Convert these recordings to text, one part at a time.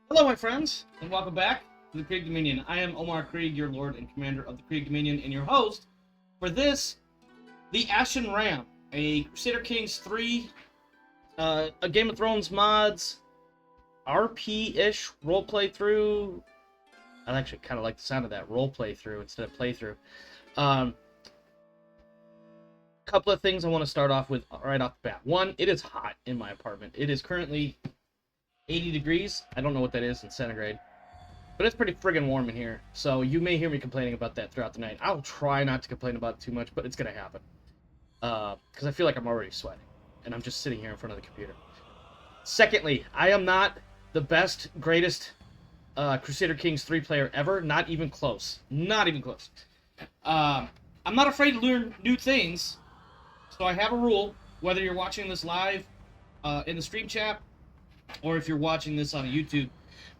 Hello, my friends, and welcome back to the Krieg Dominion. I am Omar Krieg, your Lord and Commander of the Krieg Dominion, and your host for this, the Ashen Ram, a Crusader Kings III, a Game of Thrones mods, RP-ish roleplay through. I actually kind of like the sound of that, roleplay through instead of playthrough. Couple of things I want to start off with right off the bat. One, it is hot in my apartment. It is currently 80 degrees. I don't know what that is in centigrade, but it's pretty friggin' warm in here. So you may hear me complaining about that throughout the night. I'll try not to complain about it too much, but it's gonna happen. Because I feel like I'm already sweating, and I'm just sitting here in front of the computer. Secondly, I am not the best, greatest Crusader Kings 3 player ever. Not even close. Not even close. I'm not afraid to learn new things. So I have a rule, whether you're watching this live in the stream chat, or if you're watching this on YouTube,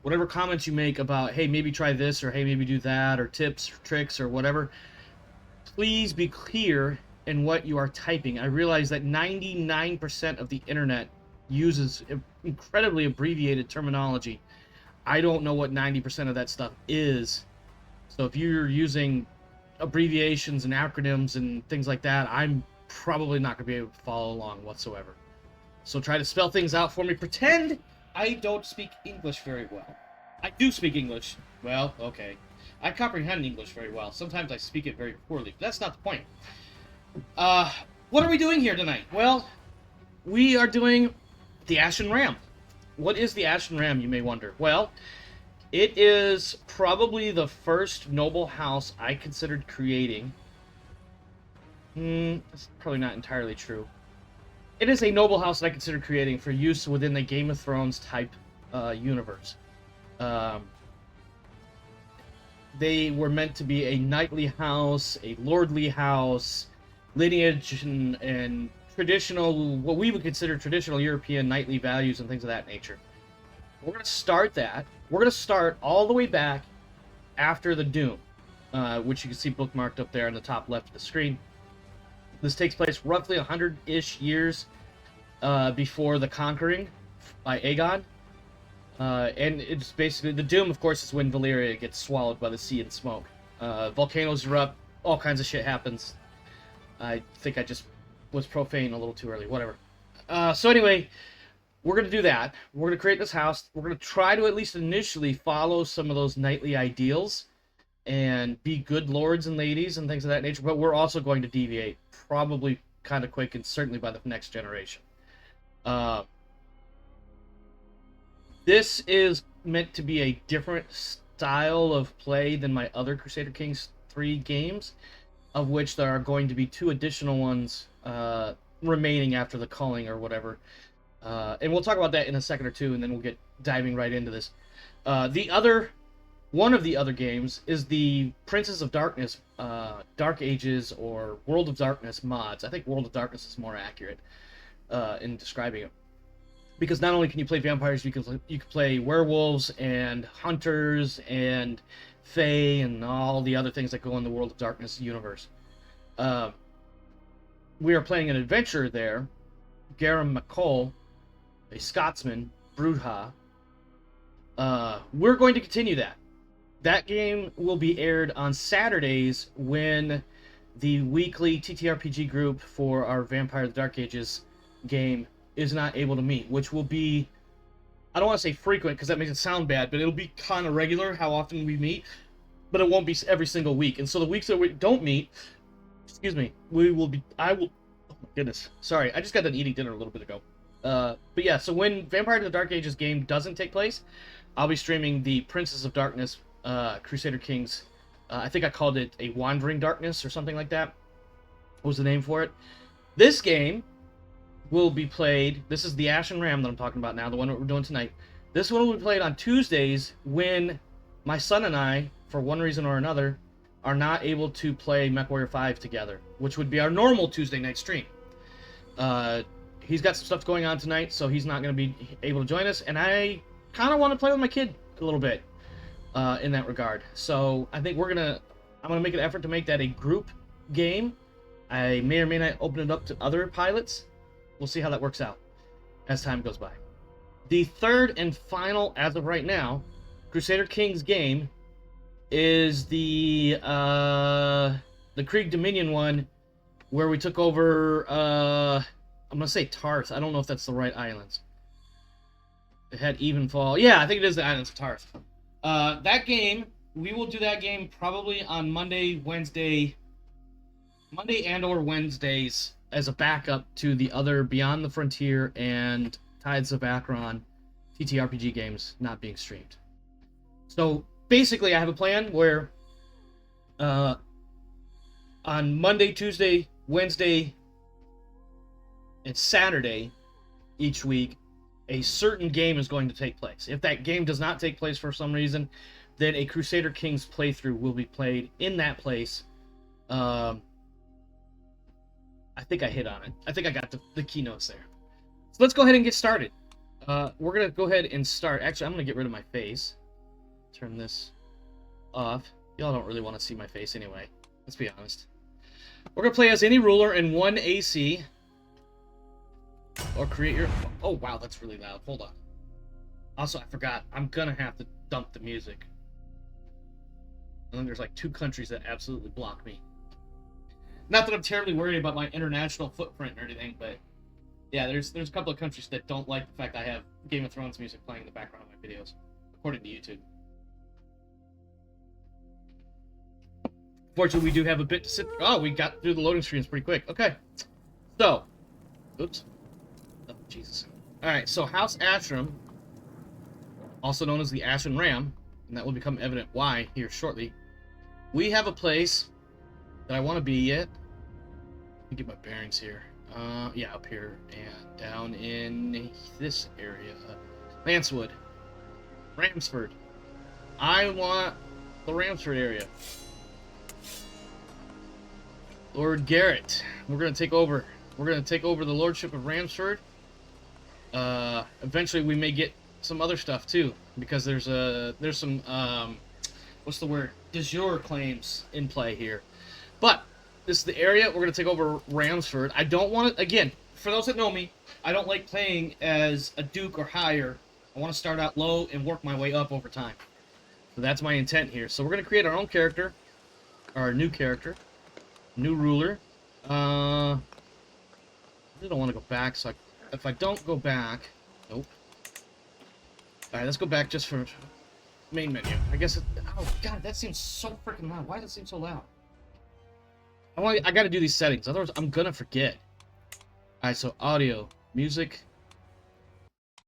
whatever comments you make about, hey, maybe try this, or hey, maybe do that, or tips, or tricks, or whatever, please be clear in what you are typing. I realize that 99% of the internet uses incredibly abbreviated terminology. I don't know what 90% of that stuff is. So if you're using abbreviations and acronyms and things like that, I'm probably not going to be able to follow along whatsoever. So try to spell things out for me. Pretend I don't speak English very well. I do speak English. Well, okay. I comprehend English very well. Sometimes I speak it very poorly, but that's not the point. What are we doing here tonight? Well, we are doing the Ashen Ram. What is the Ashen Ram, you may wonder? Well, it is probably the first noble house I considered creating. That's probably not entirely true. It is a noble house that I consider creating for use within the Game of Thrones type universe. They were meant to be a knightly house, a lordly house, lineage and traditional, what we would consider traditional European knightly values and things of that nature. We're going to start that. We're going to start all the way back after the Doom, which you can see bookmarked up there on the top left of the screen. This takes place roughly 100-ish years before the Conquering by Aegon. And it's basically, the Doom, of course, is when Valyria gets swallowed by the sea and smoke. Volcanoes erupt, all kinds of shit happens. I think I just was profane a little too early, whatever. So anyway, we're going to do that. We're going to create this house. We're going to try to at least initially follow some of those knightly ideals and be good lords and ladies and things of that nature, but we're also going to deviate, probably kind of quick and certainly by the next generation. This is meant to be a different style of play than my other Crusader Kings 3 games, of which there are going to be 2 additional ones remaining after the culling or whatever. And we'll talk about that in a second or two, and then we'll get diving right into this. One of the other games is the Princes of Darkness, Dark Ages, or World of Darkness mods. I think World of Darkness is more accurate in describing it. Because not only can you play vampires, you can play werewolves and hunters and fae and all the other things that go in the World of Darkness universe. We are playing an adventurer there, Garam McColl, a Scotsman, Brudha. We're going to continue that. That game will be aired on Saturdays when the weekly TTRPG group for our Vampire the Dark Ages game is not able to meet, which will be, I don't want to say frequent because that makes it sound bad, but it'll be kind of regular how often we meet, but it won't be every single week. And so the weeks that we don't meet, excuse me, oh my goodness, sorry, I just got done eating dinner a little bit ago. But yeah, so when Vampire the Dark Ages game doesn't take place, I'll be streaming the Princes of Darkness Crusader Kings. I think I called it a Wandering Darkness or something like that. What was the name for it? This game will be played, this is the Ashen Ram that I'm talking about now, the one that we're doing tonight. This one will be played on Tuesdays when my son and I, for one reason or another, are not able to play MechWarrior 5 together, which would be our normal Tuesday night stream. He's got some stuff going on tonight, so he's not going to be able to join us, and I kind of want to play with my kid a little bit in that regard. So I think I'm going to make an effort to make that a group game. I may or may not open it up to other pilots. We'll see how that works out as time goes by. The third and final, as of right now, Crusader Kings game is the Krieg Dominion one, where we took over, I'm gonna say Tarth. I don't know if that's the right islands. It had Evenfall. Yeah, I think it is the islands of Tarth. That game, we will do that game probably on Monday and or Wednesdays as a backup to the other Beyond the Frontier and Tides of Akron TTRPG games not being streamed. So basically, I have a plan where on Monday, Tuesday, Wednesday, and Saturday each week, a certain game is going to take place. If that game does not take place for some reason, then a Crusader Kings playthrough will be played in that place. I think I hit on it. I think I got the keynotes there. So let's go ahead and get started. We're going to go ahead and start. Actually, I'm going to get rid of my face. Turn this off. Y'all don't really want to see my face anyway. Let's be honest. We're going to play as any ruler in 1 AC. Or create your... Oh, wow, that's really loud. Hold on. Also, I forgot. I'm going to have to dump the music. And then there's like 2 countries that absolutely block me. Not that I'm terribly worried about my international footprint or anything, but... Yeah, there's a couple of countries that don't like the fact I have Game of Thrones music playing in the background of my videos. According to YouTube. Fortunately, we do have a bit to sit... Oh, we got through the loading screens pretty quick. Okay. So... Oops. Oh, Jesus. Alright, so House Asheram, also known as the Ashen Ram, and that will become evident why here shortly. We have a place that I want to be at. Let me get my bearings here. Yeah, up here and down in this area. Lancewood. Ramsford. I want the Ramsford area. Lord Garrett. We're going to take over. We're going to take over the Lordship of Ramsford. Eventually we may get some other stuff too, because there's some what's the word? De jure claims in play here. But this is the area. We're going to take over Ramsford. I don't want to, again, for those that know me, I don't like playing as a duke or higher. I want to start out low and work my way up over time. So that's my intent here. So we're going to create our own character, our new character, new ruler. I really don't want to go back, so if I don't go back... Nope. Alright, let's go back just for main menu. I guess... Oh, God, that seems so freaking loud. Why does it seem so loud? I gotta do these settings, otherwise I'm gonna forget. Alright, so audio, music.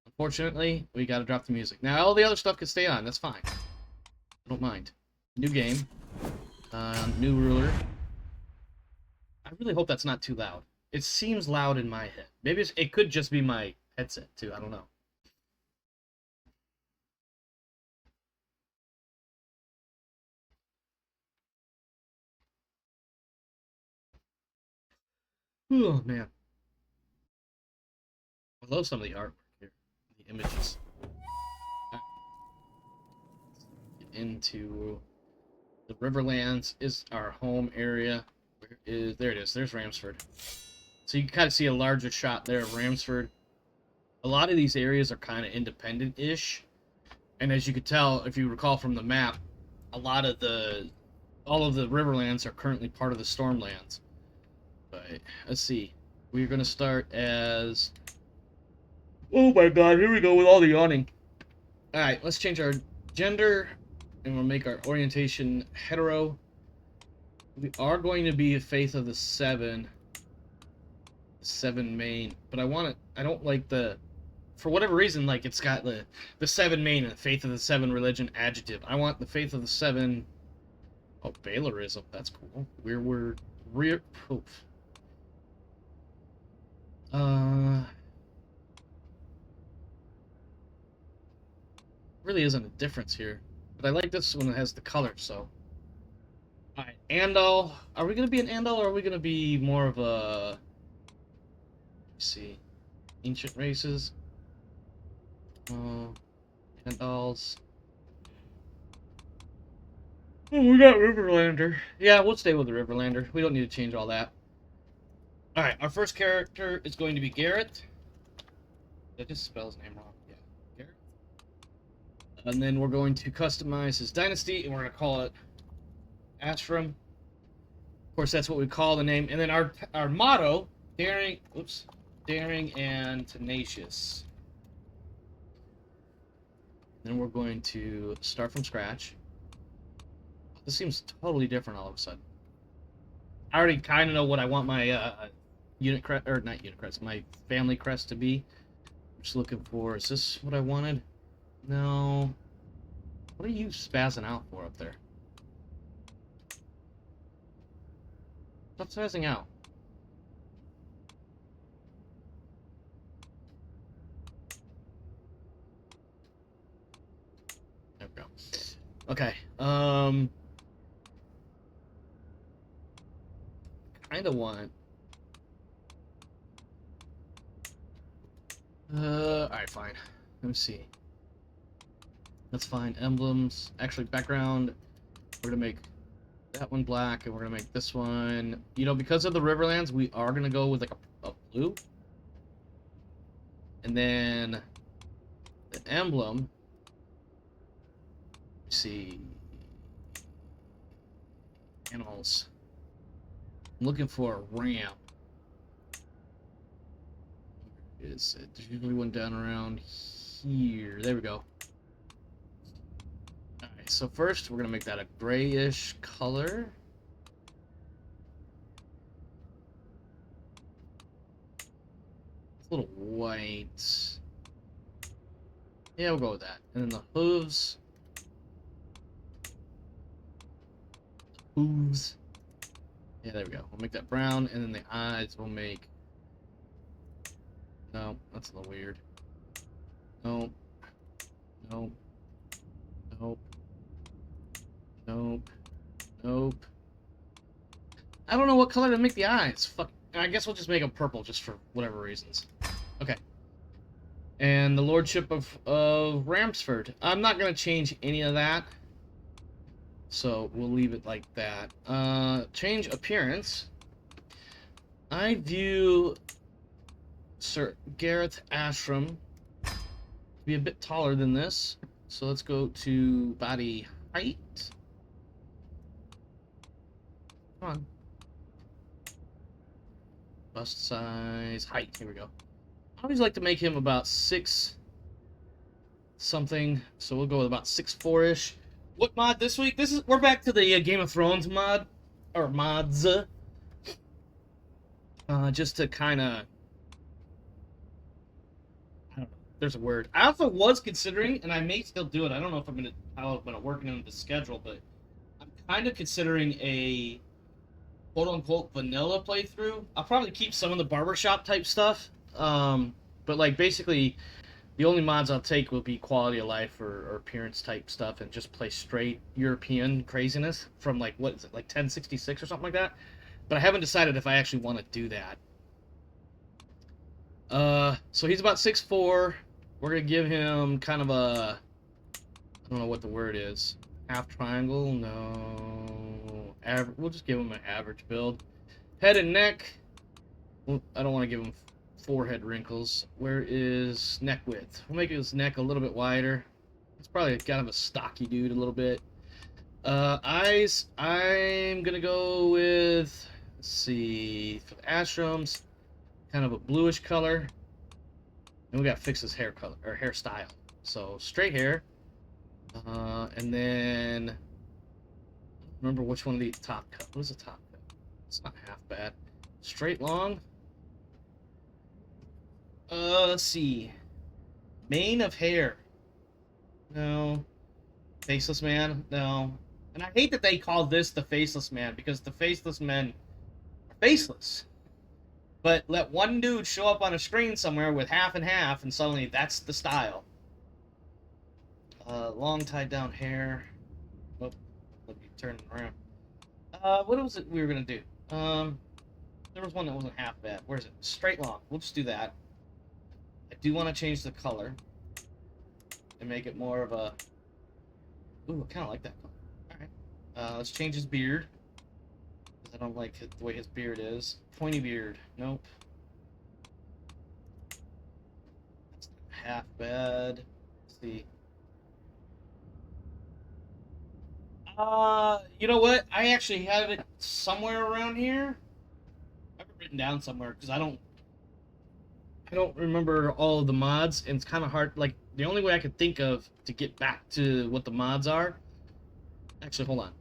Unfortunately, we gotta drop the music. Now, all the other stuff can stay on. That's fine. I don't mind. New game. New ruler. I really hope that's not too loud. It seems loud in my head. Maybe it could just be my headset, too. I don't know. Oh, man. I love some of the artwork here. The images. Right. Get into... The Riverlands is our home area. There it is. There's Ramsford. So you can kind of see a larger shot there of Ramsford. A lot of these areas are kind of independent-ish. And as you could tell, if you recall from the map, all of the Riverlands are currently part of the Stormlands. But let's see. We're going to start as... Oh my god, here we go with all the yawning. Alright, let's change our gender. And we'll make our orientation hetero. We are going to be a Faith of the Seven. Seven main. But I don't like the... For whatever reason, like, it's got the Seven main and the Faith of the Seven religion adjective. I want the Faith of the Seven... Oh, Valorism. That's cool. We're rear proof. Really isn't a difference here. But I like this one that has the color, so... Alright, Andal. Are we going to be an Andal, or are we going to be more of a... Let's see. Ancient races. Andals. Oh, we got Riverlander. Yeah, we'll stay with the Riverlander. We don't need to change all that. Alright, our first character is going to be Garrett. Did I just spell his name wrong? Yeah. And then we're going to customize his dynasty, and we're going to call it Asheram. Of course, that's what we call the name. And then our motto, daring and tenacious. Then we're going to start from scratch. This seems totally different all of a sudden. I already kind of know what I want my unit crest, or not unit crest, my family crest to be. I'm just looking for, is this what I wanted? No. What are you spazzing out for up there? Stop spazzing out. There we go. Okay. Kind of want. Alright, fine. Let me see. That's fine. Emblems. Actually, background. We're gonna make that one black, and we're gonna make this one. You know, because of the Riverlands, we are gonna go with like a blue. And then the emblem. Let's see. Animals. I'm looking for a ram. Is it? There's usually one down around here. There we go. Alright, so first we're gonna make that a grayish color. It's a little white. Yeah, we'll go with that. And then the hooves. Hooves. Yeah, there we go. We'll make that brown, and then the eyes we'll make. No, that's a little weird. Nope. Nope. Nope. Nope. Nope. I don't know what color to make the eyes. Fuck. I guess we'll just make them purple just for whatever reasons. Okay. And the Lordship of Ramsford. I'm not going to change any of that. So we'll leave it like that. Change appearance. I view Sir Gareth Asheram to be a bit taller than this. So let's go to body height. Come on. Bust size, height. Here we go. I always like to make him about 6 something. So we'll go with about 6'4"-ish. What mod this week? We're back to the Game of Thrones mod, or mods. Just to kind of, I don't know. There's a word. I also was considering, and I may still do it. I don't know if how I'm gonna work it into the schedule, but I'm kind of considering a quote unquote vanilla playthrough. I'll probably keep some of the barbershop type stuff, but like basically. The only mods I'll take will be quality of life or appearance type stuff, and just play straight European craziness from like, what is it, like 1066 or something like that. But I haven't decided if I actually want to do that. So he's about 6'4". We're gonna give him kind of a, I don't know what the word is. Half triangle? No. We'll just give him an average build. Head and neck. Well, I don't want to give him forehead wrinkles. Where is neck width? We'll make his neck a little bit wider. It's probably kind of a stocky dude a little bit. Eyes, I'm gonna go with, let's see, for the Asherams, kind of a bluish color. And we gotta fix his hair color, or hairstyle. So straight hair. And then, remember which one of the top cut. What is the top cut? It's not half bad. Straight long. Let's see. Mane of hair. No. Faceless man? No. And I hate that they call this the Faceless Man, because the Faceless Men are faceless. But let one dude show up on a screen somewhere with half and half, and suddenly that's the style. Long tied down hair. Oh, let me turn it around. What was it we were gonna do? There was one that wasn't half bad. Where is it? Straight long. We'll just do that. I do want to change the color and make it more of a... Ooh, I kind of like that color. Alright. Let's change his beard. I don't like the way his beard is. Pointy beard. Nope. That's not half bad. Let's see. You know what? I actually have it somewhere around here. I have it written down somewhere because I don't remember all of the mods, and it's kind of hard. Like the only way I could think of to get back to what the mods are. Actually, hold on.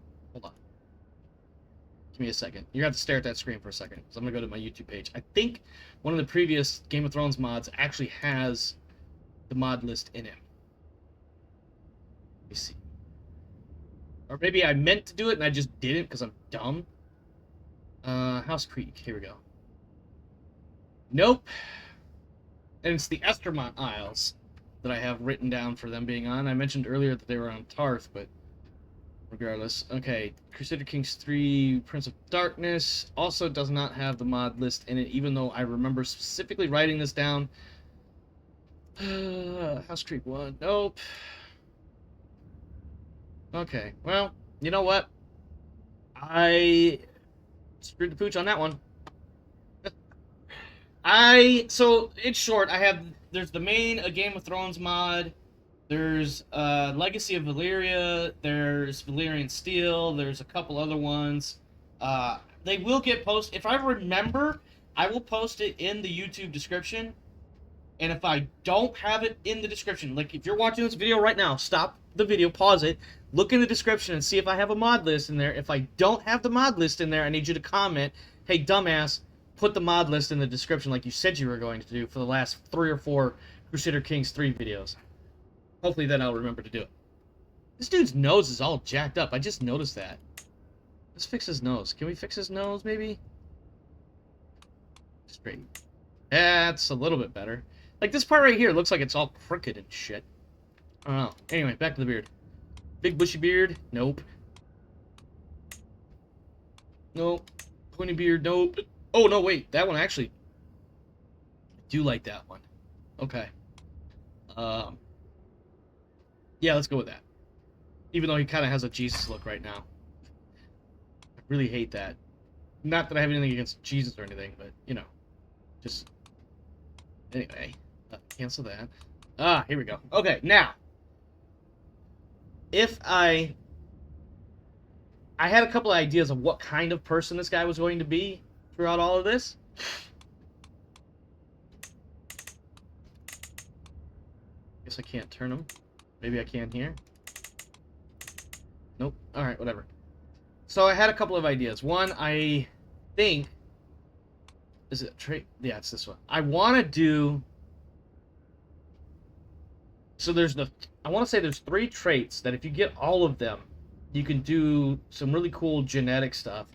Give me a second. You're gonna have to stare at that screen for a second, because I'm gonna go to my YouTube page. I think one of the previous Game of Thrones mods actually has the mod list in it. Let me see. Or maybe I meant to do it and I just didn't because I'm dumb. House Creek. Here we go. Nope. And it's the Estermont Isles that I have written down for them being on. I mentioned earlier that they were on Tarth, but regardless. Okay, Crusader Kings III, Prince of Darkness also does not have the mod list in it, even though I remember specifically writing this down. House Creek 1. Nope. Okay, well, you know what? I screwed the pooch on that one. So it's short. There's the main A Game of Thrones mod. There's Legacy of Valyria. There's Valyrian Steel. There's a couple other ones. They will get posted. If I remember, I will post it in the YouTube description. And if I don't have it in the description, like if you're watching this video right now, stop the video, pause it, look in the description and see if I have a mod list in there. If I don't have the mod list in there, I need you to comment, hey, dumbass, put the mod list in the description like you said you were going to do for the last 3 or 4 Crusader Kings 3 videos. Hopefully then I'll remember to do it. This dude's nose is all jacked up. I just noticed that. Let's fix his nose. Can we fix his nose, maybe? Straight. That's a little bit better. Like, this part right here looks like it's all crooked and shit. I don't know. Anyway, back to the beard. Big bushy beard? Nope. Nope. Pointy beard? Nope. Oh, no, wait. That one actually... I do like that one. Okay. Yeah, let's go with that. Even though he kind of has a Jesus look right now. I really hate that. Not that I have anything against Jesus or anything, but, you know. Just... Anyway. Cancel that. Ah, here we go. Okay, now. If I had a couple of ideas of what kind of person this guy was going to be throughout all of this. Guess I can't turn him. Maybe I can here. Nope. Alright, whatever. So I had a couple of ideas. One, I think... Is it a trait? Yeah, it's this one. I want to do... So there's I want to say there's 3 traits that if you get all of them, you can do some really cool genetic stuff.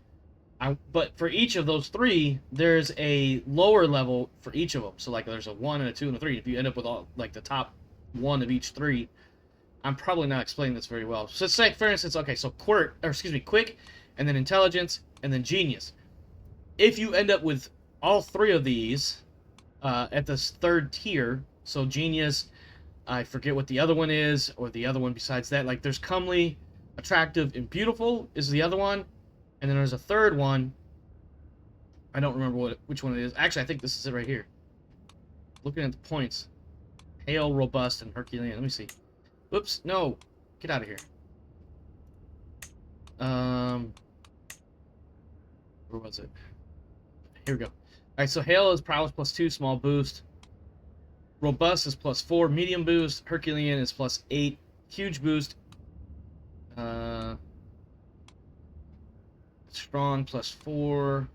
But for each of those 3, there's a lower level for each of them. So like there's a 1 and a 2 and a 3. If you end up with all like the top 1 of each 3, I'm probably not explaining this very well. So say for instance, okay, so quick, and then intelligence, and then genius. If you end up with all 3 of these at this 3rd tier, so genius, I forget what the other one is, or the other one besides that. Like, there's comely, attractive, and beautiful is the other one. And then there's a 3rd one. I don't remember which one it is. Actually, I think this is it right here. Looking at the points. Hale, robust, and Herculean. Let me see. Whoops, no. Get out of here. Where was it? Here we go. Alright, so Hale is prowess +2, small boost. Robust is +4, medium boost. Herculean is +8, huge boost. Strong +4.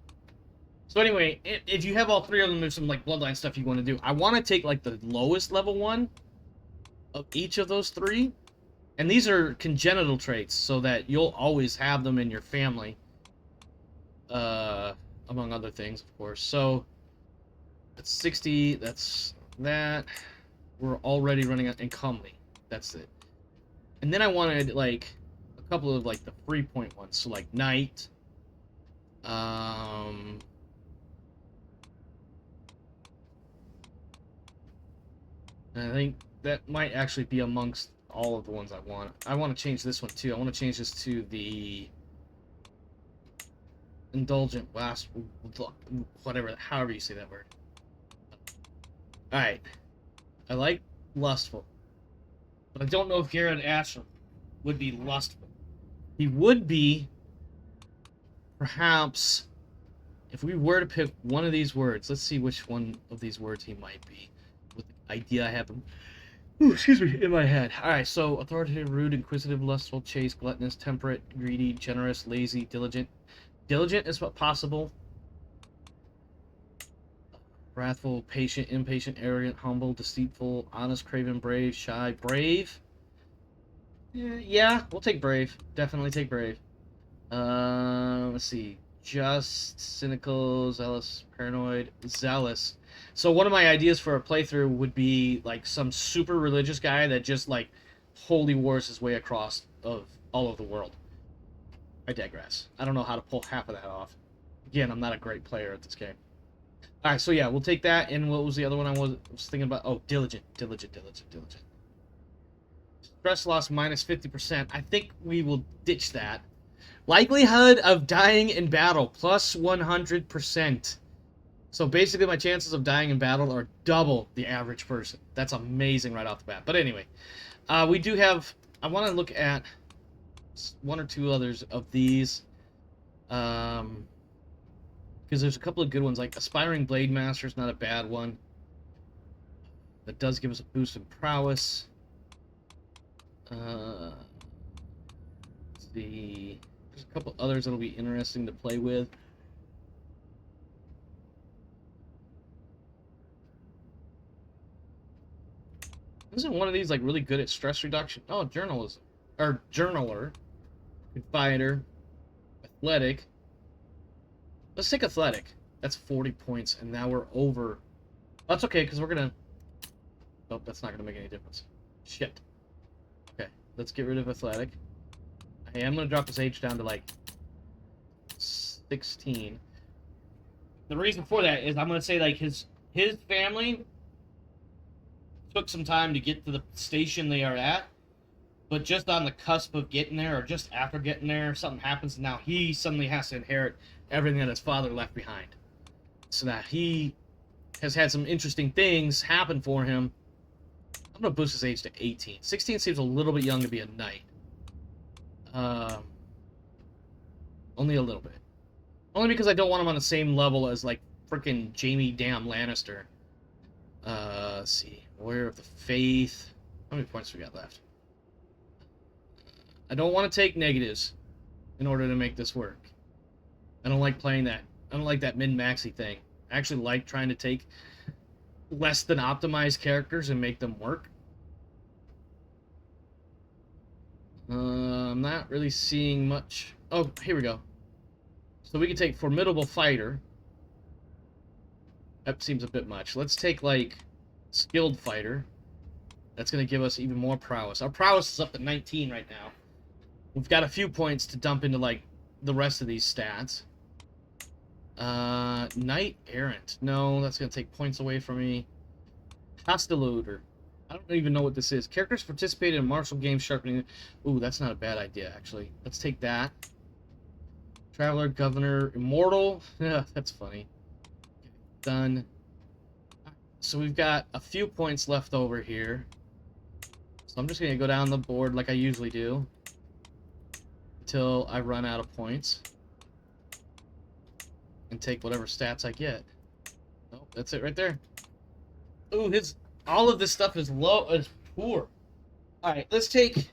So anyway, if you have all 3 of them, there's some like bloodline stuff you want to do. I want to take like the lowest level one of each of those 3, and these are congenital traits, so that you'll always have them in your family. Among other things, of course. So that's 60. That's that. We're already running out in comely. That's it. And then I wanted like a couple of like the 3-point ones. So like knight. And I think that might actually be amongst all of the ones I want. I want to change this one too. I want to change this to the indulgent last, whatever, however you say that word. Alright. I like lustful. But I don't know if Garrett Asheram would be lustful. He would be, perhaps, if we were to pick one of these words. Let's see which one of these words he might be. With the idea I have, excuse me, in my head. All right, so authoritative, rude, inquisitive, lustful, chaste, gluttonous, temperate, greedy, generous, lazy, diligent. Diligent is what possible. Wrathful, patient, impatient, arrogant, humble, deceitful, honest, craven, brave, shy, brave. Yeah, we'll take brave. Definitely take brave. Let's see. Just, cynical, zealous, paranoid, zealous. So one of my ideas for a playthrough would be like some super religious guy that just like holy wars his way across of all of the world. I digress. I don't know how to pull half of that off. Again, I'm not a great player at this game. All right, so yeah, we'll take that. And what was the other one I was thinking about? Oh, diligent. Stress loss minus 50%. I think we will ditch that. Likelihood of dying in battle plus 100%. So basically my chances of dying in battle are double the average person. That's amazing right off the bat. But anyway, we do have... I want to look at one or two others of these. Because there's a couple of good ones. Like Aspiring Blade Master is not a bad one. That does give us a boost in prowess. Let's see... There's a couple others that'll be interesting to play with. Isn't one of these like really good at stress reduction? Oh, journalism. Or journaler. Fighter. Athletic. Let's take athletic. That's 40 points, and now we're over. That's okay, because we're gonna... Oh, that's not gonna make any difference. Shit. Okay, let's get rid of athletic. I am going to drop his age down to, like, 16. The reason for that is I'm going to say, like, his family took some time to get to the station they are at, but just on the cusp of getting there, or just after getting there, something happens, and now he suddenly has to inherit everything that his father left behind. So that he has had some interesting things happen for him. I'm going to boost his age to 18. 16 seems a little bit young to be a knight. Only a little bit. Only because I don't want him on the same level as, like, freaking Jaime damn Lannister. Let's see. Warrior of the Faith. How many points we got left? I don't want to take negatives in order to make this work. I don't like playing that. I don't like that min-maxy thing. I actually like trying to take less than optimized characters and make them work. I'm not really seeing much. Oh, here we go. So we can take Formidable Fighter. That seems a bit much. Let's take, like, Skilled Fighter. That's going to give us even more prowess. Our prowess is up to 19 right now. We've got a few points to dump into, like, the rest of these stats. Knight Errant. No, that's going to take points away from me. Hostiluder. I don't even know what this is. Characters participated in martial games sharpening... Ooh, that's not a bad idea, actually. Let's take that. Traveler, Governor, Immortal. Yeah, that's funny. Okay, done. So we've got a few points left over here. So I'm just going to go down the board like I usually do. Until I run out of points. And take whatever stats I get. Oh, that's it right there. Ooh, all of this stuff is poor. Alright, let's take...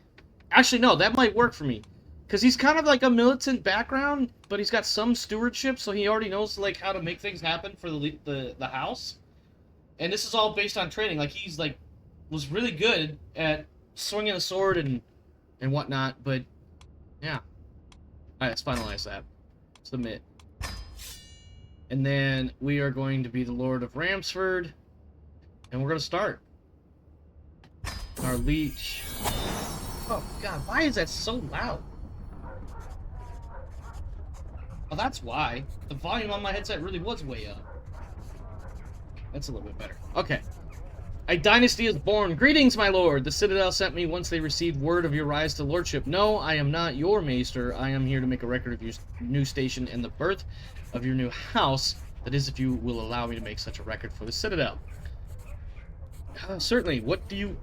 Actually, no, that might work for me. Because he's kind of like a militant background, but he's got some stewardship, so he already knows like how to make things happen for the house. And this is all based on training. Like, he's like... was really good at swinging a sword and whatnot, but... Yeah. Alright, let's finalize that. Submit. And then we are going to be the Lord of Ramsford. And we're going to start. Our leech. Oh, God, why is that so loud? Oh, that's why. The volume on my headset really was way up. That's a little bit better. Okay. A dynasty is born. Greetings, my lord. The Citadel sent me once they received word of your rise to lordship. No, I am not your maester. I am here to make a record of your new station and the birth of your new house. That is, if you will allow me to make such a record for the Citadel. Certainly. What do you...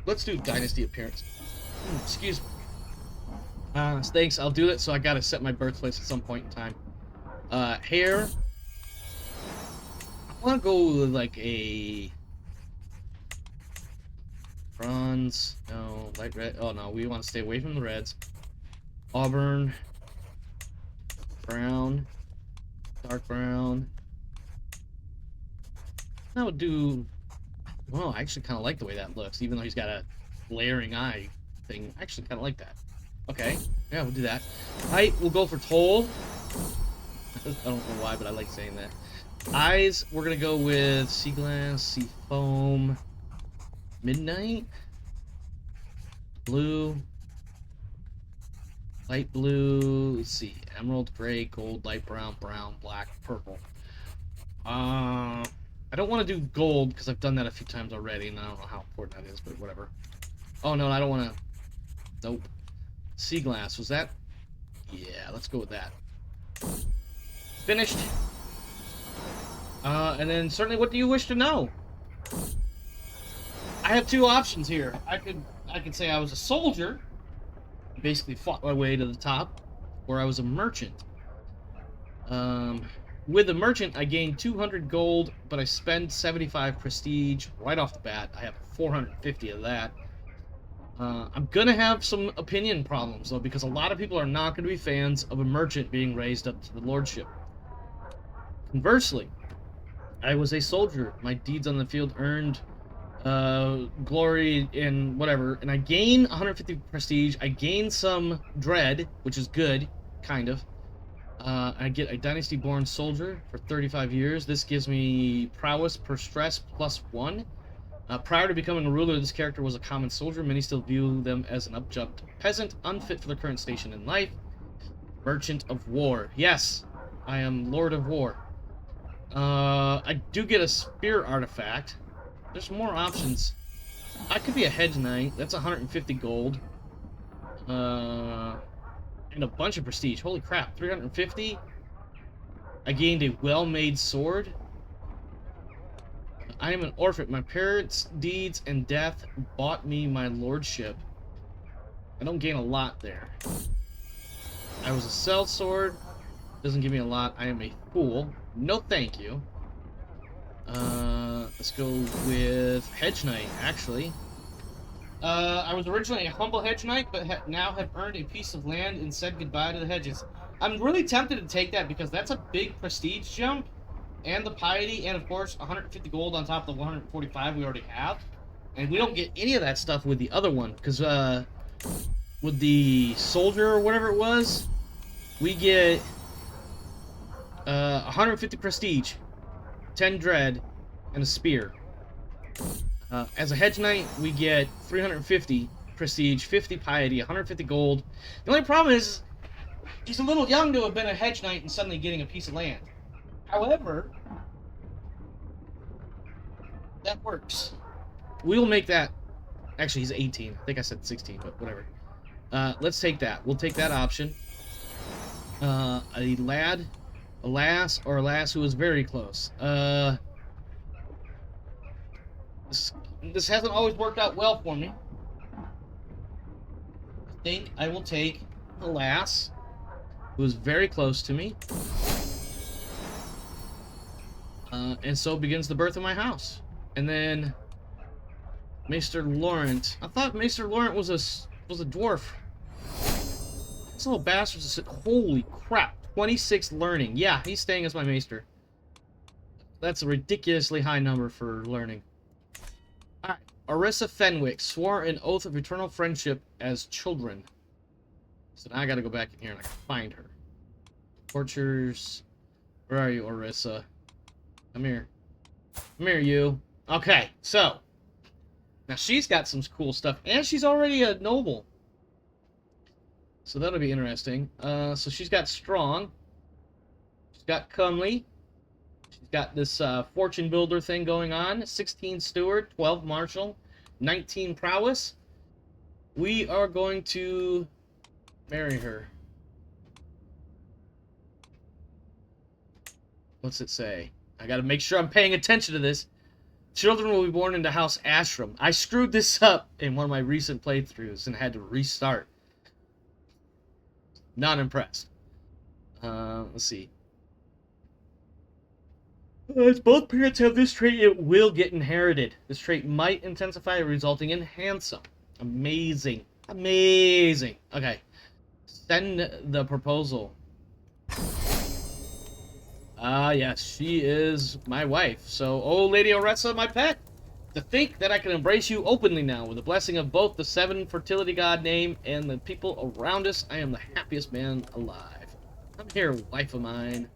Let's do dynasty appearance. Excuse me. Thanks, I'll do it, so I gotta set my birthplace at some point in time. Hair. I wanna go with like a bronze. No, light red. Oh no, we want to stay away from the reds. Auburn. Brown. Dark brown. That would do. Well, I actually kind of like the way that looks, even though he's got a glaring eye thing. I actually kind of like that. Okay, yeah, we'll do that. Height, we'll go for toll. I don't know why, but I like saying that. Eyes, we're gonna go with sea glass, sea foam, midnight, blue, light blue. Let's see, emerald, gray, gold, light brown, brown, black, purple. I don't want to do gold because I've done that a few times already, and I don't know how important that is, but whatever. Oh no, I don't want to. Nope. Sea glass, was that? Yeah, let's go with that. Finished. And then certainly, what do you wish to know? I have two options here. I could say I was a soldier, basically fought my way to the top, or I was a merchant. With a merchant, I gain 200 gold, but I spend 75 prestige right off the bat. I have 450 of that. I'm gonna have some opinion problems though, because a lot of people are not gonna be fans of a merchant being raised up to the lordship. Conversely, I was a soldier. My deeds on the field earned glory and whatever, and I gain 150 prestige. I gain some dread, which is good, kind of. I get a dynasty-born soldier for 35 years. This gives me prowess per stress +1. Prior to becoming a ruler, this character was a common soldier. Many still view them as an upjumped peasant, unfit for their current station in life. Merchant of War. Yes, I am Lord of War. I do get a spear artifact. There's more options. I could be a hedge knight. That's 150 gold. And a bunch of prestige. Holy crap, 350? I gained a well-made sword. I am an orphan. My parents' deeds and death bought me my lordship. I don't gain a lot there. I was a sellsword. Doesn't give me a lot. I am a fool. No thank you. Let's go with hedge knight, actually. I was originally a humble hedge knight, but now have earned a piece of land and said goodbye to the hedges. I'm really tempted to take that because that's a big prestige jump, and the piety, and of course 150 gold on top of the 145 we already have. And we don't get any of that stuff with the other one, because with the soldier or whatever it was, we get 150 prestige, 10 dread, and a spear. As a hedge knight, we get 350 prestige, 50 piety, 150 gold. The only problem is, he's a little young to have been a hedge knight and suddenly getting a piece of land. However, that works. We'll make that. Actually, he's 18. I think I said 16, but whatever. Let's take that. We'll take that option. A lad, a lass, or a lass who is very close. This hasn't always worked out well for me. I think I will take a lass who is very close to me. And so begins the birth of my house. And then Maester Laurent. I thought Maester Laurent was a dwarf. This little bastard said, holy crap, 26 learning. Yeah, he's staying as my maester. That's a ridiculously high number for learning. Alright, Orissa Fenwick swore an oath of eternal friendship as children. So now I gotta go back in here and I can find her. Tortures. Where are you, Orissa? Come here. Come here, you. Okay, so. Now she's got some cool stuff. And she's already a noble. So that'll be interesting. So she's got strong. She's got comely. She's got this fortune builder thing going on. 16 steward, 12 martial, 19 prowess. We are going to marry her. What's it say? I gotta make sure I'm paying attention to this. Children will be born into House Asheram. I screwed this up in one of my recent playthroughs and had to restart. Not impressed. Let's see. As both parents have this trait, it will get inherited. This trait might intensify, resulting in handsome. Amazing. Amazing. Okay. Send the proposal. Yes, she is my wife. So, oh, Lady Oressa, my pet. To think that I can embrace you openly now, with the blessing of both the seven fertility god name and the people around us, I am the happiest man alive. Come here, wife of mine.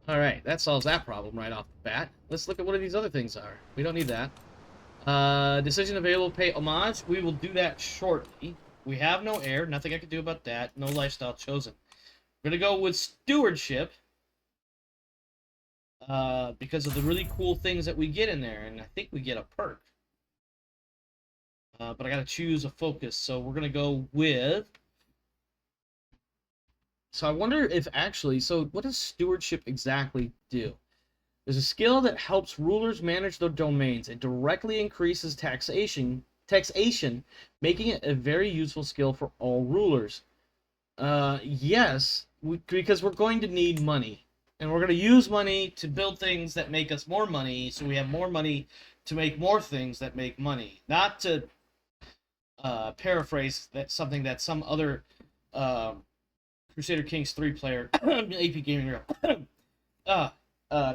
Alright, that solves that problem right off the bat. Let's look at what these other things are. We don't need that. Decision available, pay homage. We will do that shortly. We have no heir. Nothing I can do about that. No lifestyle chosen. We're going to go with stewardship. Because of the really cool things that we get in there. And I think we get a perk. But I got to choose a focus. So we're going to go with... So I wonder if actually... So what does stewardship exactly do? There's a skill that helps rulers manage their domains. It directly increases taxation, making it a very useful skill for all rulers. Yes, because we're going to need money. And we're going to use money to build things that make us more money, so we have more money to make more things that make money. Not to paraphrase something that some other Crusader Kings III player, AP Gaming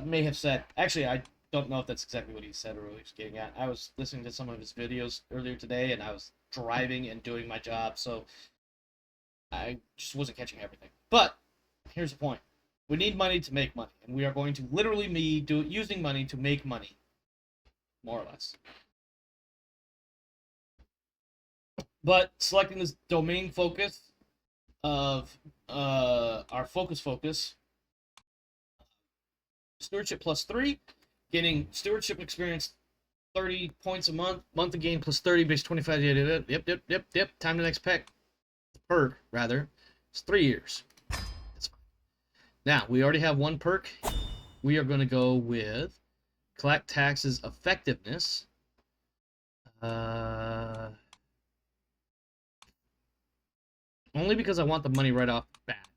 may have said. Actually, I don't know if that's exactly what he said or what he was getting at. I was listening to some of his videos earlier today, and I was driving and doing my job, so I just wasn't catching everything. But here's the point. We need money to make money, and we are going to literally be using money to make money, more or less. But selecting this domain focus of our focus, stewardship +3, getting stewardship experience 30 points a month of gain plus 30 base 25. Yep. Time to next pack. Perk, rather. It's 3 years. That's fine. Now, we already have one perk. We are going to go with collect taxes effectiveness. Only because I want the money right off the bat.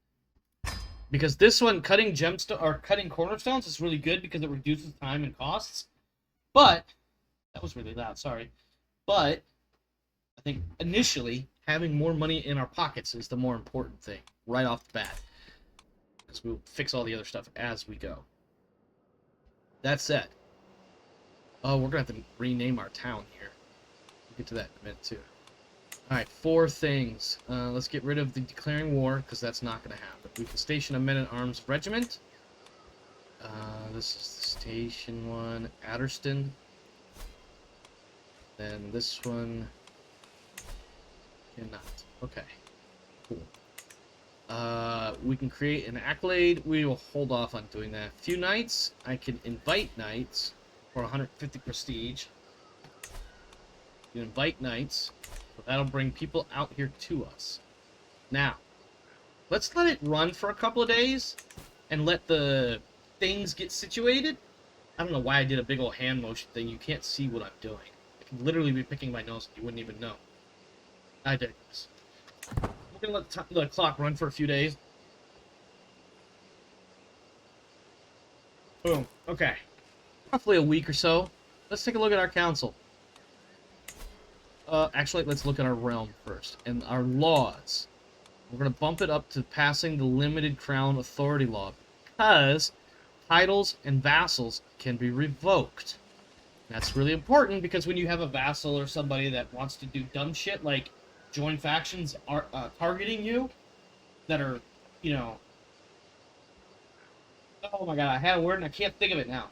Because this one, cutting cornerstones is really good because it reduces time and costs. But that was really loud, sorry. But I think initially having more money in our pockets is the more important thing right off the bat. Because we'll fix all the other stuff as we go. That said, oh, we're gonna have to rename our town here. We'll get to that in a minute too. Alright, 4 things. Let's get rid of the declaring war, because that's not going to happen. We can station a men-at-arms regiment. This is the station one. Adderston. Then this one. Cannot. Okay. Cool. We can create an accolade. We will hold off on doing that. A few knights. I can invite knights for 150 prestige. You invite knights. So that'll bring people out here to us. Now, let's let it run for a couple of days and let the things get situated. I don't know why I did a big old hand motion thing. You can't see what I'm doing. I could literally be picking my nose and you wouldn't even know. I did this. We're going to let the clock run for a few days. Boom. Okay. Roughly a week or so. Let's take a look at our council. Actually, let's look at our realm first. And our laws. We're going to bump it up to passing the limited crown authority law. Because titles and vassals can be revoked. That's really important because when you have a vassal or somebody that wants to do dumb shit like join factions are targeting you, that are, you know... Oh my god, I had a word and I can't think of it now.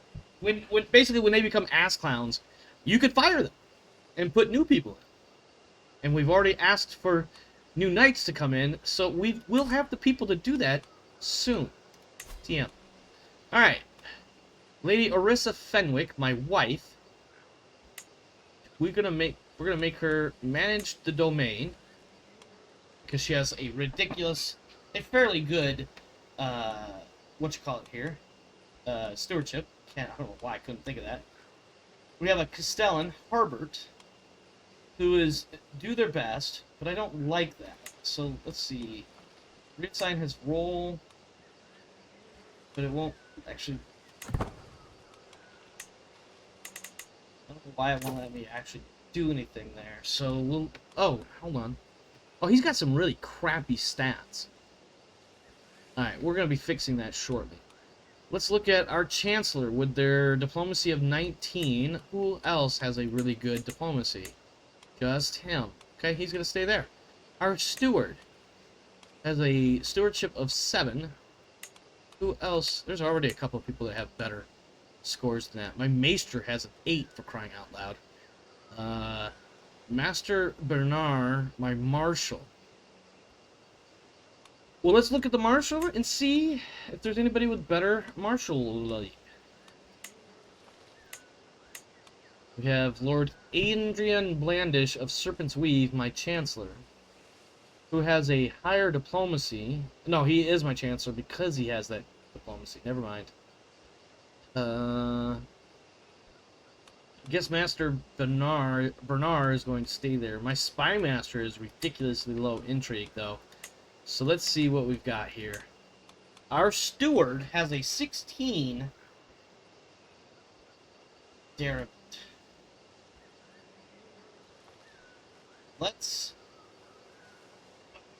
Basically, when they become ass clowns, you could fire them and put new people in. And we've already asked for new knights to come in, so we'll have the people to do that soon. TM. Alright. Lady Oressa Fenwick, my wife. We're gonna make her manage the domain. Because she has a fairly good stewardship. I don't know why I couldn't think of that. We have a Castellan, Harbert, who do their best, but I don't like that. So let's see. reassign his role, but it won't actually. I don't know why it won't let me actually do anything there. So we'll. Oh, hold on. Oh, he's got some really crappy stats. Alright, we're going to be fixing that shortly. Let's look at our Chancellor with their diplomacy of 19. Who else has a really good diplomacy? Just him. Okay, he's going to stay there. Our Steward has a stewardship of 7. Who else? There's already a couple of people that have better scores than that. My Maester has an 8 for crying out loud. Master Bernard, my Marshal. Well, let's look at the Marshal and see if there's anybody with better Marshal. We have Lord Adrian Blandish of Serpent's Weave, my Chancellor, who has a higher diplomacy. No, he is my Chancellor because he has that diplomacy. Never mind. I guess Master Bernard is going to stay there. My Spy Master is ridiculously low intrigue, though. So let's see what we've got here. Our Steward has a 16. Darren. Let's...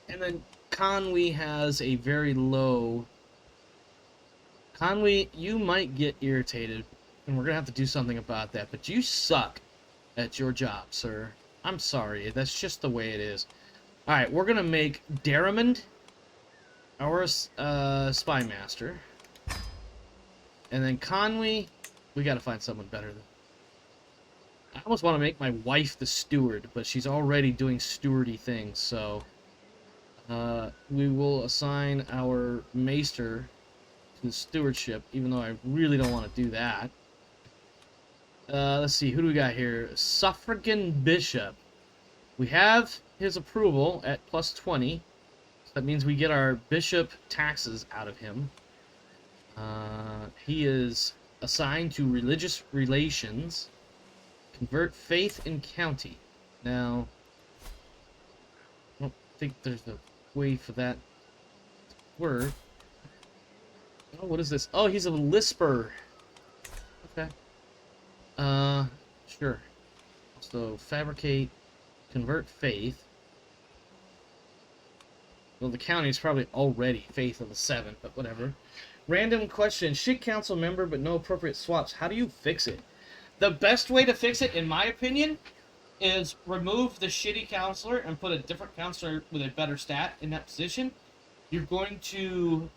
And then Conwy has a very low... Conwy, you might get irritated, and we're going to have to do something about that, but you suck at your job, sir. I'm sorry, that's just the way it is. Alright, we're going to make Darramond our Spy Master. And then Conwy, we got to find someone better than... I almost want to make my wife the Steward, but she's already doing stewardy things, so... we will assign our Maester to the Stewardship, even though I really don't want to do that. Let's see, who do we got here? Suffragan Bishop. We have his approval at plus 20. So that means we get our bishop taxes out of him. He is assigned to religious relations. Convert faith in county. Now, I don't think there's a way for that to work. Oh, what is this? Oh, he's a lisper. Okay. Sure. So, fabricate, convert faith. Well, the county is probably already faith of the 7, but whatever. Random question. Shit council member, but no appropriate swaps. How do you fix it? The best way to fix it, in my opinion, is remove the shitty counselor and put a different counselor with a better stat in that position. You're going to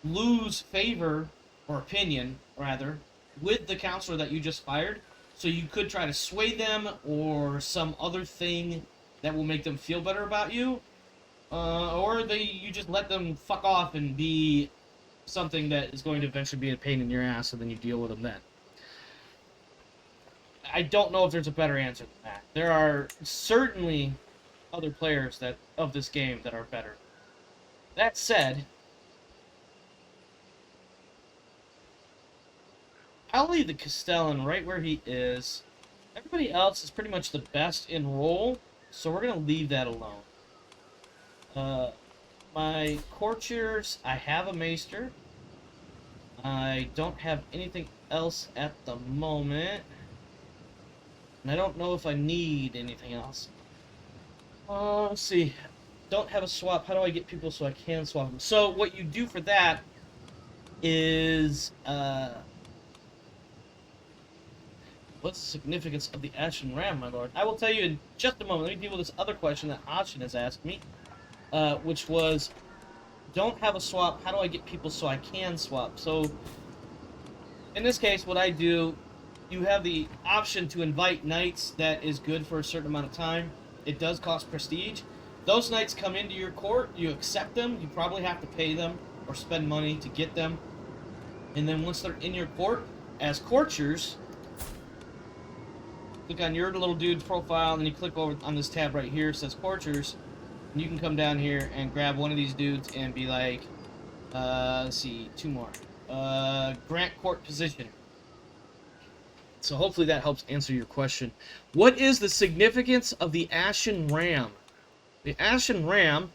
lose favor, or opinion, rather, with the counselor that you just fired. So you could try to sway them or some other thing that will make them feel better about you. Or you just let them fuck off and be something that is going to eventually be a pain in your ass, and then you deal with them then. I don't know if there's a better answer than that. There are certainly other players of this game that are better. That said, I'll leave the Castellan right where he is. Everybody else is pretty much the best in role, so we're going to leave that alone. My courtiers, I have a Maester. I don't have anything else at the moment. And I don't know if I need anything else. Let's see. Don't have a swap. How do I get people so I can swap them? So what you do for that is... what's the significance of the Ashen Ram, my lord? I will tell you in just a moment. Let me deal with this other question that Ashen has asked me. Which was, don't have a swap, how do I get people so I can swap? So, in this case, what I do, you have the option to invite knights that is good for a certain amount of time. It does cost prestige. Those knights come into your court, you accept them, you probably have to pay them or spend money to get them. And then once they're in your court, as courtiers, click on your little dude's profile, and then you click over on this tab right here, it says courtiers. And you can come down here and grab one of these dudes and be like, let's see, 2 more. Grant court position. So hopefully that helps answer your question. What is the significance of the Ashen Ram? The Ashen Ram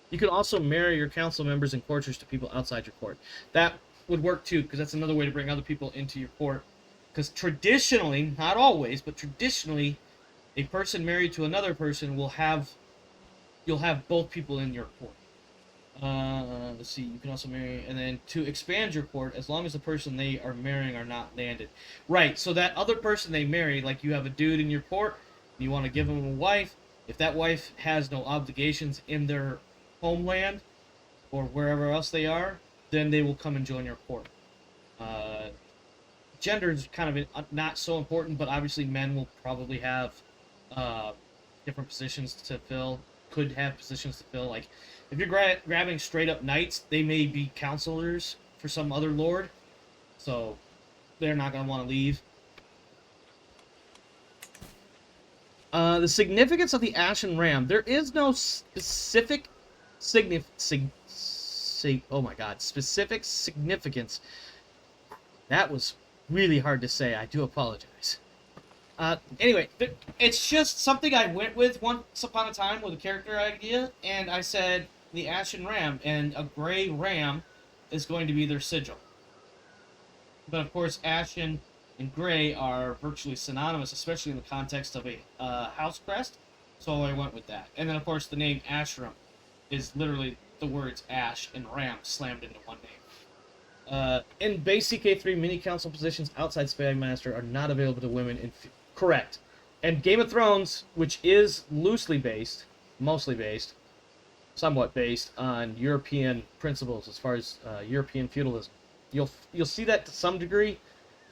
You can also marry your council members and courtiers to people outside your court. That would work too, because that's another way to bring other people into your court. Because traditionally, not always, but traditionally, a person married to another person you'll have both people in your court. Let's see, you can also marry, and then to expand your court, as long as the person they are marrying are not landed. Right, so that other person they marry, like you have a dude in your court, and you want to give him a wife, if that wife has no obligations in their homeland, or wherever else they are, then they will come and join your court. Gender is kind of not so important, but obviously men will probably have different positions to fill, could have positions to fill, like, if you're grabbing straight up knights, they may be counselors for some other lord, so they're not going to want to leave. The significance of the Ashen Ram. There is no specific specific significance. That was really hard to say. I do apologize. Anyway, it's just something I went with once upon a time with a character idea, and I said the Ashen Ram, and a gray ram is going to be their sigil. But of course, Ashen and gray are virtually synonymous, especially in the context of a house crest, so I went with that. And then of course the name Asheram is literally the words ash and ram slammed into one name. In base CK3, mini council positions outside Spagmaster are not available to women. Correct. And Game of Thrones, which is loosely based, mostly based, somewhat based on European principles as far as European feudalism, you'll see that to some degree,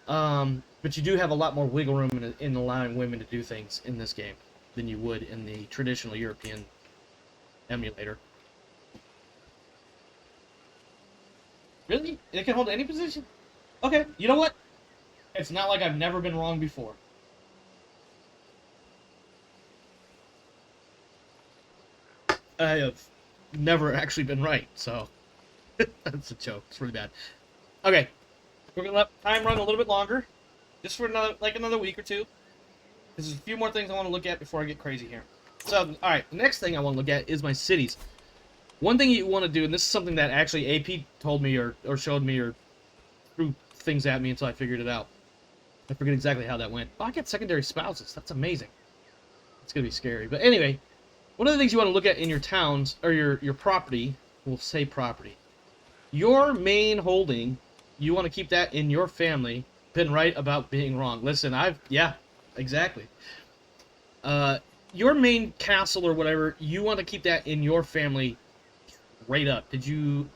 but you do have a lot more wiggle room in allowing women to do things in this game than you would in the traditional European emulator. Really? They can hold any position? Okay, you know what? It's not like I've never been wrong before. I have never actually been right, so that's a joke. It's really bad. Okay, we're gonna let time run a little bit longer, just for another week or two. There's a few more things I want to look at before I get crazy here. So, all right, the next thing I want to look at is my cities. One thing you want to do, and this is something that actually AP told me or showed me or threw things at me until I figured it out. I forget exactly how that went. Oh, I get secondary spouses. That's amazing. It's gonna be scary, but anyway. One of the things you want to look at in your towns, or your property, we'll say property. Your main holding, you want to keep that in your family. Been right about being wrong. Listen, yeah, exactly. Your main castle or whatever, you want to keep that in your family right up. Did you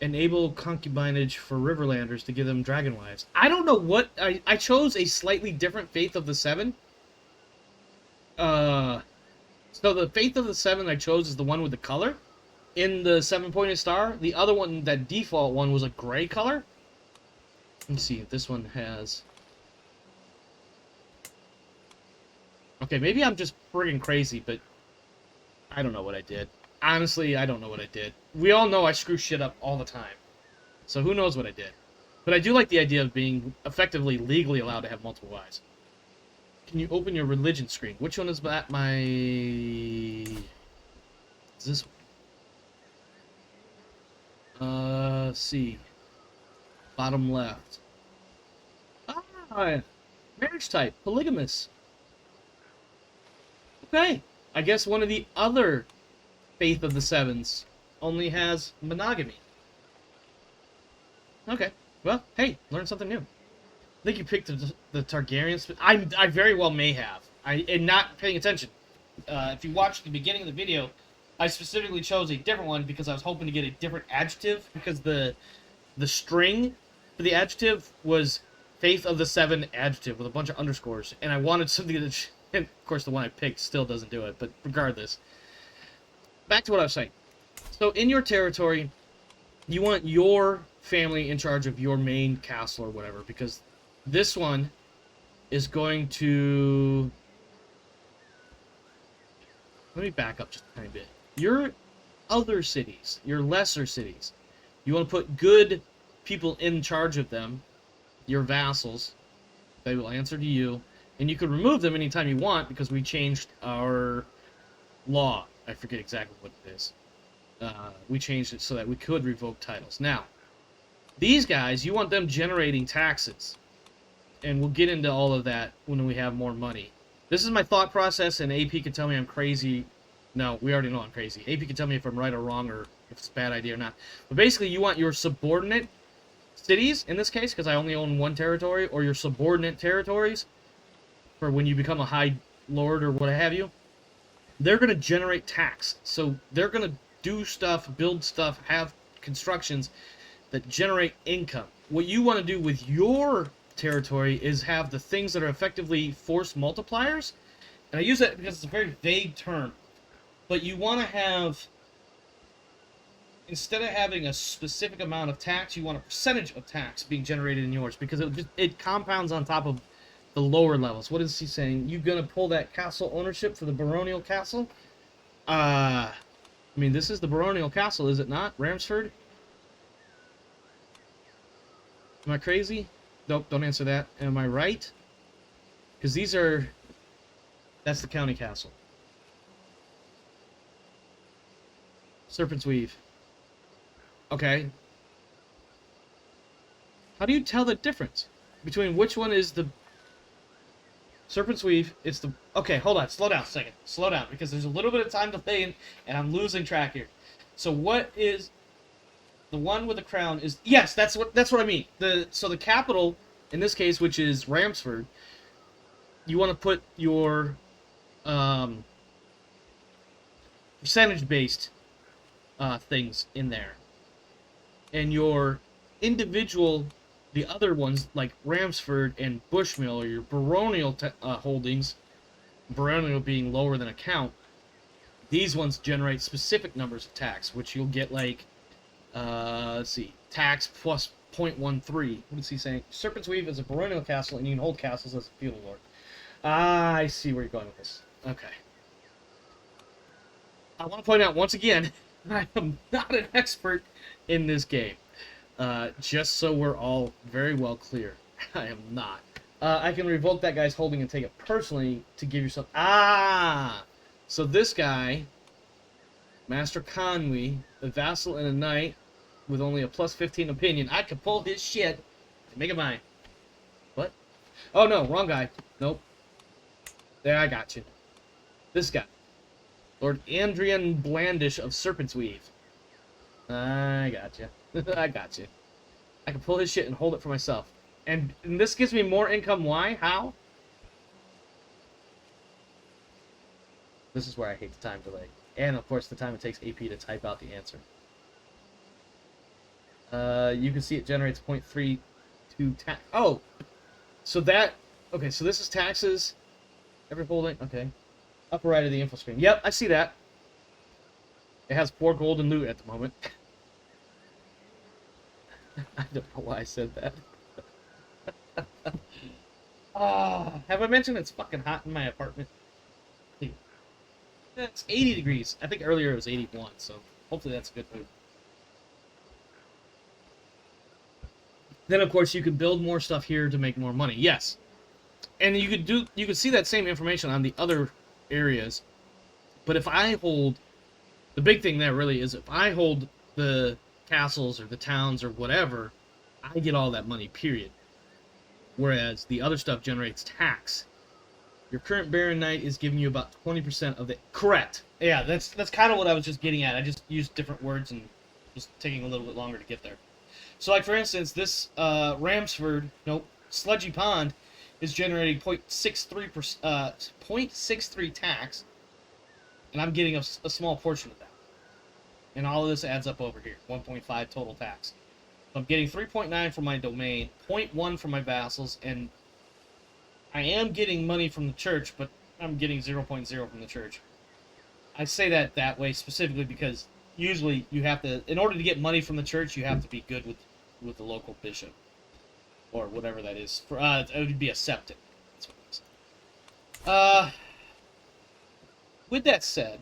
enable concubinage for Riverlanders to give them dragon wives? I don't know what, I chose a slightly different Faith of the Seven. So the Faith of the Seven I chose is the one with the color in the 7-pointed star. The other one, that default one, was a gray color. Let me see if this one has... Okay, maybe I'm just friggin' crazy, but I don't know what I did. Honestly, I don't know what I did. We all know I screw shit up all the time. So who knows what I did. But I do like the idea of being effectively legally allowed to have multiple wives. Can you open your religion screen? Which one is that? Is this one? Let's see. Bottom left. Ah, marriage type. Polygamous. Okay. I guess one of the other Faith of the Sevens only has monogamy. Okay. Well, hey, learn something new. I think you picked the Targaryens. I very well may have. And not paying attention. If you watched the beginning of the video, I specifically chose a different one because I was hoping to get a different adjective, because the string for the adjective was Faith of the Seven adjective with a bunch of underscores, and I wanted something that, and of course the one I picked still doesn't do it, but regardless. Back to what I was saying. So in your territory, you want your family in charge of your main castle or whatever, because this one is going to... Let me back up just a tiny bit. Your other cities, your lesser cities, you want to put good people in charge of them, your vassals. They will answer to you, and you can remove them anytime you want because we changed our law. I forget exactly what it is. we changed it so that we could revoke titles. Now, these guys, you want them generating taxes. And we'll get into all of that when we have more money. This is my thought process, and AP can tell me I'm crazy. No, we already know I'm crazy. AP can tell me if I'm right or wrong, or if it's a bad idea or not. But basically, you want your subordinate cities, in this case, because I only own one territory, or your subordinate territories, for when you become a high lord or what have you, they're going to generate tax. So they're going to do stuff, build stuff, have constructions that generate income. What you want to do with your territory is have the things that are effectively force multipliers. And I use that because it's a very vague term. But you want to have, instead of having a specific amount of tax, you want a percentage of tax being generated in yours, because it compounds on top of the lower levels. What is he saying? You gonna pull that castle ownership for the baronial castle? I mean, this is the baronial castle, is it not? Ramsford? Am I crazy? Nope, don't answer that. Am I right? Because these are... That's the county castle. Serpent's Weave. Okay. How do you tell the difference between which one is the... Serpent's Weave, it's the... Okay, hold on. Slow down a second. Slow down, because there's a little bit of time delaying, and I'm losing track here. So what is... The one with the crown is... Yes, that's what I mean. So the capital, in this case, which is Ramsford, you want to put your percentage-based things in there. And your individual, the other ones, like Ramsford and Bushmill, or your baronial holdings, baronial being lower than a count, these ones generate specific numbers of tax, which you'll get like... let's see. Tax plus 0.13. What is he saying? Serpent's Weave is a baronial castle, and you can hold castles as a feudal lord. I see where you're going with this. Okay. I want to point out once again, I am not an expert in this game. Just so we're all very well clear. I am not. I can revoke that guy's holding and take it personally to give yourself... So this guy, Master Conwy, a vassal and a knight, with only a plus 15 opinion, I could pull his shit and make it mine. What? Oh, no, wrong guy. Nope. There, I got you. This guy. Lord Andrian Blandish of Serpent's Weave. I got you. I got you. I can pull his shit and hold it for myself. And this gives me more income. Why? How? This is where I hate the time delay. And, of course, the time it takes AP to type out the answer. You can see it generates 0.32 tax. Oh! So that... Okay, so this is taxes. Every holding... Okay. Upper right of the info screen. Yep, I see that. It has 4 gold and loot at the moment. I don't know why I said that. Have I mentioned it's fucking hot in my apartment? It's 80 degrees. I think earlier it was 81, so hopefully that's a good mood. Then, of course, you can build more stuff here to make more money. Yes. And you could see that same information on the other areas. But if I hold... The big thing there really is if I hold the castles or the towns or whatever, I get all that money, period. Whereas the other stuff generates tax. Your current Baron Knight is giving you about 20% of the... Correct. Yeah, that's kind of what I was just getting at. I just used different words and was taking a little bit longer to get there. So, like, for instance, this Sludgy Pond is generating 0.63 tax, and I'm getting a small portion of that. And all of this adds up over here, 1.5 total tax. So I'm getting 3.9 from my domain, 0.1 from my vassals, and I am getting money from the church, but I'm getting 0.0 from the church. I say that way specifically because usually you have to, in order to get money from the church, you have to be good with the local bishop. Or whatever that is. For it would be a septic. That's what it is. With that said,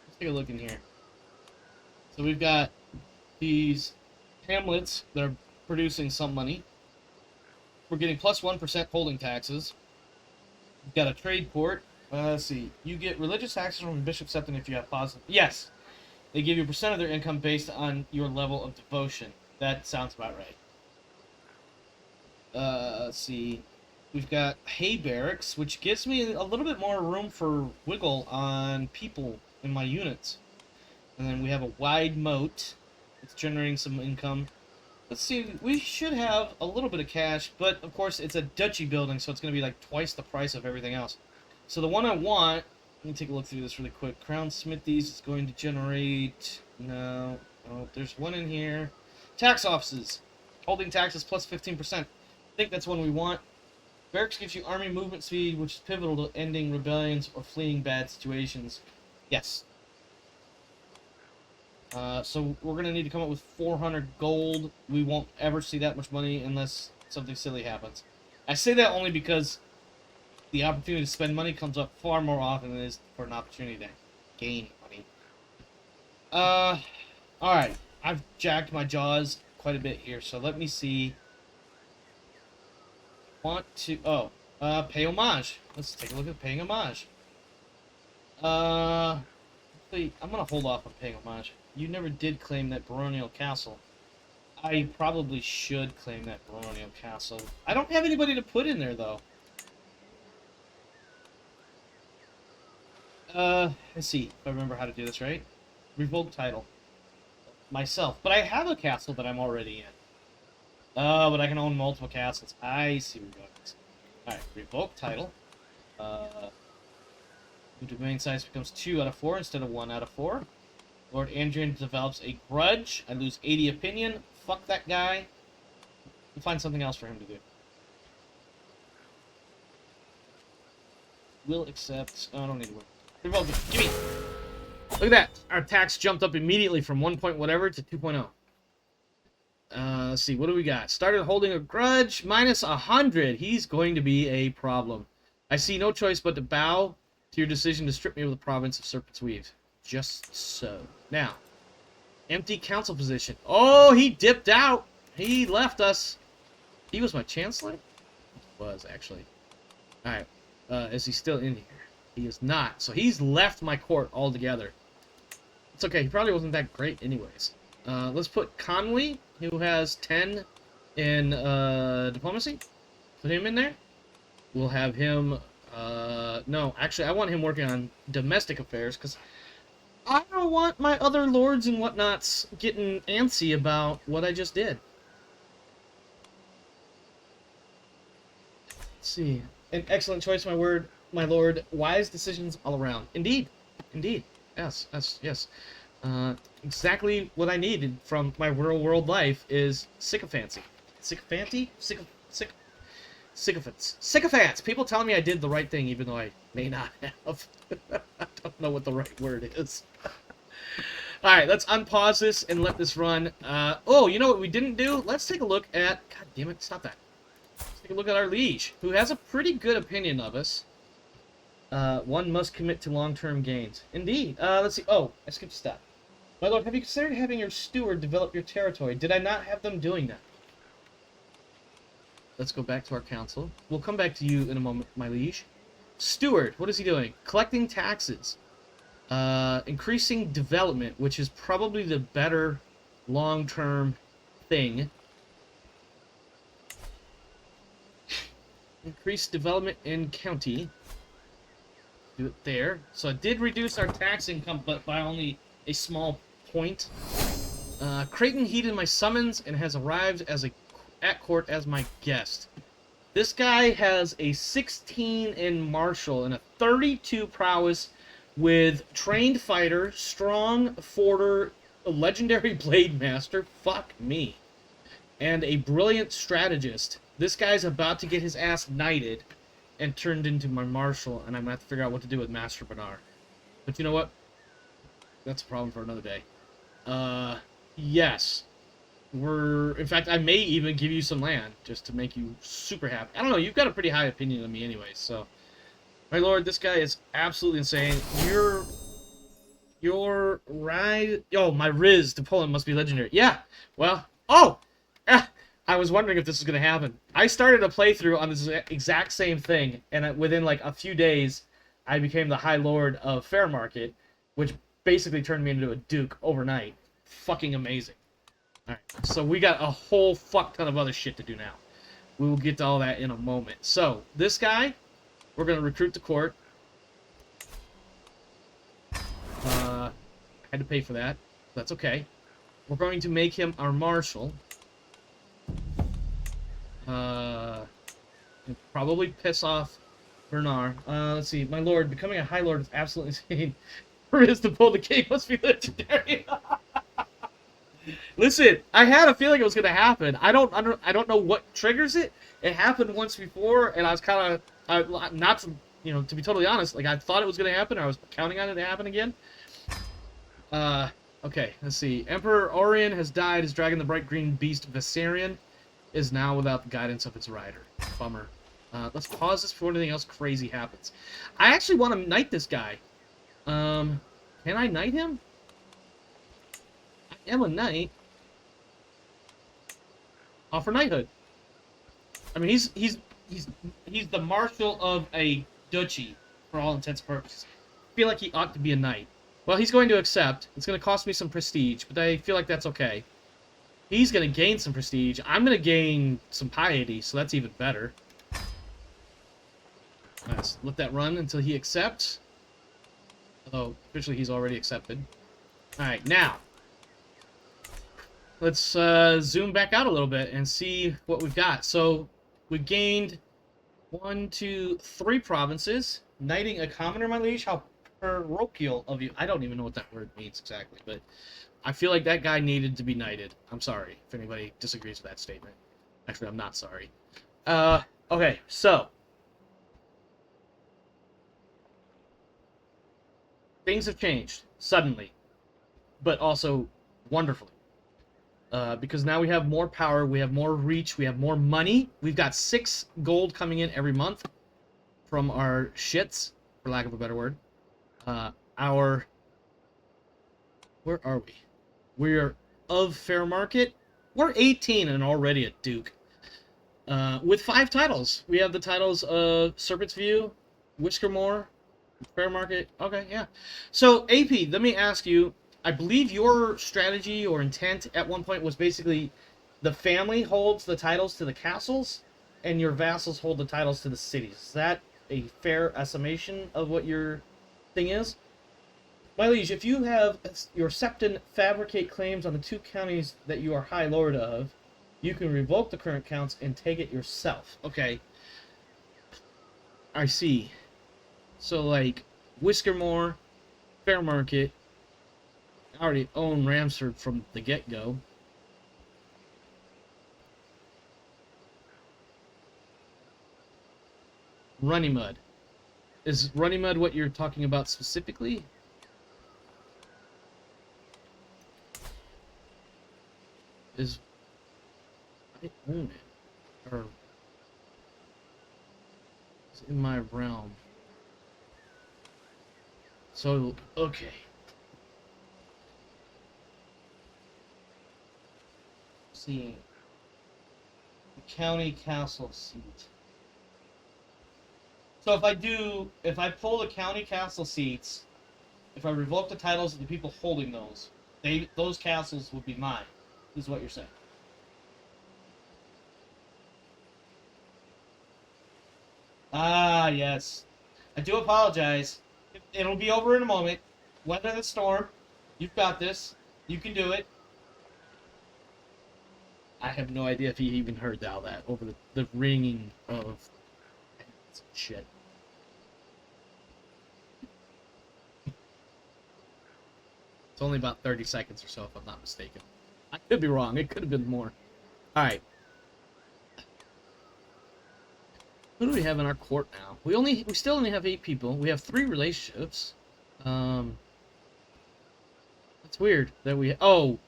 let's take a look in here. So we've got these hamlets that are producing some money. We're getting plus 1% holding taxes. We've got a trade port. Let's see. You get religious access from Bishop Septon if you have positive. Yes. They give you a percent of their income based on your level of devotion. That sounds about right. Let's see. We've got hay barracks, which gives me a little bit more room for wiggle on people in my units. And then we have a wide moat. It's generating some income. Let's see, we should have a little bit of cash, but of course it's a duchy building, so it's going to be like twice the price of everything else. So the one I want, let me take a look through this really quick. Crown Smithies is going to generate, no, oh, there's one in here. Tax offices, holding taxes plus 15%. I think that's one we want. Barracks gives you army movement speed, which is pivotal to ending rebellions or fleeing bad situations. Yes. So we're going to need to come up with 400 gold. We won't ever see that much money unless something silly happens. I say that only because the opportunity to spend money comes up far more often than it is for an opportunity to gain money. Alright. I've jacked my jaws quite a bit here, so let me see. Want to... Oh. Pay homage. Let's take a look at paying homage. I'm going to hold off on paying homage. You never did claim that baronial castle. I probably should claim that baronial castle. I don't have anybody to put in there, though. Let's see if I remember how to do this right. Revoke title. Myself. But I have a castle that I'm already in. But I can own multiple castles. I see where we're going. Alright, revoke title. The domain size becomes 2 out of 4 instead of 1 out of 4. Lord Andrian develops a grudge. I lose 80 opinion. Fuck that guy. We'll find something else for him to do. Will accept... Oh, I don't need to work. Revoke it. Give me... Look at that. Our tax jumped up immediately from 1 point whatever to 2.0. Let's see. What do we got? Started holding a grudge. Minus 100. He's going to be a problem. I see no choice but to bow to your decision to strip me of the province of Serpent's Weave. Just so. Now, empty council position. Oh, he dipped out. He left us. He was my chancellor? He was, actually. Alright. Is he still in here? He is not. So he's left my court altogether. It's okay. He probably wasn't that great anyways. Let's put Conwy, who has 10 in diplomacy. Put him in there. We'll have him... no, actually, I want him working on domestic affairs, because I don't want my other lords and whatnots getting antsy about what I just did. Let's see. An excellent choice, my lord. Wise decisions all around. Indeed. Indeed. Yes, yes, yes. Exactly what I needed from my real world life is sycophancy. Sycophancy? Sycophants. Sycophants! People telling me I did the right thing, even though I may not have. I don't know what the right word is. Alright, let's unpause this and let this run. Oh, you know what we didn't do? Let's take a look at... God damn it, stop that. Let's take a look at our liege, who has a pretty good opinion of us. One must commit to long-term gains. Indeed. Let's see. Oh, I skipped a step. My lord, have you considered having your steward develop your territory? Did I not have them doing that? Let's go back to our council. We'll come back to you in a moment, my liege. Steward, what is he doing? Collecting taxes. Increasing development, which is probably the better long-term thing. Increase development in county. Do it there. So I did reduce our tax income, but by only a small point. Creighton heeded my summons and has arrived at court as my guest. This guy has a 16 in martial and a 32 prowess with trained fighter, strong forter, a legendary blade master, fuck me, and a brilliant strategist. This guy's about to get his ass knighted and turned into my marshal, and I'm gonna have to figure out what to do with Master Bernard. But you know what? That's a problem for another day. Yes. In fact, I may even give you some land, just to make you super happy. I don't know, you've got a pretty high opinion of me anyway, so... My lord, this guy is absolutely insane. You're right... Oh, my Riz to Poland must be legendary. Yeah, well... Oh! I was wondering if this was going to happen. I started a playthrough on this exact same thing, and within, like, a few days, I became the High Lord of Fairmarket, which basically turned me into a Duke overnight. Fucking amazing. Alright, so we got a whole fuck ton of other shit to do now. We will get to all that in a moment. So, this guy, we're going to recruit the court. I had to pay for that. That's okay. We're going to make him our marshal. Probably piss off Bernard. Let's see. My lord, becoming a High Lord is absolutely insane. For his to pull the king must be legendary. Listen, I had a feeling it was gonna happen. I don't know what triggers it. It happened once before, and I was kind of not to, you know, to be totally honest, like I thought it was gonna happen. Or I was counting on it to happen again. Okay, let's see. Emperor Orion has died. His dragon, the bright green beast Viserion, is now without the guidance of its rider. Bummer. Let's pause this before anything else crazy happens. I actually want to knight this guy. Can I knight him? I am a knight. Offer knighthood. I mean, he's the marshal of a duchy for all intents and purposes. I feel like he ought to be a knight. Well, he's going to accept. It's going to cost me some prestige, but I feel like that's okay. He's going to gain some prestige. I'm going to gain some piety, so that's even better. Let's let that run until he accepts. Although, officially he's already accepted. Alright, now. Let's zoom back out a little bit and see what we've got. So, we've gained 1, 2, 3 provinces. Knighting a commoner, my liege. How parochial of you. I don't even know what that word means exactly, but I feel like that guy needed to be knighted. I'm sorry if anybody disagrees with that statement. Actually, I'm not sorry. Okay, so. Things have changed, suddenly, but also wonderfully. Because now we have more power, we have more reach, we have more money. We've got 6 gold coming in every month from our shits, for lack of a better word. Where are we? We're of Fairmarket. We're 18 and already a duke. With 5 titles. We have the titles of Serpent's View, Whiskermore, Fairmarket. Okay, yeah. So, AP, let me ask you, I believe your strategy or intent at one point was basically the family holds the titles to the castles and your vassals hold the titles to the cities. Is that a fair estimation of what your thing is? My liege, if you have your septon fabricate claims on the 2 counties that you are High Lord of, you can revoke the current counts and take it yourself. Okay. I see. So, like, Whiskermore, Fairmarket, I already own Ramsford from the get-go. Runnymud. Is Runnymud what you're talking about specifically? Is... I own it. Or... It's in my realm. So, okay. See. The county castle seat. So if I pull the county castle seats, if I revoke the titles of the people holding those, those castles would be mine, is what you're saying. Ah, yes. I do apologize. It'll be over in a moment. Weather the storm. You've got this. You can do it. I have no idea if he even heard all that over the ringing of shit. It's only about 30 seconds or so, if I'm not mistaken. I could be wrong. It could have been more. Alright. Who do we have in our court now? We still only have 8 people. We have 3 relationships. That's weird that we... Oh!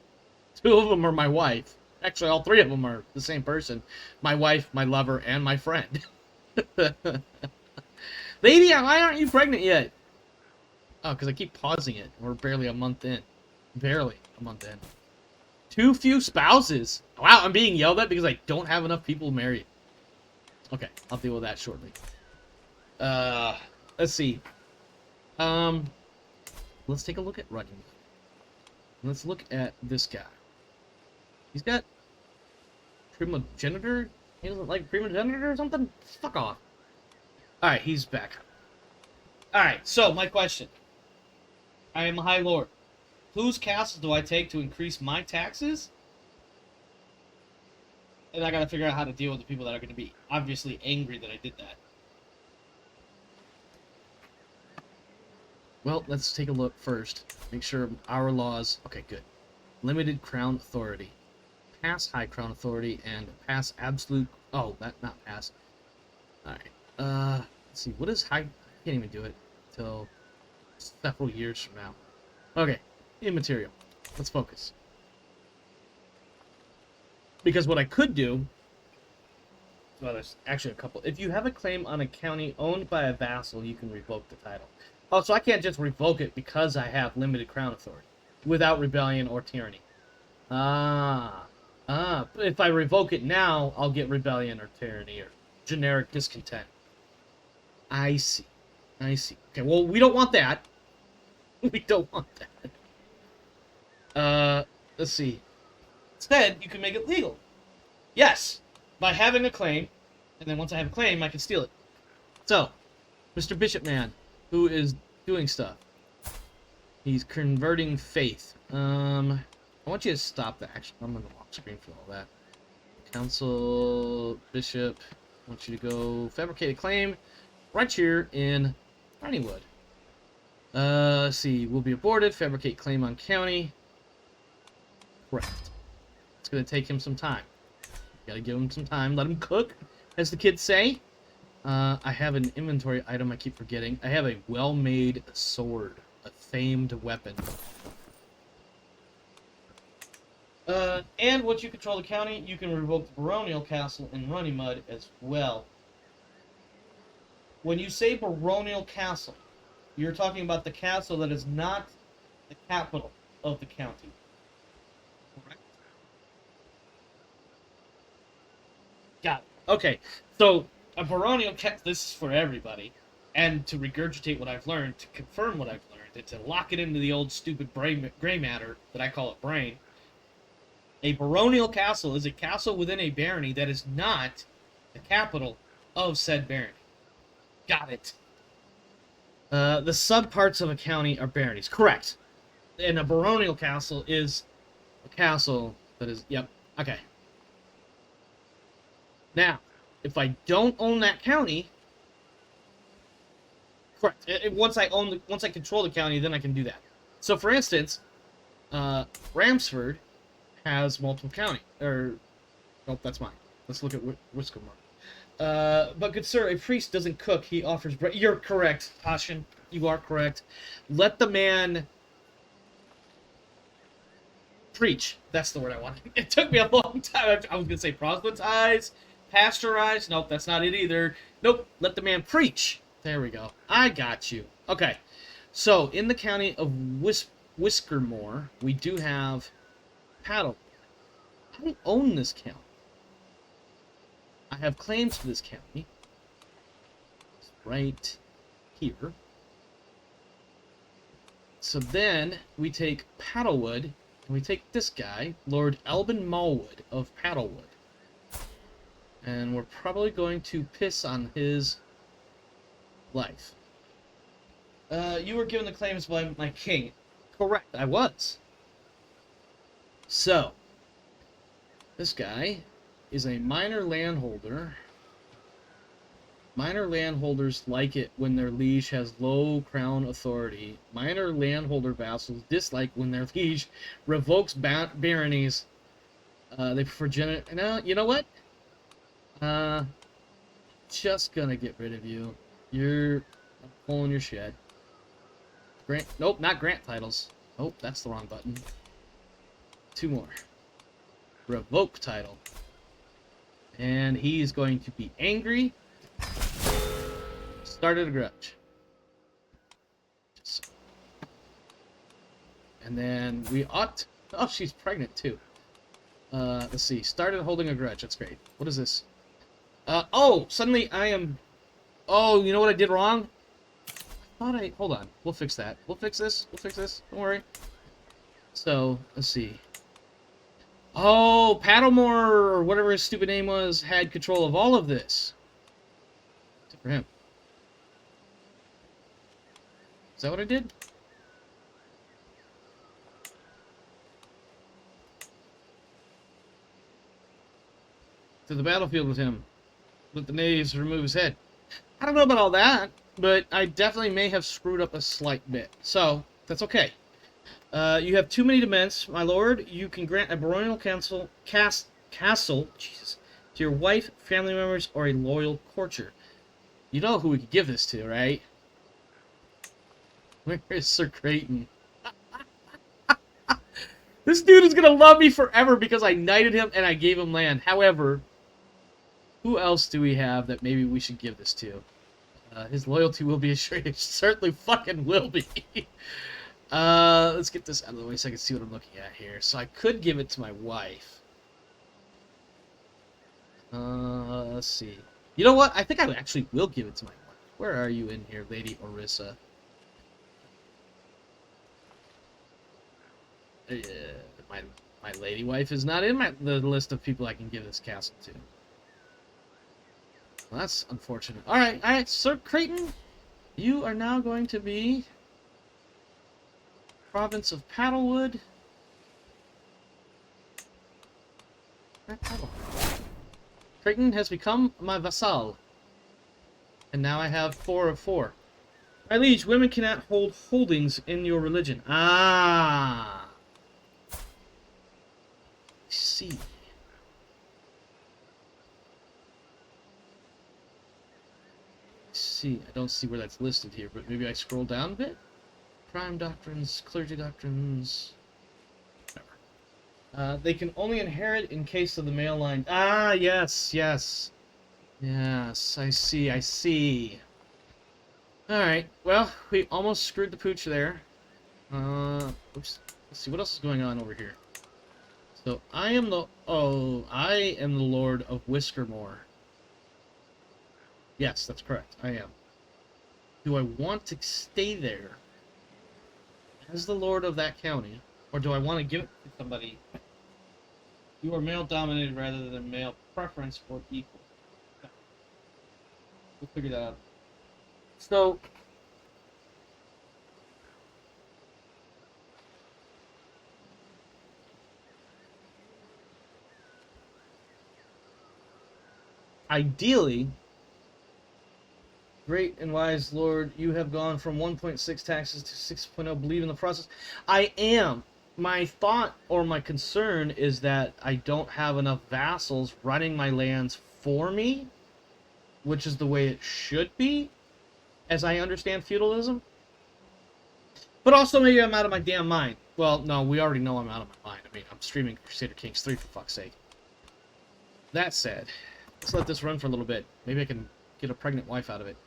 2 of them are my wife. Actually, all 3 of them are the same person. My wife, my lover, and my friend. Lady, why aren't you pregnant yet? Oh, because I keep pausing it. We're barely a month in. Barely a month in. Too few spouses. Wow, I'm being yelled at because I don't have enough people married. Okay, I'll deal with that shortly. Let's see. Let's take a look at running. Let's look at this guy. He's got primogenitor. He doesn't like primogenitor or something. Fuck off. All right, he's back. All right. So my question: I am a High Lord. Whose castle do I take to increase my taxes? And I gotta figure out how to deal with the people that are gonna be obviously angry that I did that. Well, let's take a look first. Make sure our laws... Okay, good. Limited Crown Authority. Pass High Crown Authority and pass Absolute... Oh, that not pass. Alright. Let's see. What is High... I can't even do it until several years from now. Okay. Immaterial. Let's focus. Because what I could do... Well, there's actually a couple. If you have a claim on a county owned by a vassal, you can revoke the title. Oh, so I can't just revoke it because I have limited crown authority without rebellion or tyranny. But if I revoke it now, I'll get rebellion or tyranny or generic discontent. I see. Okay, well, we don't want that. We don't want that. Let's see. Instead, you can make it legal. Yes, by having a claim, and then once I have a claim, I can steal it. So, Mr. Bishop Man, who is doing stuff. He's converting faith. I want you to stop that. Actually, I'm on the lock screen for all that. Council, Bishop, I want you to go fabricate a claim right here in Honeywood. Let's see, will be aborted. Fabricate claim on county. Correct. It's going to take him some time. Got to give him some time. Let him cook, as the kids say. I have an inventory item I keep forgetting. I have a well-made sword, a famed weapon. And once you control the county, you can revoke the baronial castle in Runnymud as well. When you say baronial castle, you're talking about the castle that is not the capital of the county. Correct? Got it. Okay, so a baronial castle, this is for everybody, and to regurgitate what I've learned, to confirm what I've learned, and to lock it into the old stupid gray matter that I call it brain. A baronial castle is a castle within a barony that is not the capital of said barony. Got it. The subparts of a county are baronies. Correct. And a baronial castle is a castle that is... Yep. Okay. Now, if I don't own that county... Correct. Once I control the county, then I can do that. So, for instance, Ramsford has multiple county. Nope, that's mine. Let's look at Whiskermore. But good sir, a priest doesn't cook, he offers bread. You're correct, Ashen. You are correct. Let the man preach. That's the word I wanted. It took me a long time. I was going to say proselytize, pasteurize. Nope, that's not it either. Nope, let the man preach. There we go. I got you. Okay, so in the county of Whiskermore, we do have Paddle. I don't own this county. I have claims to this county. It's right here. So then we take Paddlewood, and we take this guy, Lord Elbin Malwood of Paddlewood. And we're probably going to piss on his life. You were given the claims by my king. Correct, I was. So, this guy is a minor landholder. Minor landholders like it when their liege has low crown authority. Minor landholder vassals dislike when their liege revokes baronies. They prefer No, you know what? Just gonna get rid of you. You're pulling your shit. Grant. Nope, not grant titles. Oh, that's the wrong button. 2 more. Revoke title. And he's going to be angry. Started a grudge. Just so. And then we ought... Oh, she's pregnant too. Let's see. Started holding a grudge. That's great. What is this? Oh, suddenly I am... Oh, you know what I did wrong? thought I... Hold on. We'll fix that. We'll fix this. We'll fix this. Don't worry. So, let's see. Oh, Paddlemore, or whatever his stupid name was, had control of all of this. Except for him. Is that what I did? To the battlefield with him. Let the knaves remove his head. I don't know about all that, but I definitely may have screwed up a slight bit. So, that's okay. You have too many demands, my lord. You can grant a baronial castle Jesus, to your wife, family members, or a loyal courtier. You know who we could give this to, right? Where is Sir Creighton? This dude is gonna love me forever because I knighted him and I gave him land. However, who else do we have that maybe we should give this to? His loyalty will be assured. It certainly fucking will be. Let's get this out of the way so I can see what I'm looking at here. So I could give it to my wife. Let's see. You know what? I think I actually will give it to my wife. Where are you in here, Lady Orissa? My lady wife is not in the list of people I can give this castle to. Well, that's unfortunate. Alright, Sir Creighton, you are now going to be province of Paddlewood. Creighton has become my vassal. And now I have 4 of 4. My liege, women cannot hold holdings in your religion. Ah. I see. I don't see where that's listed here, but maybe I scroll down a bit? Prime doctrines, clergy doctrines... Whatever. They can only inherit in case of the male line. Ah, yes, yes. Yes, I see. Alright, well, we almost screwed the pooch there. Oops. Let's see, what else is going on over here? So, I am the Lord of Whiskermore. Yes, that's correct. I am. Do I want to stay there as the Lord of that county, or do I want to give it to somebody? You are male-dominated rather than male preference or equal. We'll figure that out. So, ideally, great and wise Lord, you have gone from 1.6 taxes to 6.0. Believe in the process. I am. My thought or my concern is that I don't have enough vassals running my lands for me, which is the way it should be, as I understand feudalism. But also maybe I'm out of my damn mind. Well, no, we already know I'm out of my mind. I mean, I'm streaming Crusader Kings III, for fuck's sake. That said, let's let this run for a little bit. Maybe I can get a pregnant wife out of it.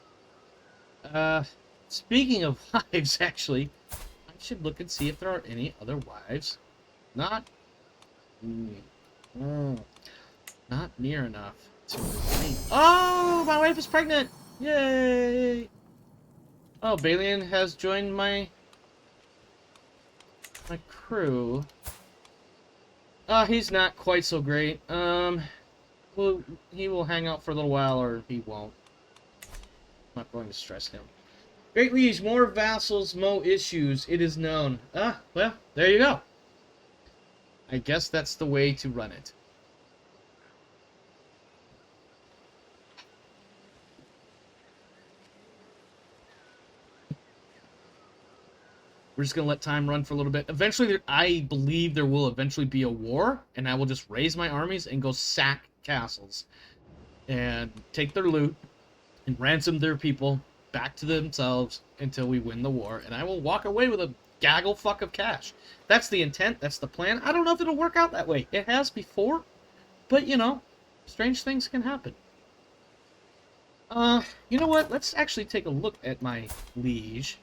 Speaking of wives, actually, I should look and see if there are any other wives. Not near enough to remain. Oh, my wife is pregnant! Yay! Oh, Balian has joined my crew. He's not quite so great. Well, he will hang out for a little while, or he won't. I'm not going to stress him. Great liege, more vassals, more issues. It is known. Well, there you go. I guess that's the way to run it. We're just going to let time run for a little bit. Eventually, I believe there will eventually be a war, and I will just raise my armies and go sack castles. And take their loot, and ransom their people back to themselves until we win the war. And I will walk away with a gaggle fuck of cash. That's the intent. That's the plan. I don't know if it'll work out that way. It has before. But, you know, strange things can happen. You know what? Let's actually take a look at my liege.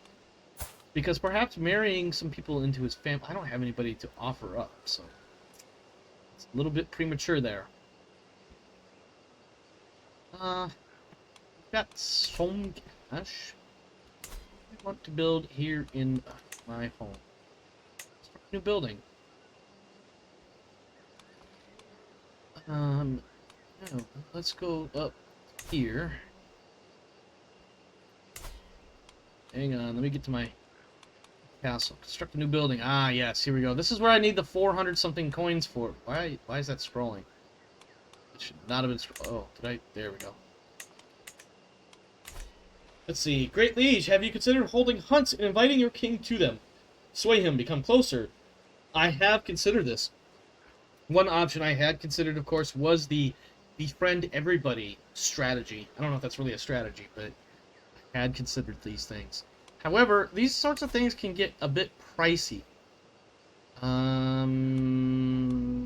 Because perhaps marrying some people into his family... I don't have anybody to offer up, so... It's a little bit premature there. Got some cash. want to build here in my home? Start a new building. No, let's go up here. Hang on, let me get to my castle. Construct a new building. Ah, yes, here we go. This is where I need the 400 something coins for. Why is that scrolling? It should not have been oh, did I? There we go. Let's see. Great liege, have you considered holding hunts and inviting your king to them? Sway him, become closer. I have considered this. One option I had considered, of course, was the befriend everybody strategy. I don't know if that's really a strategy, but I had considered these things. However, these sorts of things can get a bit pricey.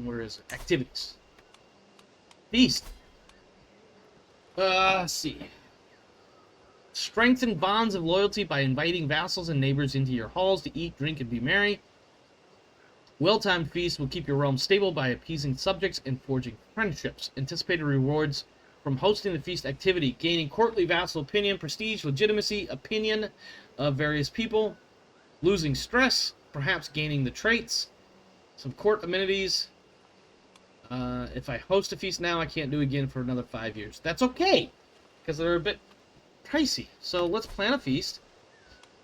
Where is it? Activities. Feast. Let's see. Strengthen bonds of loyalty by inviting vassals and neighbors into your halls to eat, drink, and be merry. Well-timed feasts will keep your realm stable by appeasing subjects and forging friendships. Anticipated rewards from hosting the feast activity: gaining courtly vassal opinion, prestige, legitimacy, opinion of various people, losing stress, perhaps gaining the traits, some court amenities. If I host a feast now, I can't do it again for another 5 years. That's okay, because they're a bit pricey. So let's plan a feast.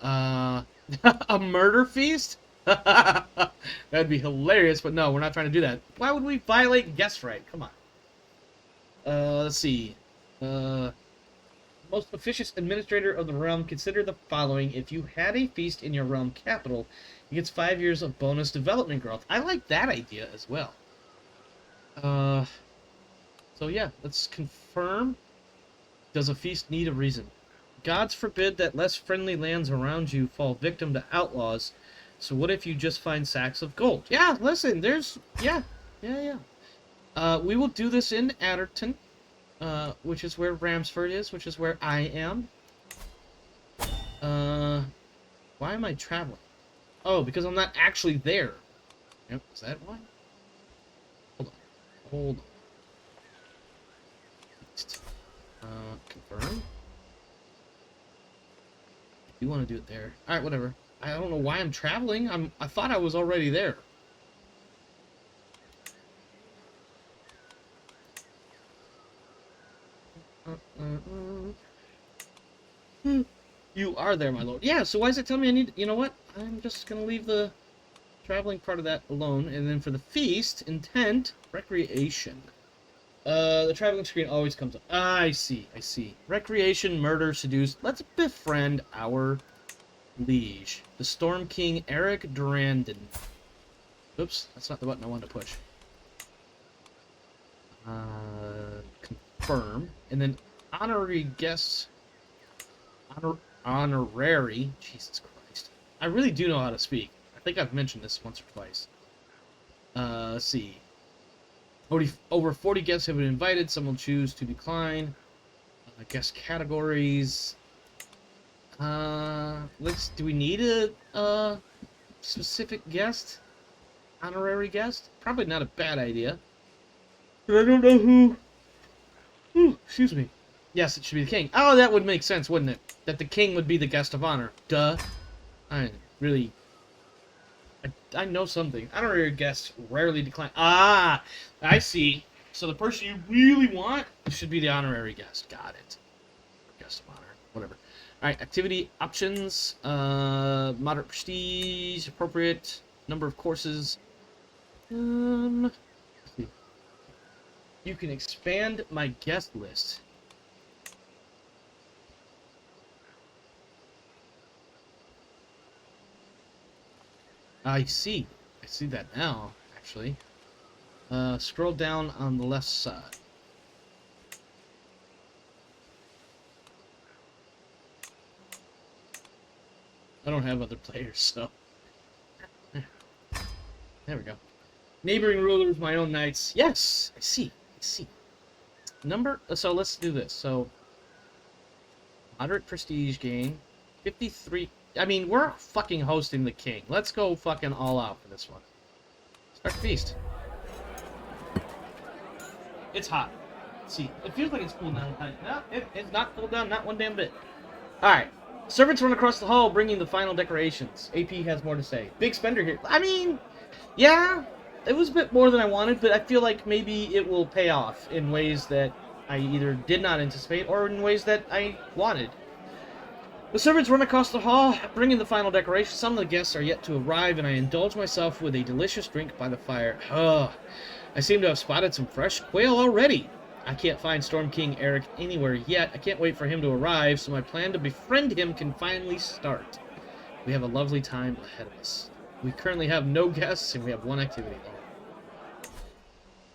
A murder feast? That'd be hilarious, but no, we're not trying to do that. Why would we violate guest right? Come on. Let's see. Most officious administrator of the realm, consider the following. If you had a feast in your realm capital, it gets 5 years of bonus development growth. I like that idea as well. So yeah, let's confirm. Does a feast need a reason? Gods forbid that less friendly lands around you fall victim to outlaws. So what if you just find sacks of gold? Yeah, listen, there's... Yeah. We will do this in Adderton, which is where Ramsford is, which is where I am. Why am I traveling? Oh, because I'm not actually there. Yep, is that why? Hold on. Confirm. You want to do it there. Alright, whatever. I don't know why I'm traveling. I thought I was already there. You are there, my lord. Yeah, so why is it telling me I need... You know what? I'm just going to leave the traveling part of that alone. And then for the feast, intent, recreation. The traveling screen always comes up. I see. Recreation, murder, seduce. Let's befriend our liege. The Storm King, Eric Durandon. Oops, that's not the button I wanted to push. Confirm. And then honorary guests. Honorary. Jesus Christ. I really do know how to speak. I think I've mentioned this once or twice. Let's see. Over 40 guests have been invited. Some will choose to decline. Guest categories. Do we need a specific guest? Honorary guest? Probably not a bad idea. But I don't know who. Ooh, excuse me. Yes, it should be the king. Oh, that would make sense, wouldn't it? That the king would be the guest of honor. Duh. I know something. Honorary guests rarely decline. Ah, I see. So the person you really want should be the honorary guest. Got it. Guest of honor. Whatever. Alright, activity options. Moderate prestige. Appropriate number of courses. Let's see. You can expand my guest list. I see that now, actually. Scroll down on the left side. I don't have other players, so... There we go. Neighboring rulers, my own knights. Yes! I see. So let's do this. So, moderate prestige gain. 53... I mean, we're fucking hosting the king. Let's go fucking all out for this one. Start the feast. It's hot. Let's see. It feels like it's cooled down. No, it's not cooled down, not one damn bit. Alright. Servants run across the hall, bringing the final decorations. AP has more to say. Big spender here. I mean, yeah, it was a bit more than I wanted, but I feel like maybe it will pay off in ways that I either did not anticipate or in ways that I wanted. The servants run across the hall, bringing the final decorations. Some of the guests are yet to arrive, and I indulge myself with a delicious drink by the fire. I seem to have spotted some fresh quail already. I can't find Storm King Eric anywhere yet. I can't wait for him to arrive, so my plan to befriend him can finally start. We have a lovely time ahead of us. We currently have no guests, and we have one activity.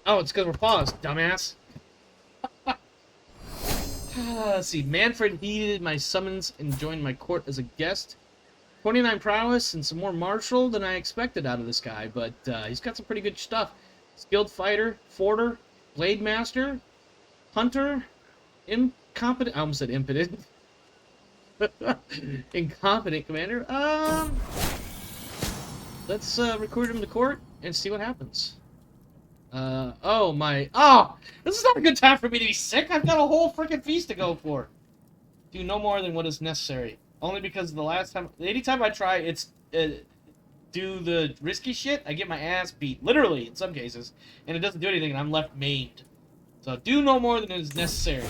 Oh, it's because we're paused, dumbass. Let's see. Manfred heeded my summons and joined my court as a guest. 29 prowess and some more martial than I expected out of this guy, but he's got some pretty good stuff. Skilled fighter, forter, blade master, hunter, incompetent. I almost said impotent. Incompetent commander. Let's recruit him to court and see what happens. This is not a good time for me to be sick. I've got a whole freaking feast to go for. Do no more than what is necessary. Only because the last time, anytime I try, it's do the risky shit, I get my ass beat. Literally, in some cases. And it doesn't do anything, and I'm left maimed. So do no more than is necessary.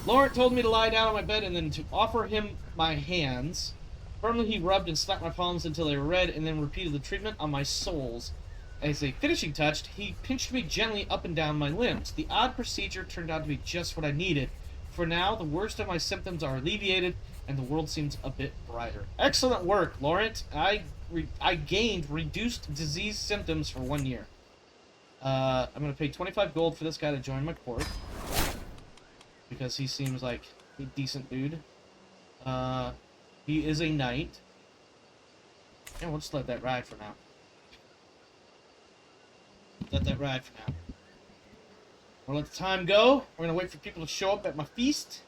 Laurent told me to lie down on my bed and then to offer him my hands. Firmly he rubbed and slapped my palms until they were red, and then repeated the treatment on my soles. As a finishing touch, he pinched me gently up and down my limbs. The odd procedure turned out to be just what I needed. For now, the worst of my symptoms are alleviated, and the world seems a bit brighter. Excellent work, Laurent. I gained reduced disease symptoms for 1 year. I'm going to pay 25 gold for this guy to join my court. Because he seems like a decent dude. He is a knight. And we'll just let that ride for now. Let that ride for now. We'll let the time go. We're going to wait for people to show up at my feast.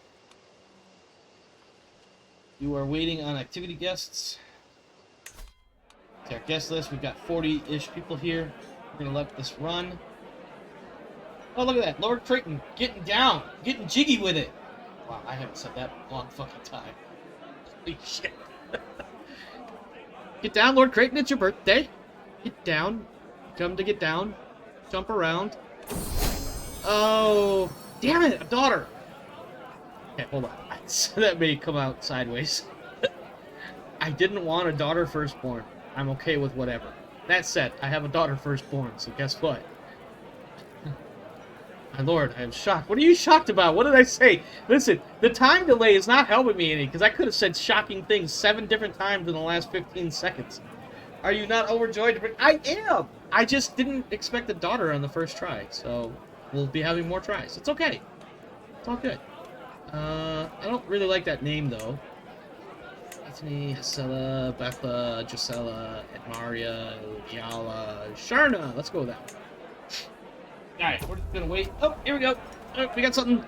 You are waiting on activity guests. To our guest list, we've got 40-ish people here. We're going to let this run. Oh, look at that. Lord Creighton getting down. Getting jiggy with it. Wow, I haven't said that in a long fucking time. Holy shit. Get down, Lord Creighton. It's your birthday. Get down. Come to get down. Jump around. Oh, damn it, a daughter. Okay, hold on. That may come out sideways. I didn't want a daughter firstborn. I'm okay with whatever. That said, I have a daughter firstborn, so guess what? My lord, I am shocked. What are you shocked about? What did I say? Listen, the time delay is not helping me any, because I could have said shocking things 7 different times in the last 15 seconds. Are you not overjoyed to bring... I am! I just didn't expect a daughter on the first try, so we'll be having more tries. It's okay. It's all good. I don't really like that name, though. Anthony, Hasela, Betha, Gisela, Edmaria, Yala, Sharna. Let's go with that. Alright, we're just gonna wait. Oh, here we go. Oh, we got something.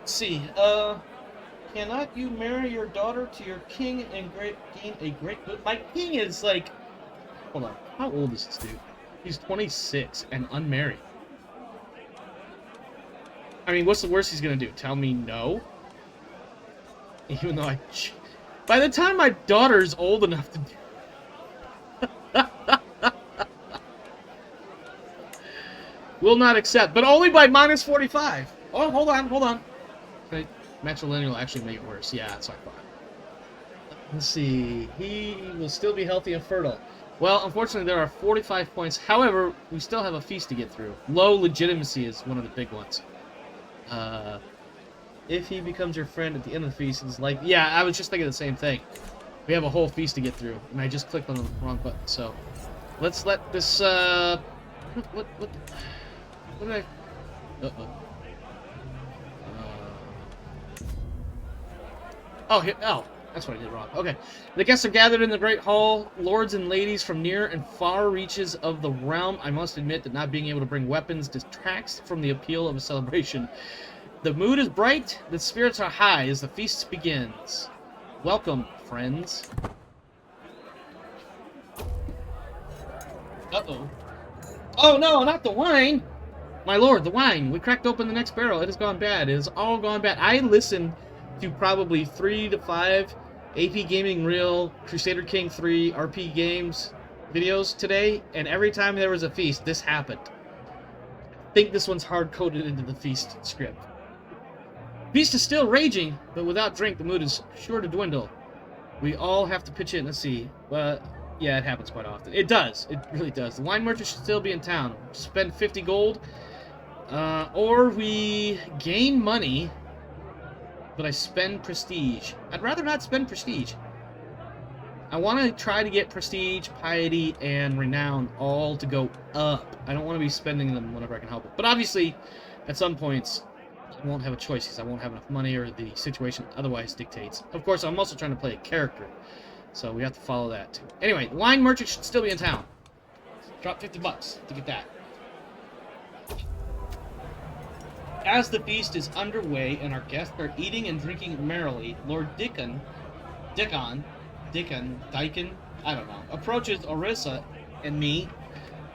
Let's see. Cannot you marry your daughter to your king and gain a great... My king is like... Hold on. How old is this dude? He's 26 and unmarried. I mean, what's the worst he's gonna do? Tell me no? Even though by the time my daughter's old enough to do... Will not accept, but only by minus 45. Oh, hold on. Okay. Matrilineal will actually make it worse. Yeah, that's what I thought. Let's see. He will still be healthy and fertile. Well, unfortunately, there are 45 points. However, we still have a feast to get through. Low legitimacy is one of the big ones. If he becomes your friend at the end of the feast, it's like... Yeah, I was just thinking the same thing. We have a whole feast to get through, and I just clicked on the wrong button. So, let's let this... What did I... Uh-oh. Oh, that's what I did wrong. Okay. The guests are gathered in the great hall, lords and ladies from near and far reaches of the realm. I must admit that not being able to bring weapons detracts from the appeal of a celebration. The mood is bright, the spirits are high as the feast begins. Welcome, friends. Uh-oh. Oh no, not the wine! My lord, the wine. We cracked open the next barrel. It has gone bad. It has all gone bad. I listened to probably 3 to 5 AP Gaming Real Crusader King III RP Games videos today, and every time there was a feast, this happened. I think this one's hard-coded into the feast script. Feast is still raging, but without drink, the mood is sure to dwindle. We all have to pitch in to see. But yeah, it happens quite often. It does. It really does. The wine merchant should still be in town. Spend 50 gold, or we gain money, but I spend prestige. I'd rather not spend prestige. I want to try to get prestige, piety, and renown all to go up. I don't want to be spending them whenever I can help it. But obviously, at some points, I won't have a choice because I won't have enough money or the situation otherwise dictates. Of course, I'm also trying to play a character, so we have to follow that too. Anyway, the wine merchant should still be in town. Drop 50 bucks to get that. As the feast is underway and our guests are eating and drinking merrily, Lord Dickon, I don't know, approaches Orissa and me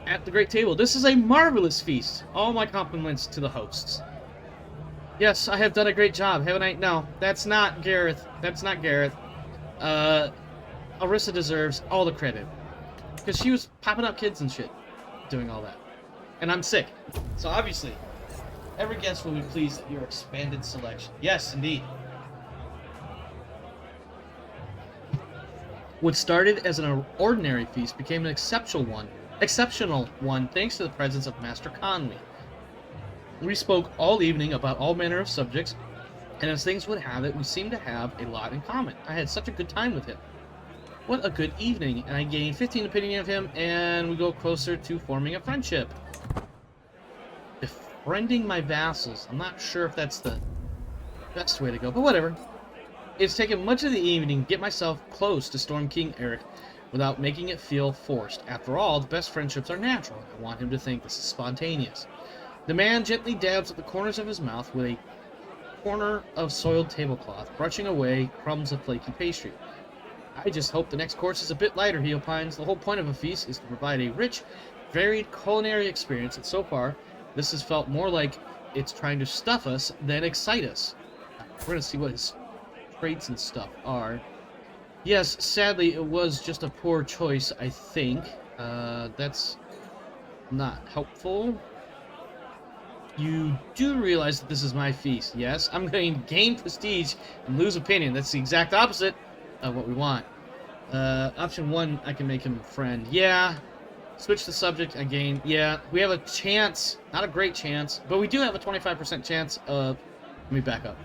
at the great table. This is a marvelous feast. All my compliments to the hosts. Yes, I have done a great job, haven't I? No, that's not Gareth. That's not Gareth. Orissa deserves all the credit. Because she was popping up kids and shit, doing all that. And I'm sick. So obviously, every guest will be pleased at your expanded selection. Yes, indeed. What started as an ordinary feast became an exceptional one thanks to the presence of Master Conley. We spoke all evening about all manner of subjects, and as things would have it, we seemed to have a lot in common. I had such a good time with him. What a good evening, and I gained 15 opinion of him, and we go closer to forming a friendship. Befriending my vassals. I'm not sure if that's the best way to go, but whatever. It's taken much of the evening to get myself close to Storm King Eric without making it feel forced. After all, the best friendships are natural. I want him to think this is spontaneous. The man gently dabs at the corners of his mouth with a corner of soiled tablecloth, brushing away crumbs of flaky pastry. I just hope the next course is a bit lighter, he opines. The whole point of a feast is to provide a rich, varied culinary experience, and so far, this has felt more like it's trying to stuff us than excite us. We're going to see what his traits and stuff are. Yes, sadly, it was just a poor choice, I think. That's not helpful. You do realize that this is my feast, yes? I'm going to gain prestige and lose opinion. That's the exact opposite of what we want. Option 1, I can make him a friend. Yeah. Switch the subject, I gain. Yeah, we have a chance. Not a great chance, but we do have a 25% chance of... Let me back up.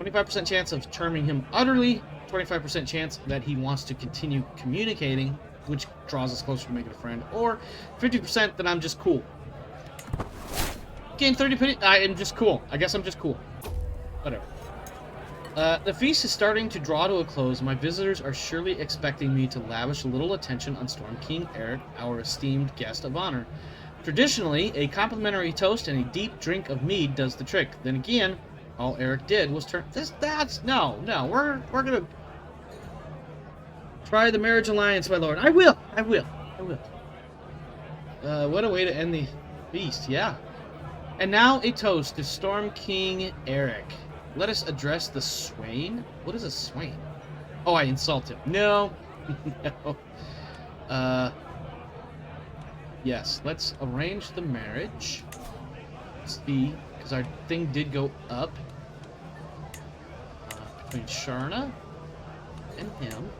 25% chance of charming him utterly. 25% chance that he wants to continue communicating, which draws us closer to making a friend. Or 50% that I'm just cool. Gain 30 opinion. I am just cool. I guess I'm just cool. Whatever. The feast is starting to draw to a close. My visitors are surely expecting me to lavish a little attention on Storm King Eric, our esteemed guest of honor. Traditionally, a complimentary toast and a deep drink of mead does the trick. Then again, all Eric did was turn... No, we're gonna... Try the marriage alliance, my lord. I will. What a way to end the feast, yeah. And now a toast to Storm King Eric. Let us address the swain. What is a swain? Oh, I insult him. No. No. Yes, let's arrange the marriage. Let's see, because our thing did go up. Between Sharna and him.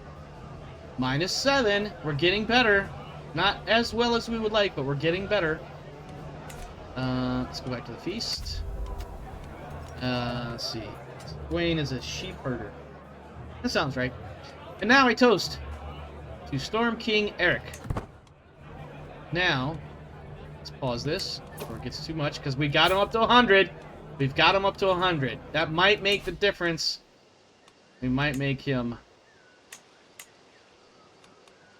-7. We're getting better. Not as well as we would like, but we're getting better. Let's go back to the feast. Let's see. Wayne is a sheep herder. That sounds right. And now I toast to Storm King Eric. Now, let's pause this before it gets too much, because we got him up to 100. We've got him up to 100. That might make the difference. We might make him...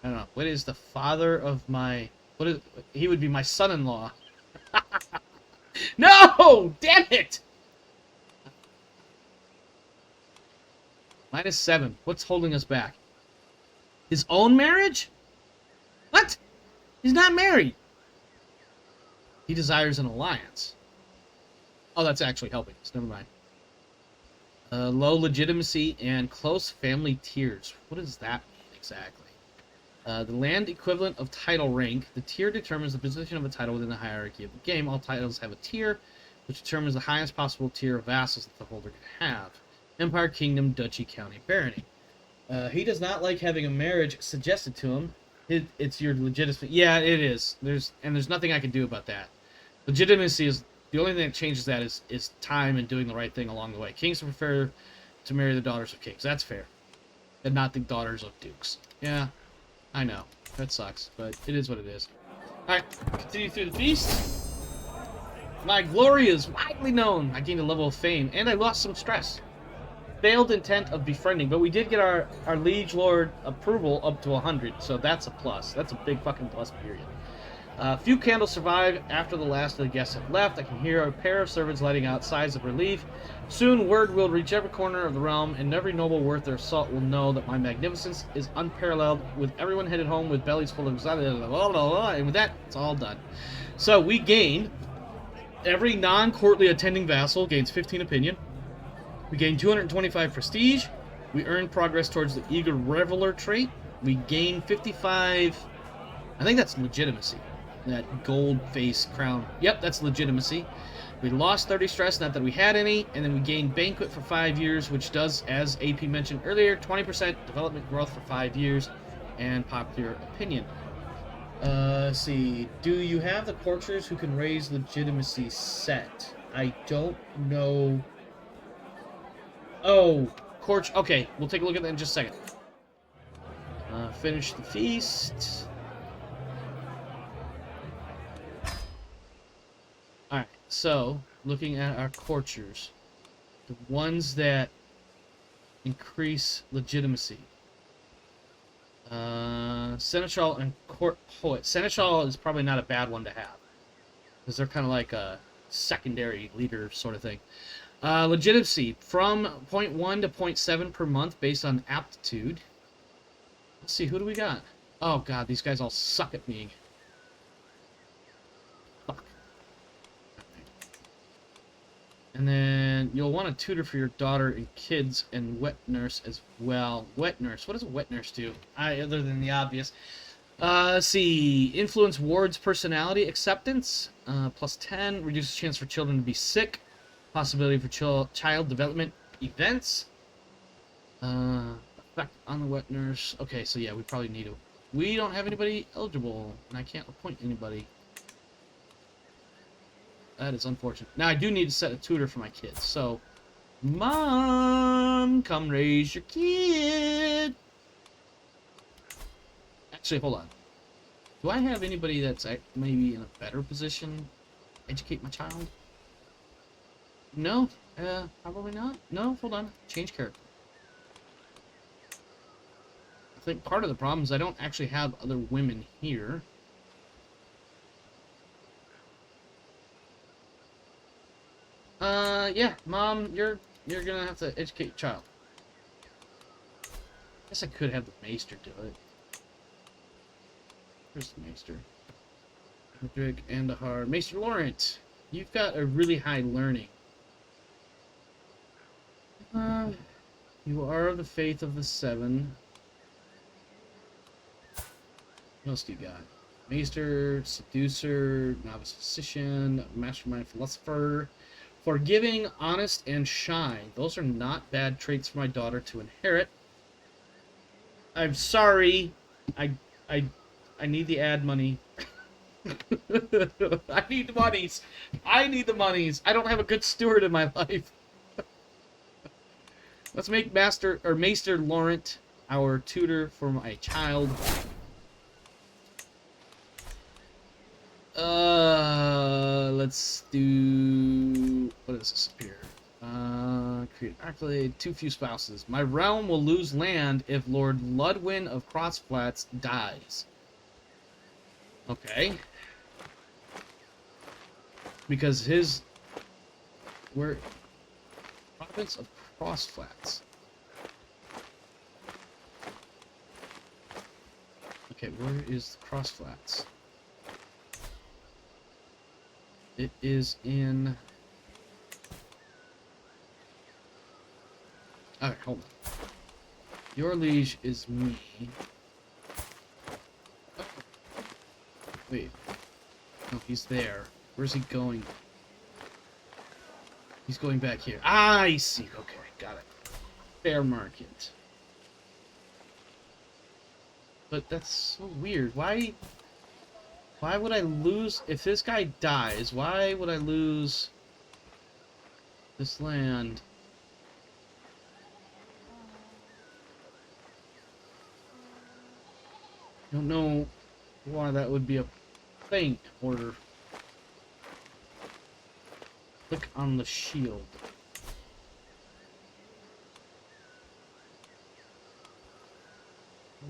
I don't know. What is the father of my... What is... He would be my son-in-law. No! Damn it! -7. What's holding us back? His own marriage? What? He's not married. He desires an alliance. Oh, that's actually helping us. Never mind. Low legitimacy and close family tiers. What does that mean exactly? The land equivalent of title rank. The tier determines the position of a title within the hierarchy of the game. All titles have a tier, which determines the highest possible tier of vassals that the holder can have. Empire, kingdom, duchy, county, barony. He does not like having a marriage suggested to him. It's your legitimacy. Yeah, it is. There's nothing I can do about that. Legitimacy is the only thing that changes that is time and doing the right thing along the way. Kings prefer to marry the daughters of kings. That's fair, and not the daughters of dukes. Yeah, I know that sucks, but it is what it is. All right, continue through the feast. My glory is widely known. I gained a level of fame, and I lost some stress. Failed intent of befriending, but we did get our liege lord approval up to 100, so that's a plus. That's a big fucking plus, period. Few candles survive after the last of the guests have left. I can hear a pair of servants lighting out sighs of relief. Soon word will reach every corner of the realm, and every noble worth their salt will know that my magnificence is unparalleled, with everyone headed home with bellies full of and with that, it's all done. So we gain, every non-courtly attending vassal gains 15 opinion. We gain 225 prestige. We earn progress towards the eager reveler trait. We gain 55... I think that's legitimacy. That gold face crown. Yep, that's legitimacy. We lost 30 stress, not that we had any. And then we gained banquet for 5 years, which does, as AP mentioned earlier, 20% development growth for 5 years. And popular opinion. Let's see. Do you have the courtiers who can raise legitimacy set? I don't know... Oh, okay, we'll take a look at that in just a second. Finish the feast. Alright, so, looking at our courtiers. The ones that increase legitimacy. Seneschal and Court Poet. Seneschal is probably not a bad one to have. Because they're kind of like a secondary leader sort of thing. Legitimacy, from 0.1 to 0.7 per month based on aptitude. Let's see, who do we got? Oh god, these guys all suck at me. Fuck. And then you'll want a tutor for your daughter and kids and wet nurse as well. Wet nurse, what does a wet nurse do? Other than the obvious. Let's see, influence ward's personality acceptance. Plus 10, reduces chance for children to be sick. Possibility for child development events. Effect on the wet nurse. Okay, so yeah, we probably need to... We don't have anybody eligible, and I can't appoint anybody. That is unfortunate. Now, I do need to set a tutor for my kids, so... Mom, come raise your kid! Actually, hold on. Do I have anybody that's maybe in a better position to educate my child? No, probably not. No, hold on. Change character. I think part of the problem is I don't actually have other women here. Yeah, Mom, you're gonna have to educate your child. I guess I could have the Maester do it. Where's the Maester? Hedrick, Andahar. Maester Laurent, you've got a really high learning. You are of the faith of the seven. What else do you got? Maester, Seducer, Novice Physician, Mastermind Philosopher. Forgiving, honest, and shy. Those are not bad traits for my daughter to inherit. I'm sorry. I need the ad money. I need the monies. I need the monies. I don't have a good steward in my life. Let's make Maester Laurent our tutor for my child. Let's do... What is this up here? Create accolade, too few spouses. My realm will lose land if Lord Ludwin of Crossflats dies. Okay. Because his... Where... Province of Crossflats. Okay, where is Crossflats? It is in... Alright, hold on. Your liege is me. Oh. Wait. No, he's there. Where's he going? He's going back here. Ah, I see. Okay, got it. Fair market. But that's so weird. Why would I lose... If this guy dies, why would I lose this land? I don't know why that would be a thing. Order. Click on the shield.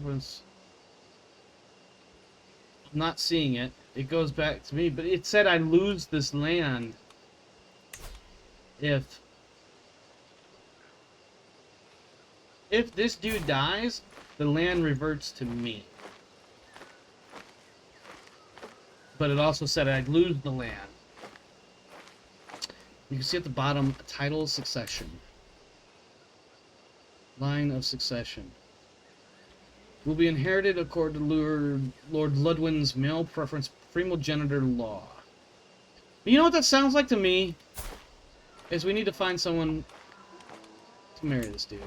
I'm not seeing it. It goes back to me, but it said I lose this land if this dude dies, the land reverts to me. But it also said I'd lose the land. You can see at the bottom, title succession. Line of succession. Will be inherited according to Lord Ludwin's male preference primogeniture law. But you know what that sounds like to me? Is we need to find someone to marry this dude.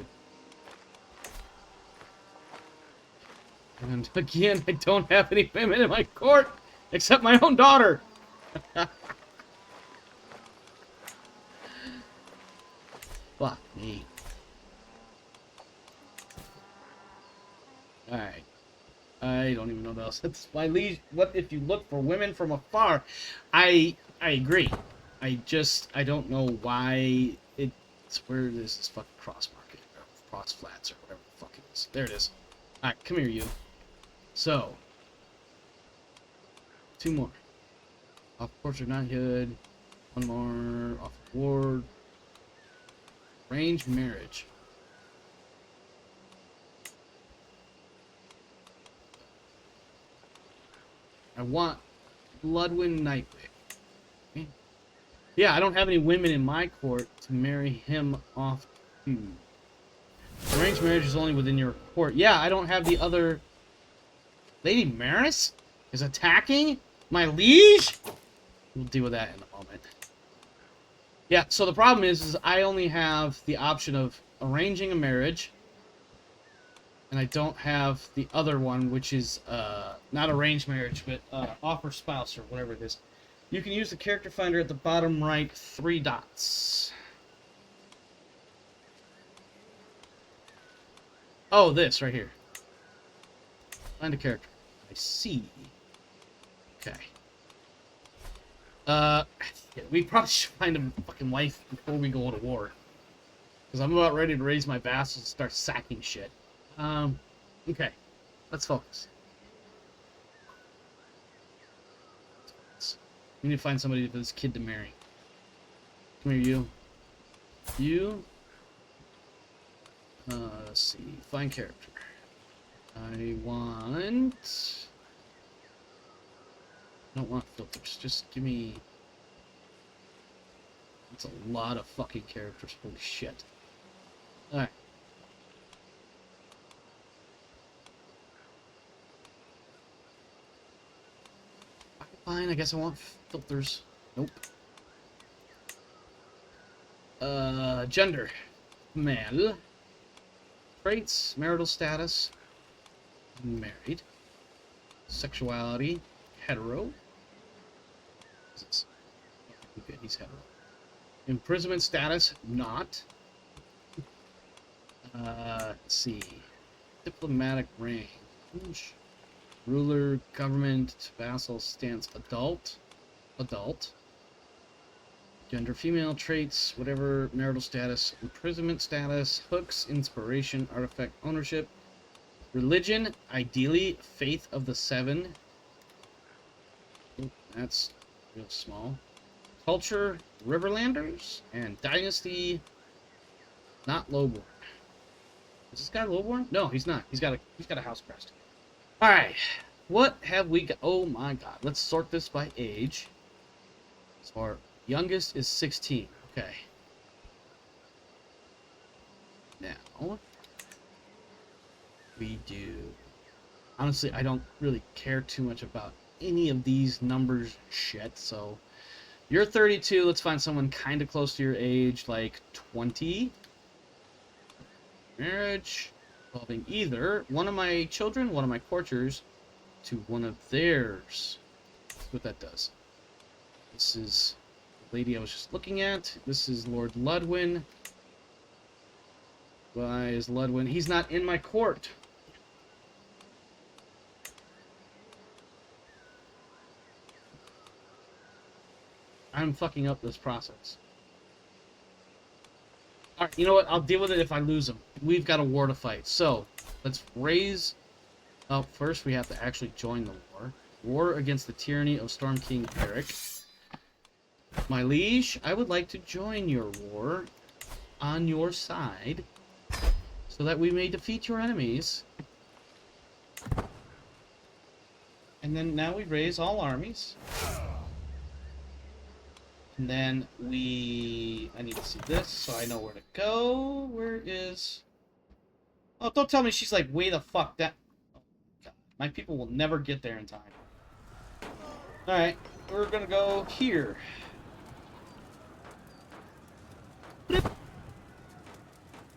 And again, I don't have any women in my court except my own daughter. Fuck me. Alright. I don't even know what else. That's my liege. What if you look for women from afar? I agree. I don't know why it's where is this fucking cross market or cross flats or whatever the fuck it is. There it is. Alright, come here, you. So 2 more. Off portrait knighthood. 1 more. Off ward. Arranged marriage. I want Ludwin Nightwing. Okay. Yeah, I don't have any women in my court to marry him off to. Arranged marriage is only within your court. Yeah, I don't have the other... Lady Maris is attacking my liege? We'll deal with that in a moment. Yeah, so the problem is I only have the option of arranging a marriage. And I don't have the other one, which is not arranged marriage, but offer spouse or whatever it is. You can use the character finder at the bottom right, 3 dots. Oh, this right here. Find a character. I see. Okay. Yeah, we probably should find a fucking wife before we go to war. Because I'm about ready to raise my vassals and start sacking shit. Okay. Let's focus. We need to find somebody for this kid to marry. Come here, you. You. Let's see. Find character. I don't want filters. Just give me... That's a lot of fucking characters. Holy shit. Alright. Fine, I guess I want filters. Nope. Gender. Male. Traits. Marital status. Married. Sexuality. Hetero. Okay, he's hetero. Imprisonment status. Not. Let's see. Diplomatic range. Ruler, government, vassal, stance, adult. Gender, female, traits, whatever, marital status, imprisonment status, hooks, inspiration, artifact, ownership. Religion, ideally, faith of the 7. Oh, that's real small. Culture, Riverlanders, and dynasty, not lowborn. Is this guy lowborn? No, he's not. He's got a house crest. Alright, what have we got? Oh my god, let's sort this by age. So our youngest is 16. Okay. Now, we do... Honestly, I don't really care too much about any of these numbers shit, so... You're 32, let's find someone kind of close to your age, like 20. Marriage involving either one of my children, one of my courtiers, to one of theirs. That's what that does. This is the lady I was just looking at. This is Lord Ludwin. Why is Ludwin? He's not in my court. I'm fucking up this process. Alright, you know what? I'll deal with it if I lose him. We've got a war to fight. So, let's raise... Oh, first we have to actually join the war. War against the tyranny of Storm King Eric. My liege, I would like to join your war on your side so that we may defeat your enemies. And then now we raise all armies. And then I need to see this so I know where to go. Where is... Oh, don't tell me she's like way the fuck that... Oh, God. My people will never get there in time. Alright, we're gonna go here.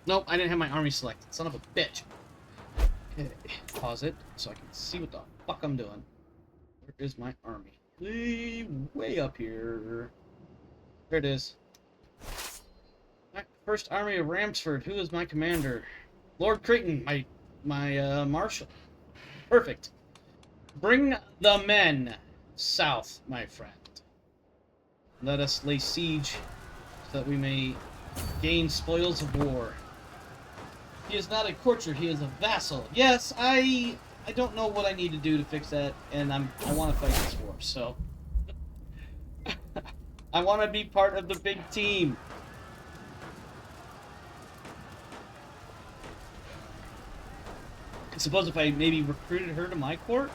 Nope, I didn't have my army selected. Son of a bitch. Okay, pause it so I can see what the fuck I'm doing. Where is my army? Way up here. There it is. Right, First Army of Ramsford. Who is my commander? Lord Creighton, my marshal. Perfect. Bring the men south, my friend. Let us lay siege so that we may gain spoils of war. He is not a courtier, he is a vassal. Yes, I don't know what I need to do to fix that, and I want to fight this war, so... I want to be part of the big team. I suppose if I maybe recruited her to my court?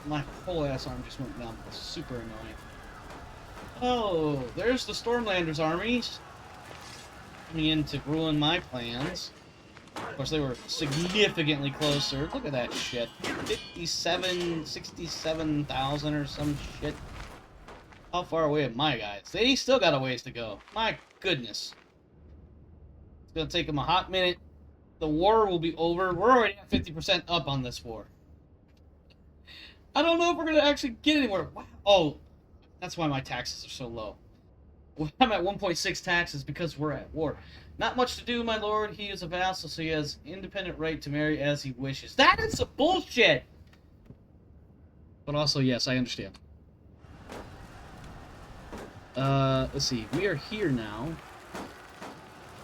My whole ass arm just went down. That's super annoying. Oh, there's the Stormlanders armies coming in to ruin my plans. Of course, they were significantly closer. Look at that shit. 67,000 or some shit. How far away are my guys? They still got a ways to go. My goodness. It's gonna take them a hot minute. The war will be over. We're already at 50% up on this war. I don't know if we're gonna actually get anywhere. Wow. Oh, that's why my taxes are so low. I'm at 1.6 taxes because we're at war. Not much to do, my lord. He is a vassal, so he has independent right to marry as he wishes. That is some bullshit! But also, yes, I understand. Let's see. We are here now.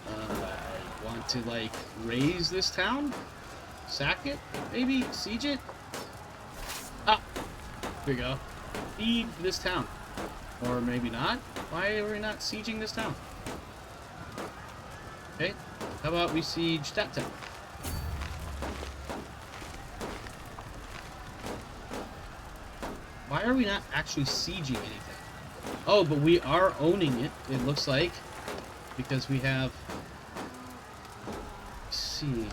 I want to, like, raise this town? Sack it? Maybe? Siege it? Ah! Here we go. Feed this town. Or maybe not. Why are we not sieging this town? Okay, how about we siege that town? Why are we not actually sieging anything? Oh, but we are owning it, it looks like. Because we have... Let's see...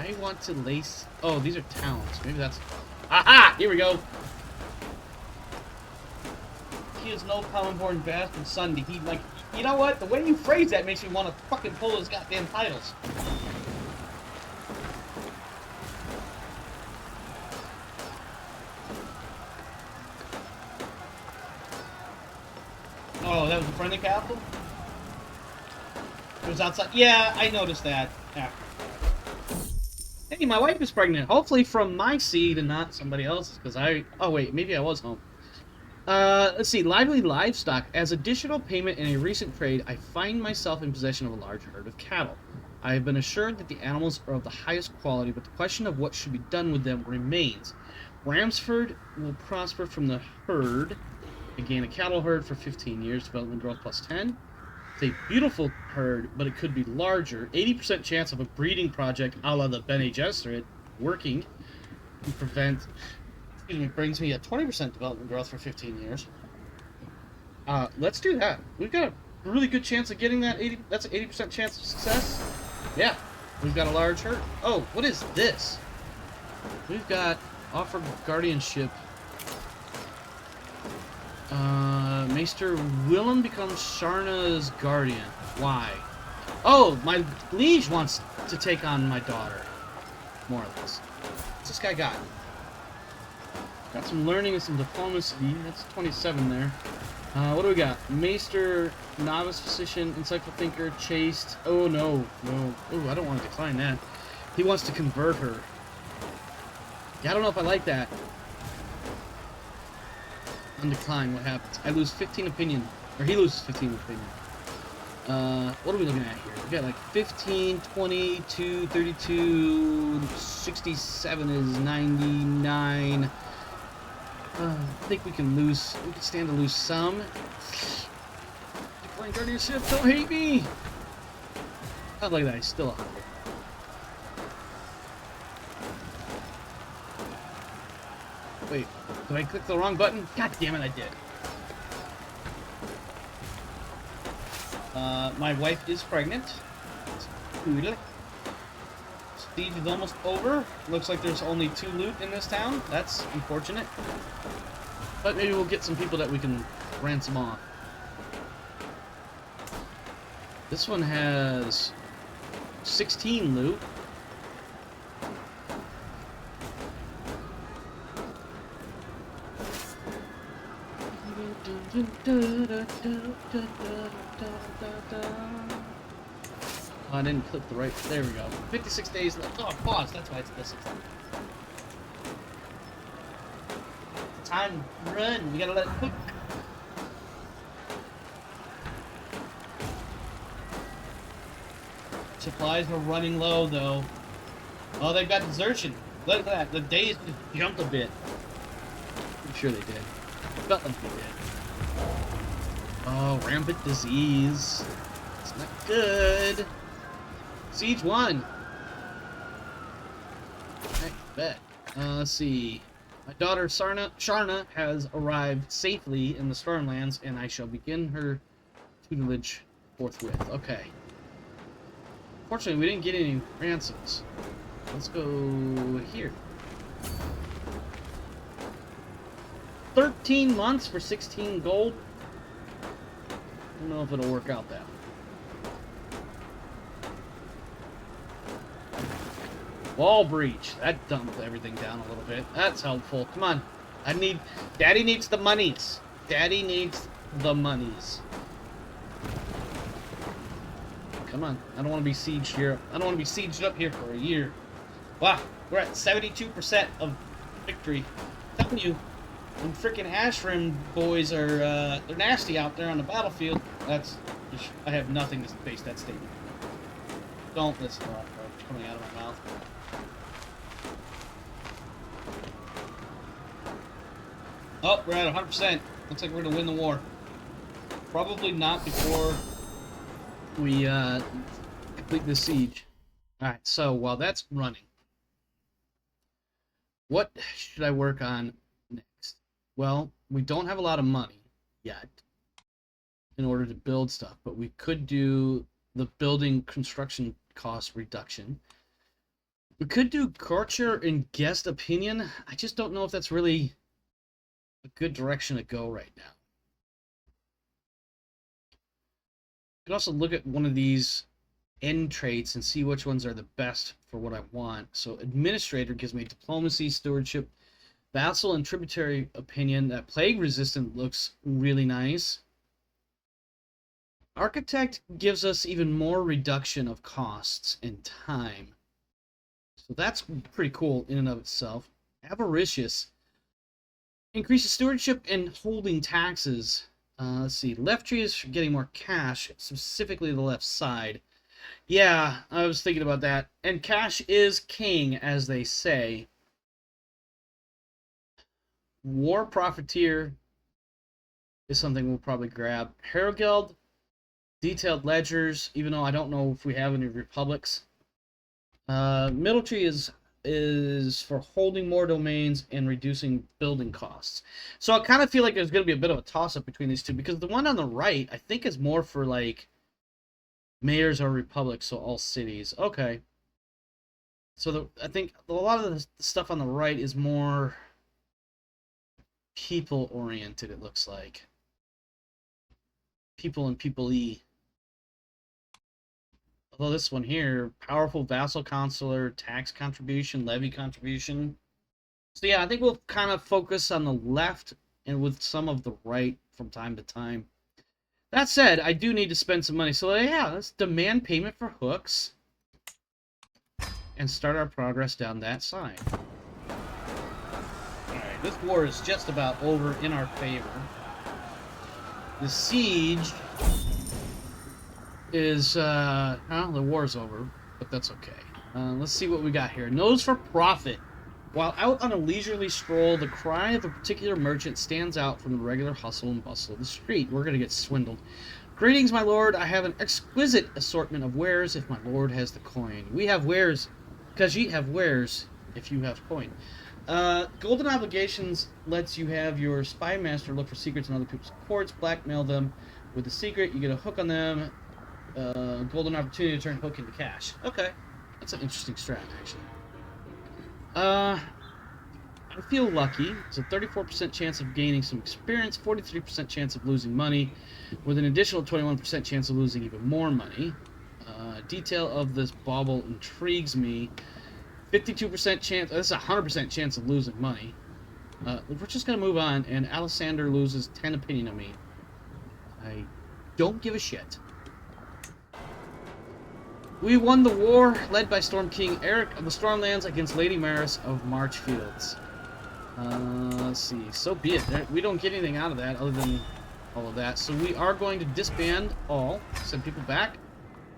I want to lace... Oh, these are towns. Maybe that's... Aha! Here we go! He is no common-born bastard son to heed like... You know what? The way you phrase that makes me want to fucking pull those goddamn titles. Oh, that was the friendly capital? It was outside. Yeah, I noticed that. Yeah. Hey, my wife is pregnant. Hopefully from my seed and not somebody else's, because I... Oh, wait, maybe I was home. Let's see. Lively livestock. As additional payment in a recent trade, I find myself in possession of a large herd of cattle. I have been assured that the animals are of the highest quality, but the question of what should be done with them remains. Ramsford will prosper from the herd. Again, a cattle herd for 15 years. Development growth plus 10. It's a beautiful herd, but it could be larger. 80% chance of a breeding project a la the Bene Gesserit working to prevent... brings me a 20% development growth for 15 years. Let's do that. We've got a really good chance of getting that 80. That's an 80% chance of success. Yeah, we've got a large hurt. Oh, what is this? We've got offered guardianship. Maester Willem becomes Sharna's guardian. Why? Oh, my liege wants to take on my daughter. More or less. What's this guy got? Got some learning and some diplomacy. That's 27 there. What do we got? Maester, novice physician, insightful thinker, chaste. Oh no, no. Oh, I don't want to decline that. He wants to convert her. Yeah, I don't know if I like that. Undecline, what happens? I lose 15 opinion. Or he loses 15 opinion. What are we looking at here? We got like 15, 22, 32, 67 is 99. I think we can lose. We can stand to lose some. Decline guardianship, don't hate me! Not like that, he's still 100. Wait, did I click the wrong button? God damn it, I did. My wife is pregnant. Cool. Siege is almost over. Looks like there's only 2 loot in this town. That's unfortunate. But maybe we'll get some people that we can ransom off. This one has 16 loot. Oh, I didn't click the right. There we go. 56 days left. Oh, pause. That's why it's missing. Time to run. We gotta let it cook. Supplies are running low, though. Oh, they've got desertion. Look at that. The days just jumped a bit. I'm sure they did. Felt like they did. Oh, rampant disease. It's not good. Siege 1. I bet. Let's see. My daughter Sharna has arrived safely in the Stormlands, and I shall begin her tutelage forthwith. Okay. Fortunately, we didn't get any ransoms. Let's go here. 13 months for 16 gold. I don't know if it'll work out that way. Wall breach. That dumped everything down a little bit. That's helpful. Come on. Daddy needs the monies. Daddy needs the monies. Come on. I don't want to be sieged here. I don't want to be sieged up here for a year. Wow. We're at 72% of victory. I'm telling you, them freaking Asheram boys are, they're nasty out there on the battlefield. I have nothing to base that statement. Don't listen to that garbage coming out of my mouth. Oh, we're at 100%. Looks like we're going to win the war. Probably not before we complete the siege. Alright, so while that's running, what should I work on next? Well, we don't have a lot of money yet in order to build stuff, but we could do the building construction cost reduction. We could do courtier and guest opinion. I just don't know if that's really a good direction to go right now. You can also look at one of these end traits and see which ones are the best for what I want. So administrator gives me diplomacy, stewardship, vassal and tributary opinion. That plague resistant looks really nice. Architect gives us even more reduction of costs and time. So that's pretty cool in and of itself. Avaricious increases stewardship and holding taxes. Let's see. Left tree is getting more cash, specifically the left side. Yeah, I was thinking about that. And cash is king, as they say. War Profiteer is something we'll probably grab. Herogeld, detailed ledgers, even though I don't know if we have any republics. Middle tree is is for holding more domains and reducing building costs. So I kind of feel like there's going to be a bit of a toss-up between these two, because the one on the right, I think, is more for, like, mayors or republics, so all cities. Okay. So I think a lot of the stuff on the right is more people-oriented, it looks like. People and people-y. Although this one here, powerful vassal consular, tax contribution, levy contribution. So yeah, I think we'll kind of focus on the left and with some of the right from time to time. That said, I do need to spend some money. So yeah, let's demand payment for hooks and start our progress down that side. Alright, this war is just about over in our favor. The siege is, well, the war's over, but that's okay. Let's see what we got here. Nose for profit. While out on a leisurely stroll, the cry of a particular merchant stands out from the regular hustle and bustle of the street. We're going to get swindled. Greetings, my lord. I have an exquisite assortment of wares if my lord has the coin. We have wares, because ye have wares if you have coin. Golden Obligations lets you have your spy master look for secrets in other people's courts, blackmail them with the secret. You get a hook on them. Golden opportunity to turn hook into cash. Okay. That's an interesting strat, actually. I feel lucky. It's a 34% chance of gaining some experience, 43% chance of losing money, with an additional 21% chance of losing even more money. Detail of this bauble intrigues me. 52% chance, this is a 100% chance of losing money. We're just going to move on, and Alessander loses 10 opinion on me. I don't give a shit. We won the war, led by Storm King Eric of the Stormlands against Lady Maris of Marchfields. Let's see. So be it. We don't get anything out of that other than all of that. So we are going to disband all. Send people back.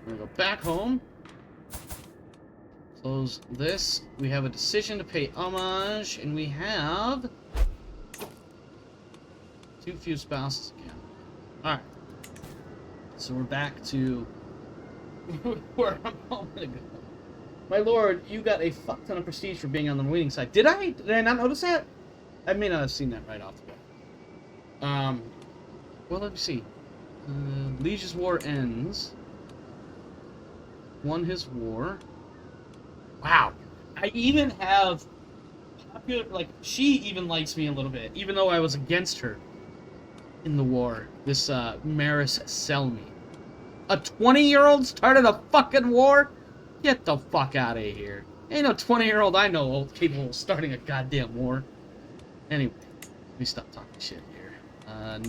We're going to go back home. Close this. We have a decision to pay homage. And we have too few spouses again. Alright. So we're back to where I'm a moment ago. My lord, you got a fuck ton of prestige for being on the winning side. Did I? Did I not notice that? I may not have seen that right off the bat. Well, let me see. Liege's war ends. Won his war. Wow. I even have popular, like, she even likes me a little bit, even though I was against her in the war. This, Maris Selmy. A 20-year-old started a fucking war? Get the fuck out of here. Ain't no 20-year-old I know capable of starting a goddamn war. Anyway, let me stop talking shit here.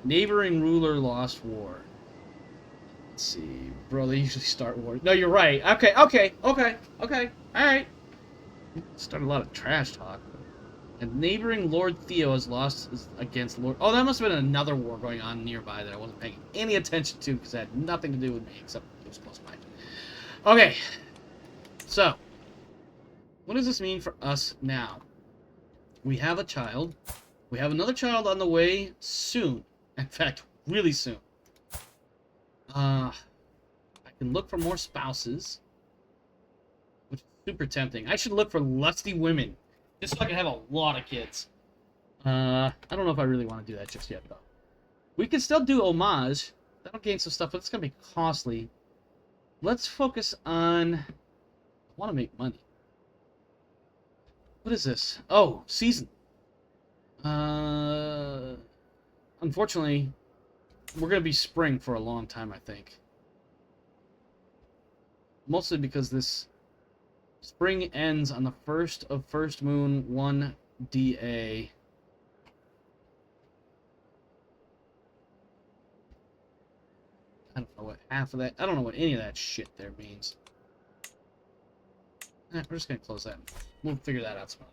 Neighboring ruler lost war. Let's see. Bro, they usually start wars. No, you're right. Okay. Alright. Started a lot of trash talk. And neighboring Lord Theo has lost against Lord... Oh, that must have been another war going on nearby that I wasn't paying any attention to because it had nothing to do with me except it was close by. Okay. So, what does this mean for us now? We have a child. We have another child on the way soon. In fact, really soon. I can look for more spouses, which is super tempting. I should look for lusty women. Just so I can have a lot of kids. I don't know if I really want to do that just yet, though. We can still do homage. That'll gain some stuff, but it's going to be costly. Let's focus on... I want to make money. What is this? Oh, season. Unfortunately, we're going to be spring for a long time, I think. Mostly because this... Spring ends on the 1st of First Moon, 1 DA. I don't know what half of that... I don't know what any of that shit there means. We're just going to close that. We'll figure that out some other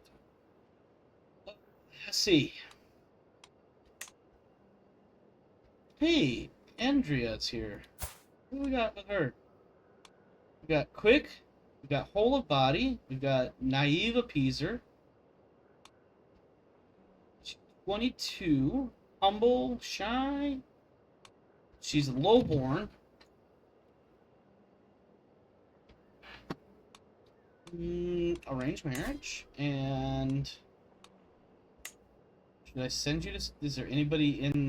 time. Let's see. Hey, Andrea's here. What do we got with her? We got Quick. We got Whole of Body. We got Naive Appeaser. 22. Humble. Shy. She's lowborn. Arranged marriage, and should I send you to? Is there anybody in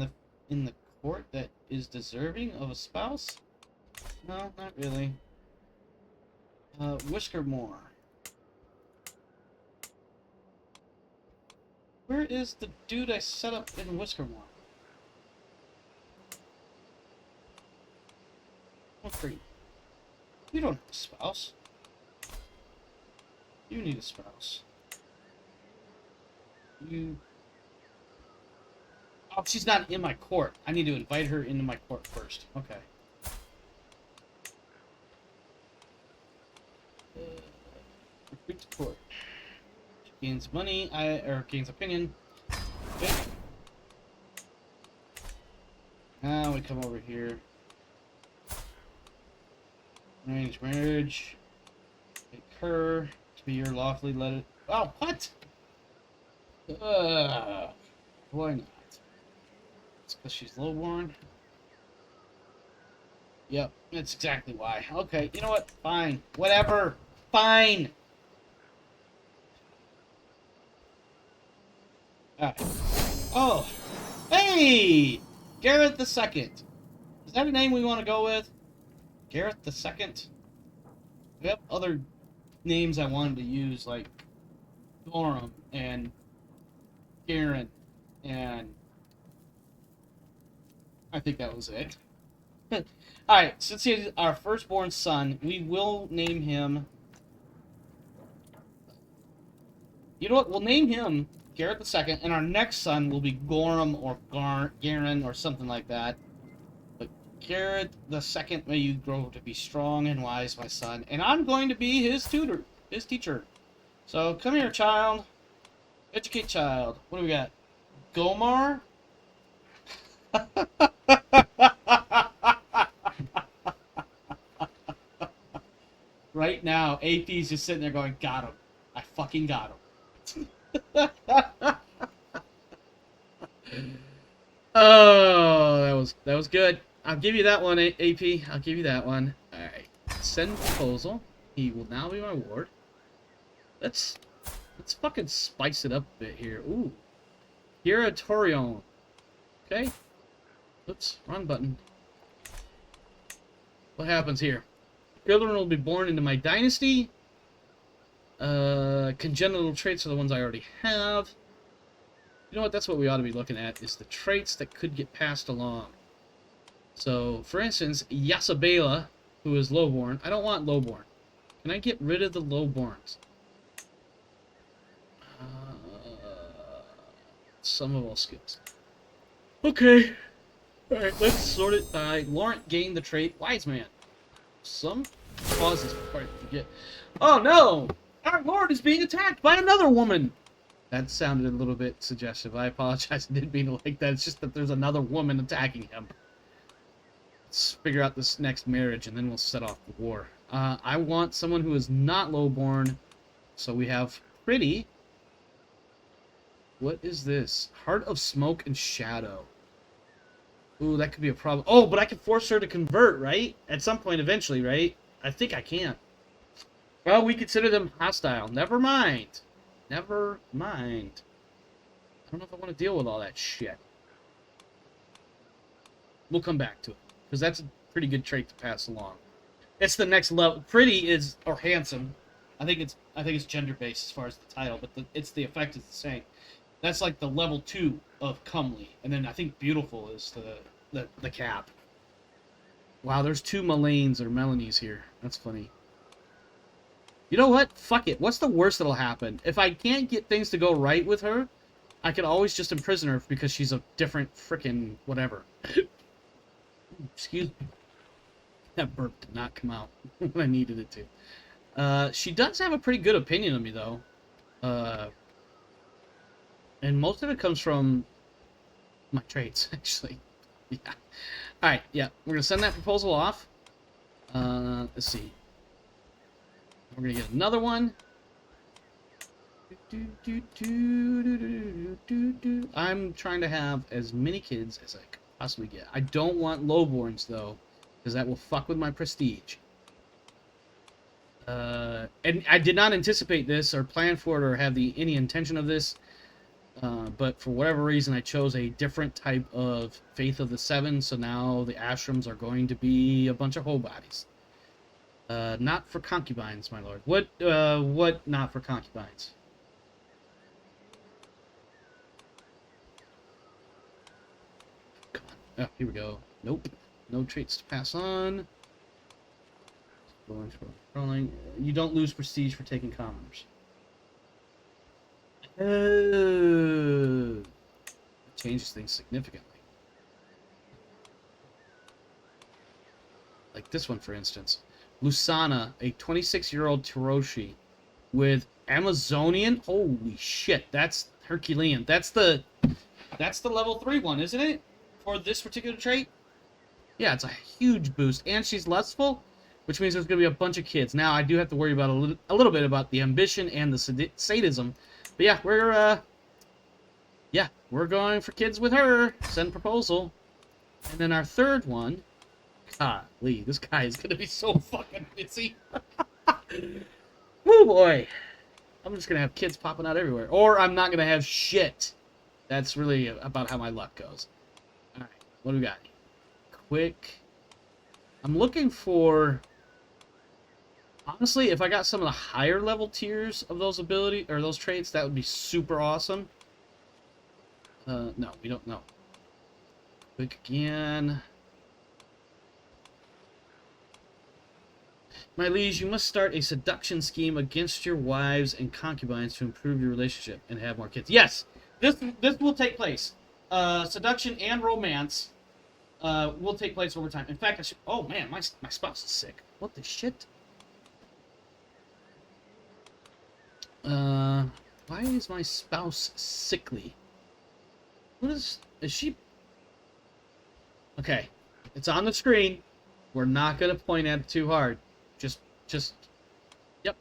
the court that is deserving of a spouse? No, not really. Whiskermore. Where is the dude I set up in Whiskermore? What's for you? You don't have a spouse. You need a spouse. You... Oh, she's not in my court. I need to invite her into my court first. Okay. Recruit to court. She gains money, or gains opinion. Okay. Now we come over here. Arranged marriage. Take her to be your lawfully led. Oh, what? Why not? It's because she's lowborn. Yep, that's exactly why. Okay, you know what? Fine. Whatever. Fine. Alright. Oh. Hey! Gareth the Second. Is that a name we want to go with? Gareth the Second? We have other names I wanted to use, like Gorham and Garen, and I think that was it. Alright, since he's our firstborn son, we will name him... You know what? We'll name him Gareth the Second, and our next son will be Gorham or Garen or something like that. But Gareth the Second, may you grow to be strong and wise, my son. And I'm going to be his tutor, his teacher. So come here, child. Educate child. What do we got? Gomar? Right now, AP's just sitting there going, got him. I fucking got him. Oh, that was good. I'll give you that one, AP. I'll give you that one. Alright. Send proposal. He will now be my ward. Let's fucking spice it up a bit here. Ooh. Hira Torion. Okay. Oops, wrong button. What happens here? Children will be born into my dynasty. Congenital traits are the ones I already have. You know what? That's what we ought to be looking at, is the traits that could get passed along. So, for instance, Yasabela, who is lowborn. I don't want lowborn. Can I get rid of the lowborns? Some of all skills. Okay. Alright, let's sort it by Laurent gained the trait Wise Man. Some pauses before I forget. Oh no! Our lord is being attacked by another woman! That sounded a little bit suggestive. I apologize. I didn't mean to like that. It's just that there's another woman attacking him. Let's figure out this next marriage and then we'll set off the war. I want someone who is not lowborn. So we have Pretty. What is this? Heart of Smoke and Shadow. Ooh, that could be a problem. Oh, but I can force her to convert, right? At some point eventually, right? I think I can. Well, we consider them hostile. Never mind. Never mind. I don't know if I want to deal with all that shit. We'll come back to it. Because that's a pretty good trait to pass along. It's the next level. Pretty is, or handsome. I think it's gender-based as far as the title, but it's the effect is the same. That's like the level 2 of comely. And then I think beautiful is the cap. Wow, there's 2 Melanes or Melanies here. That's funny. You know what? Fuck it. What's the worst that'll happen? If I can't get things to go right with her, I can always just imprison her because she's a different frickin' whatever. Excuse me. That burp did not come out when I needed it to. She does have a pretty good opinion of me, though. And most of it comes from my traits, actually. Yeah. Alright, yeah. We're going to send that proposal off. Let's see. We're going to get another one. I'm trying to have as many kids as I could possibly get. I don't want lowborns, though, because that will fuck with my prestige. And I did not anticipate this or plan for it or have any intention of this. But for whatever reason, I chose a different type of Faith of the Seven. So now the Ashrams are going to be a bunch of hoe bodies. Not for concubines, my lord. What not for concubines? Come on. Oh, here we go. Nope. No traits to pass on. Scrolling. You don't lose prestige for taking commoners. Oh. It changes things significantly. Like this one, for instance. Lusana, a 26-year-old Tiroshi with Amazonian. Holy shit, that's Herculean. That's the level 3 one, isn't it? For this particular trait? Yeah, it's a huge boost. And she's lustful, which means there's going to be a bunch of kids. Now, I do have to worry about a little bit about the ambition and the sadism. But yeah, we're going for kids with her. Send proposal. And then our third one, golly, this guy is going to be so fucking busy. Woo, boy. I'm just going to have kids popping out everywhere. Or I'm not going to have shit. That's really about how my luck goes. Alright, what do we got? Quick. I'm looking for... Honestly, if I got some of the higher level tiers of those ability or those traits, that would be super awesome. No, we don't know. Quick again. My liege, you must start a seduction scheme against your wives and concubines to improve your relationship and have more kids. Yes, this will take place. Seduction and romance will take place over time. In fact, I should... Oh, man, my spouse is sick. What the shit? Why is my spouse sickly? What is she? Okay, it's on the screen. We're not gonna point at it too hard. Just, yep.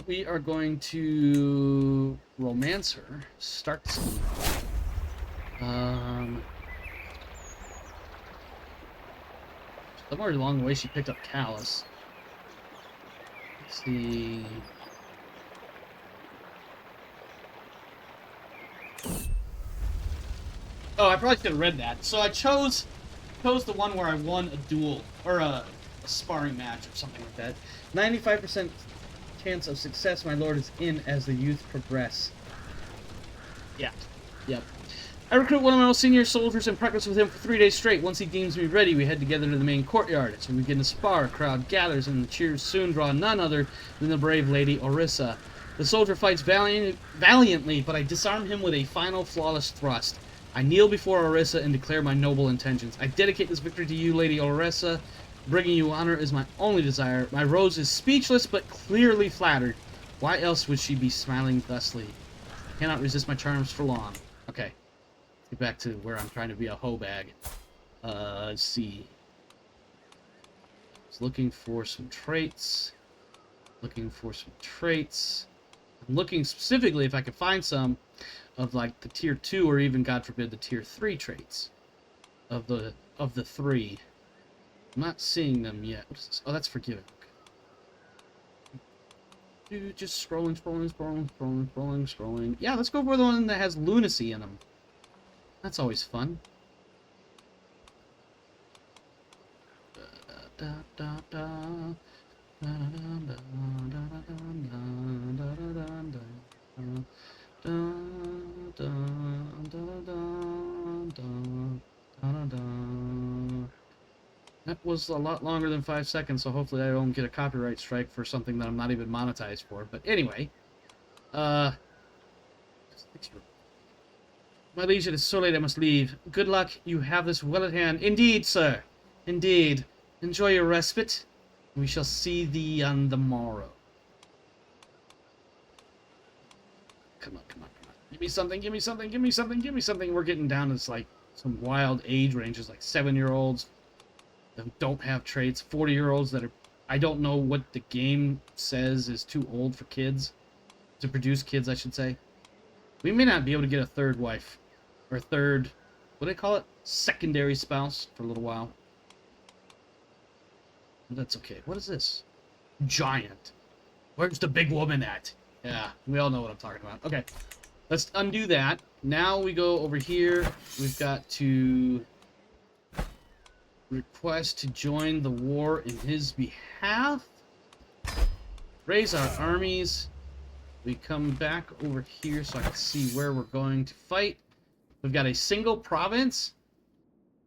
We are going to romance her. Start. Somewhere along the way, she picked up Callus. Let's see. Oh, I probably should have read that. So I chose the one where I won a duel or a sparring match or something like that. 95% chance of success, my lord, is in as the youth progress. Yeah. Yep. I recruit one of my most senior soldiers and practice with him for 3 days straight. Once he deems me ready, we head together to the main courtyard. As we begin to spar, a crowd gathers, and the cheers soon draw none other than the brave Lady Orissa. The soldier fights valiantly, but I disarm him with a final flawless thrust. I kneel before Orissa and declare my noble intentions. I dedicate this victory to you, Lady Orissa. Bringing you honor is my only desire. My rose is speechless, but clearly flattered. Why else would she be smiling thusly? I cannot resist my charms for long. Okay. Let's get back to where I'm trying to be a hoe bag. Let's see. I was looking for some traits. I'm looking specifically if I could find some of like the tier 2 or even, God forbid, the tier 3 traits of the 3. I'm not seeing them yet. What is this? Oh, that's forgiving. Okay. Dude, just scrolling. Yeah, let's go for the one that has lunacy in them. That's always fun. That was a lot longer than 5 seconds, so hopefully I don't get a copyright strike for something that I'm not even monetized for. But anyway, my liege, it is so late I must leave. Good luck, you have this well at hand. Indeed, sir. Indeed. Enjoy your respite. We shall see thee on the morrow. Come on. Give me something. We're getting down to like some wild age ranges, like 7-year-olds that don't have traits, 40-year-olds that are... I don't know what the game says is too old for kids. To produce kids, I should say. We may not be able to get a third wife. Or third... What do they call it? Secondary spouse for a little while. That's okay. What is this? Giant. Where's the big woman at? Yeah, we all know what I'm talking about. Okay, let's undo that. Now we go over here. We've got to request to join the war in his behalf. Raise our armies. We come back over here so I can see where we're going to fight. We've got a single province,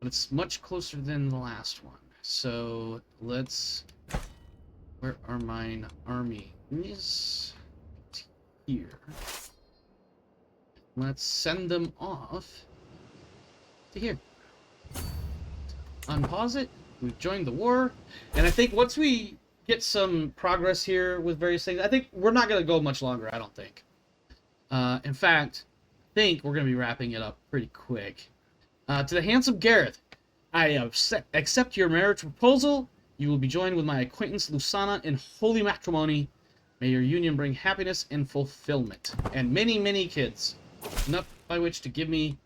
but it's much closer than the last one. So let's... Where are mine armies? Here. Let's send them off to here. Unpause it. We've joined the war. And I think once we get some progress here with various things, I think we're not going to go much longer, I don't think. In fact, I think we're going to be wrapping it up pretty quick. To the handsome Gareth, I accept your marriage proposal. You will be joined with my acquaintance Lusana in holy matrimony. May your union bring happiness and fulfillment, and many, many kids. Enough by which to give me...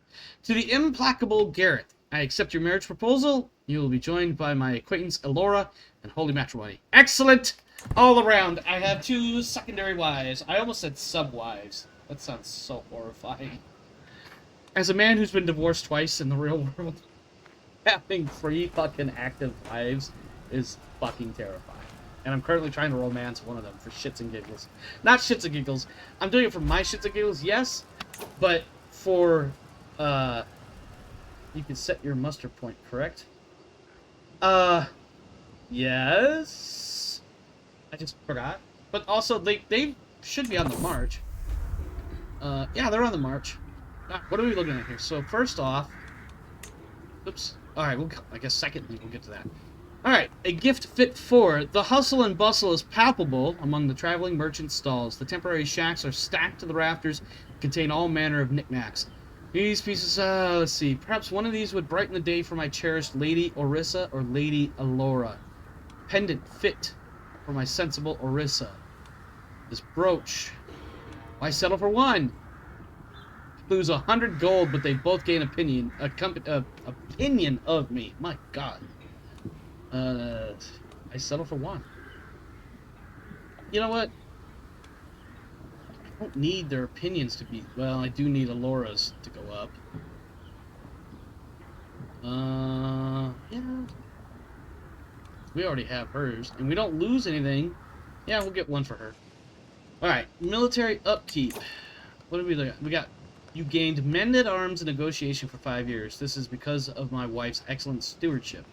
To the implacable Gareth, I accept your marriage proposal. You will be joined by my acquaintance Elora in holy matrimony. Excellent! All around, I have 2 secondary wives. I almost said sub-wives. That sounds so horrifying. As a man who's been divorced twice in the real world, having 3 fucking active wives is fucking terrifying. And I'm currently trying to romance one of them for shits and giggles. Not shits and giggles. I'm doing it for my shits and giggles, yes. But for, you can set your muster point, correct? Yes. I just forgot. But also, they should be on the march. Yeah, they're on the march. What are we looking at here? So, first off... Oops. Alright, I guess secondly, we'll get to that. Alright, a gift fit for. The hustle and bustle is palpable among the traveling merchant stalls. The temporary shacks are stacked to the rafters, contain all manner of knickknacks. These pieces, let's see. Perhaps one of these would brighten the day for my cherished Lady Orissa or Lady Elora. Pendant fit for my sensible Orissa. This brooch. Why settle for one? Lose 100 gold, but they both gain opinion of me. My God. I settle for one. You know what? I don't need their opinions to be... Well, I do need Elora's to go up. Yeah. We already have hers, and we don't lose anything. Yeah, we'll get one for her. Alright, military upkeep. What do we look at? We got... You gained men-at-arms in negotiation for 5 years. This is because of my wife's excellent stewardship.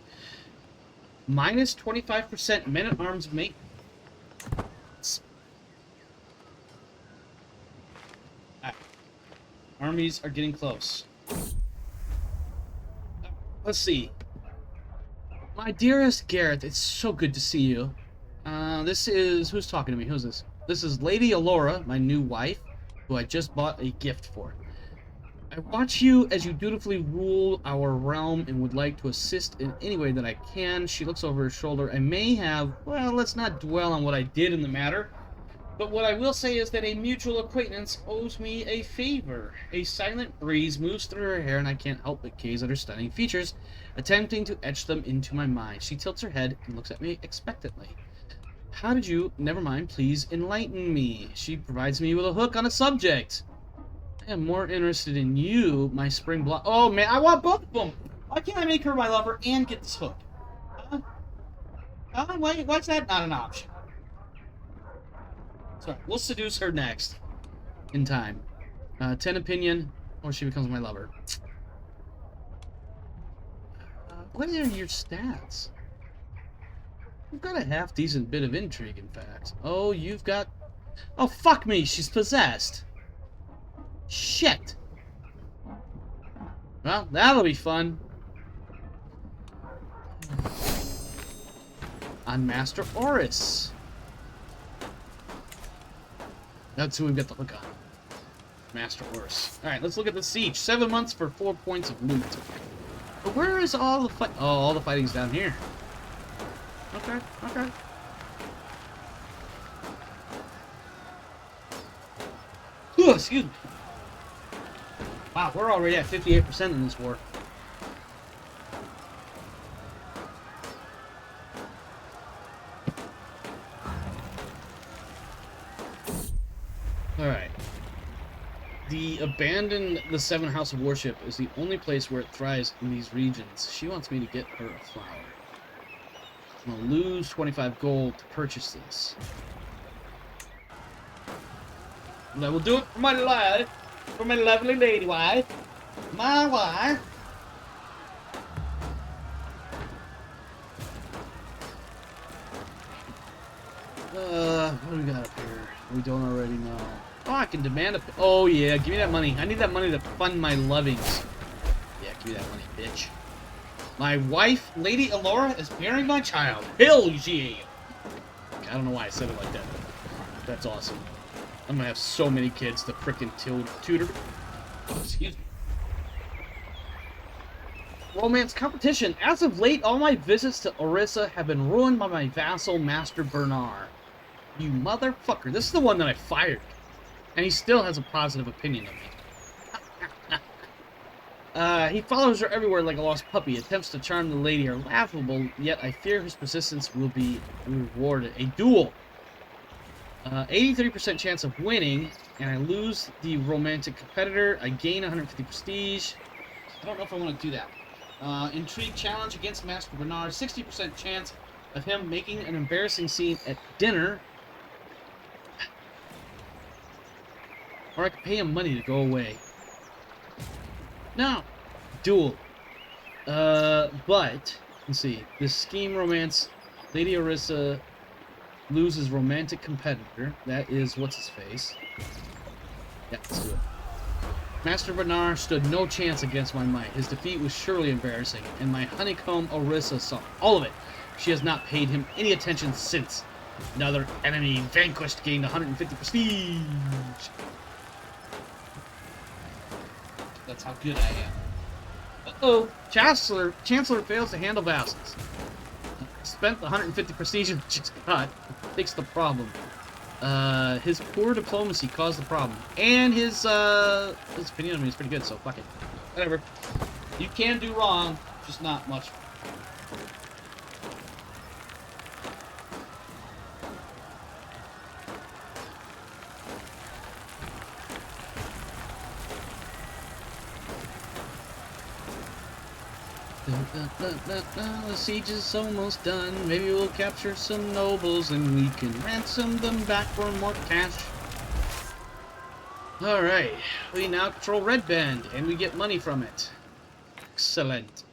Minus 25% men-at-arms maintenance. Armies are getting close. Let's see. My dearest Gareth, it's so good to see you. This is... Who's talking to me? Who's this? This is Lady Elora, my new wife, who I just bought a gift for. I watch you as you dutifully rule our realm and would like to assist in any way that I can. She looks over her shoulder. I may have... Well, let's not dwell on what I did in the matter. But what I will say is that a mutual acquaintance owes me a favor. A silent breeze moves through her hair, and I can't help but gaze at her stunning features, attempting to etch them into my mind. She tilts her head and looks at me expectantly. How did you... Never mind, please enlighten me. She provides me with a hook on a subject. I am more interested in you, my spring block. Oh, man, I want both of them. Why can't I make her my lover and get this hook? Huh? Why's that not an option? So, we'll seduce her next. In time. 10 opinion, or she becomes my lover. What are your stats? You've got a half-decent bit of intrigue, in fact. Oh, you've got... Oh, fuck me, she's possessed. Shit. Well, that'll be fun. On Master Oris. That's who we've got the hook on. Master Oris. Alright, let's look at the siege. 7 months for 4 points of loot. But where is all the fight? Oh, all the fighting's down here. Okay, okay. Ooh, excuse me. Wow, we're already at 58% in this war. abandoned the 7 House of Worship is the only place where it thrives in these regions. She wants me to get her a flower. I'm gonna lose 25 gold to purchase this. And I will do it for my life, for my lovely lady wife, my wife. What do we got up here? We don't already know. Oh, I can demand a... Oh, yeah, give me that money. I need that money to fund my lovings. Yeah, give me that money, bitch. My wife, Lady Alora, is bearing my child. Hell, yeah! I don't know why I said it like that. That's awesome. I'm gonna have so many kids to frickin' tutor. Excuse me. Romance competition. As of late, all my visits to Orissa have been ruined by my vassal, Master Bernard. You motherfucker. This is the one that I fired. And he still has a positive opinion of me. He follows her everywhere like a lost puppy. Attempts to charm the lady are laughable, yet I fear his persistence will be rewarded. A duel. 83% chance of winning, and I lose the romantic competitor. I gain 150 prestige. I don't know if I want to do that. Intrigue challenge against Master Bernard. 60% chance of him making an embarrassing scene at dinner. Or I could pay him money to go away. No! Duel. But, let's see. This scheme romance, Lady Orissa loses romantic competitor. That is, what's his face? Yeah, let's do it. Master Bernard stood no chance against my might. His defeat was surely embarrassing, and my honeycomb Orissa saw all of it. She has not paid him any attention since. Another enemy vanquished gained 150 prestige. That's how good I am. Uh-oh. Chancellor fails to handle vassals. Spent the 150 prestige that just got. Fixed the problem. His poor diplomacy caused the problem. And his opinion on me is pretty good, so fuck it. Whatever. You can do wrong, just not much. The siege is almost done. Maybe we'll capture some nobles and we can ransom them back for more cash. Alright, we now control Red Band and we get money from it. Excellent.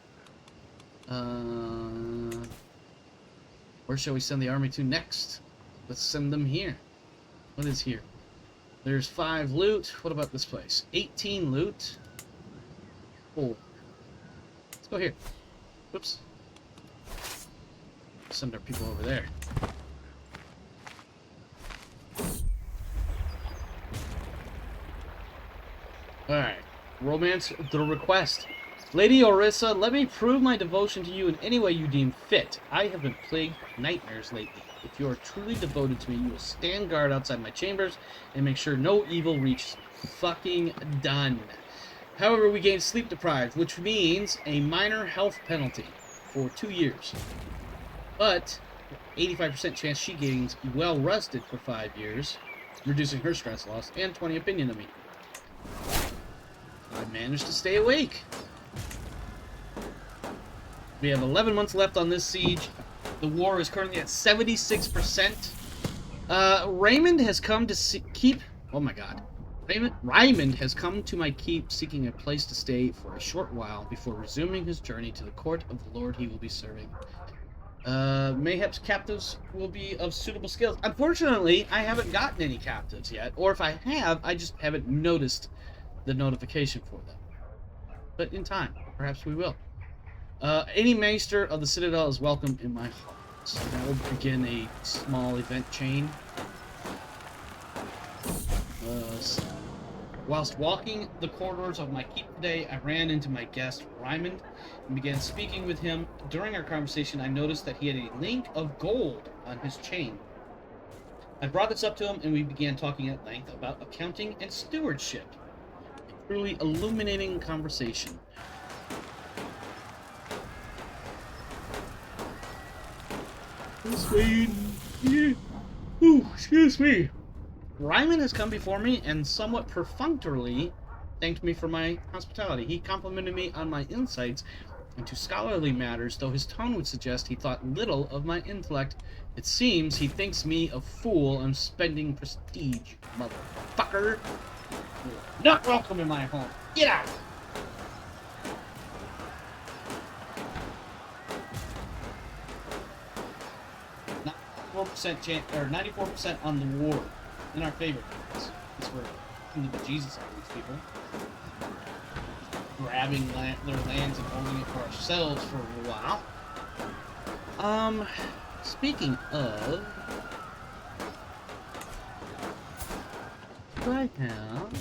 Where shall we send the army to next? Let's send them here. What is here? There's 5 loot. What about this place? 18 loot. 4. Let's go here. Whoops. Send our people over there. Alright. Romance the request. Lady Orissa, let me prove my devotion to you in any way you deem fit. I have been plagued with nightmares lately. If you are truly devoted to me, you will stand guard outside my chambers and make sure no evil reaches me. Fucking done. However, we gain sleep deprived, which means a minor health penalty for 2 years. But 85% chance she gains well rested for 5 years, reducing her stress loss, and 20 opinion of me. I managed to stay awake. We have 11 months left on this siege. The war is currently at 76%. Raymond has come to keep... Oh my god. Raymond has come to my keep seeking a place to stay for a short while before resuming his journey to the court of the lord he will be serving. Mayhap's captives will be of suitable skills. Unfortunately, I haven't gotten any captives yet, or if I have, I just haven't noticed the notification for them. But in time, perhaps we will. Any maester of the Citadel is welcome in my hall. So that will begin a small event chain. Whilst walking the corridors of my keep today, I ran into my guest, Raymond, and began speaking with him. During our conversation, I noticed that he had a link of gold on his chain. I brought this up to him, and we began talking at length about accounting and stewardship. A truly illuminating conversation. Ooh, excuse me. Ryman has come before me and somewhat perfunctorily thanked me for my hospitality. He complimented me on my insights into scholarly matters, though his tone would suggest he thought little of my intellect. It seems he thinks me a fool. I'm spending prestige, motherfucker. You're not welcome in my home. Get out! 4% chance, or 94% on the war in our favor. Because we're in the Jesus out of these people. Grabbing their lands and holding it for ourselves for a while. Speaking of, do I have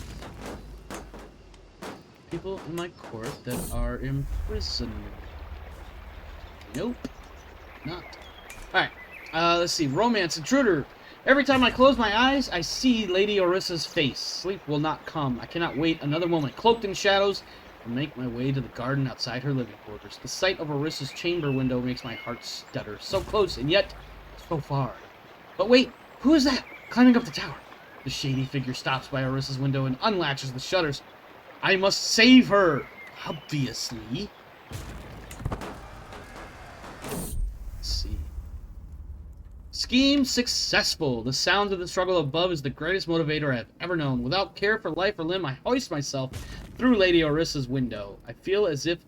people in my court that are imprisoned? Nope, not. Alright. Let's see. Romance intruder. Every time I close my eyes, I see Lady Orissa's face. Sleep will not come. I cannot wait another moment. Cloaked in shadows, I make my way to the garden outside her living quarters. The sight of Orissa's chamber window makes my heart stutter. So close, and yet so far. But wait, who is that? Climbing up the tower. The shady figure stops by Orissa's window and unlatches the shutters. I must save her. Obviously. Let's see. Scheme successful. The sound of the struggle above is the greatest motivator I have ever known. Without care for life or limb, I hoist myself through Lady Orissa's window. I feel as if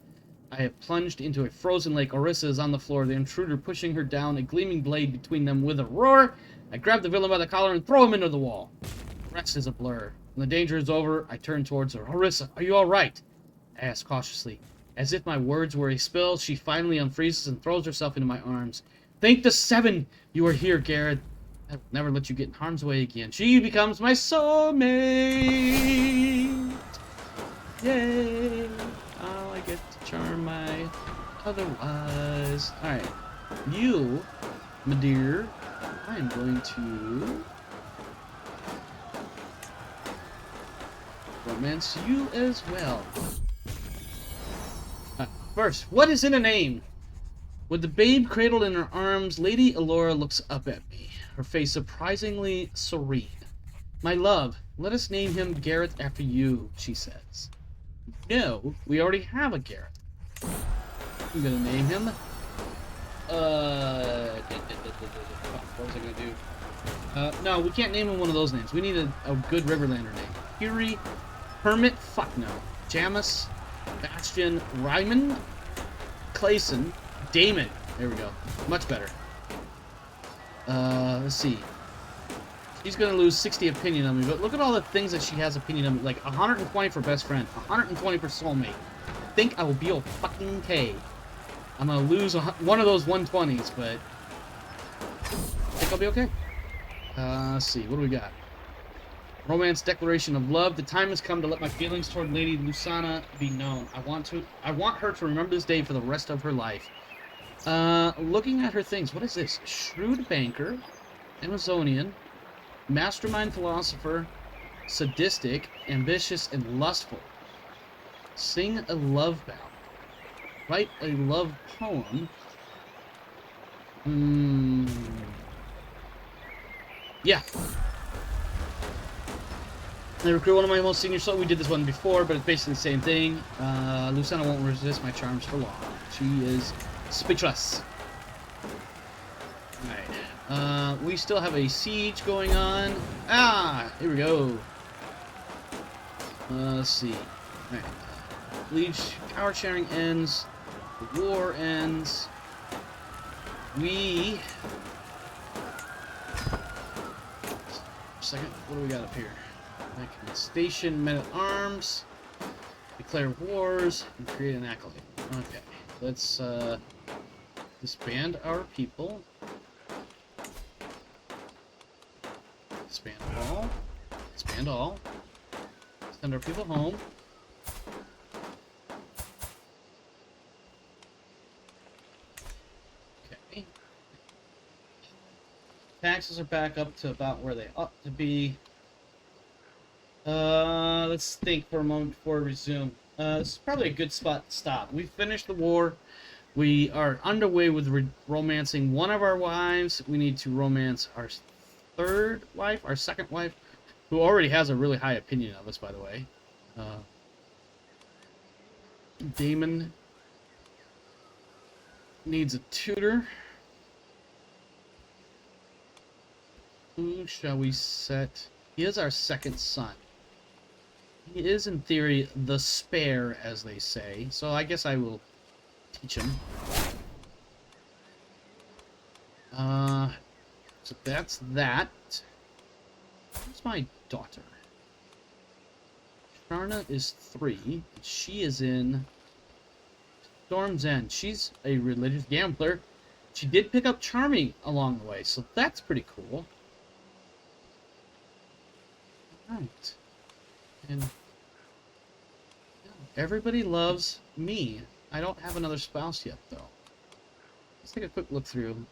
I have plunged into a frozen lake. Orissa is on the floor, the intruder pushing her down, a gleaming blade between them. With a roar, I grab the villain by the collar and throw him into the wall. The rest is a blur. When the danger is over, I turn towards her. Orissa, are you all right? I ask cautiously. As if my words were a spell, she finally unfreezes and throws herself into my arms. Thank the seven you are here, Garrett. I will never let you get in harm's way again. She becomes my soulmate. Yay. Oh, I get to charm my otherwise. Alright. You, my dear, I am going to romance you as well. First, what is in a name? With the babe cradled in her arms, Lady Elora looks up at me, her face surprisingly serene. My love, let us name him Garrett after you, she says. No, we already have a Garrett. I'm gonna name him. What was I gonna do? No, we can't name him one of those names. We need a good Riverlander name. Fury, Hermit, fuck no. Jamis, Bastion, Ryman, Clayson, Damon. There we go. Much better. Let's see. She's gonna lose 60 opinion on me, but look at all the things that she has opinion on me. Like 120 for best friend, 120 for soulmate. I think I will be okay. I'm gonna lose one of those 120s, but I think I'll be okay. Let's see. What do we got? Romance declaration of love. The time has come to let my feelings toward Lady Lusana be known. I want her to remember this day for the rest of her life. Looking at her things, what is this? Shrewd banker, Amazonian, mastermind philosopher, sadistic, ambitious, and lustful. Sing a love ballad. Write a love poem. Yeah. I recruit one of my most senior souls. We did this one before, but it's basically the same thing. Lusana won't resist my charms for long. She is speechless. Alright. We still have a siege going on. Here we go. Let's see. Alright. Liege power sharing ends. The war ends. We... Second, what do we got up here? I can station men-at-arms, declare wars, and create an accolade. Okay, let's disband our people. Disband all. Disband all. Send our people home. Okay. Taxes are back up to about where they ought to be. Let's think for a moment before we resume. This is probably a good spot to stop. We finished the war. We are underway with romancing one of our wives. We need to romance our third wife, our second wife, who already has a really high opinion of us, by the way. Damon needs a tutor. Who shall we set? He is our second son. He is, in theory, the spare, as they say. So I guess I will teach him. So that's that. Who's my daughter? Sharna is 3. She is in Storm's End. She's a religious gambler. She did pick up Charming along the way, so that's pretty cool. Alright. And everybody loves me. I don't have another spouse yet, though. Let's take a quick look through.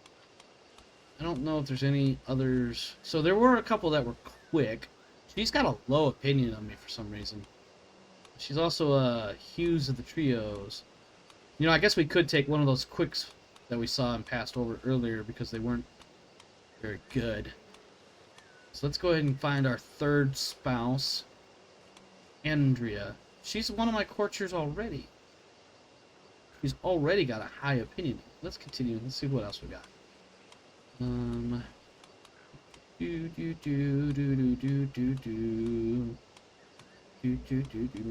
I don't know if there's any others. So there were a couple that were quick. She's got a low opinion of me for some reason. She's also a Hughes of the Trios. You know, I guess we could take one of those quicks that we saw and passed over earlier because they weren't very good. So let's go ahead and find our third spouse, Andrea. She's one of my courtiers already. She's already got a high opinion. Let's continue. Let's see what else we got. Maybe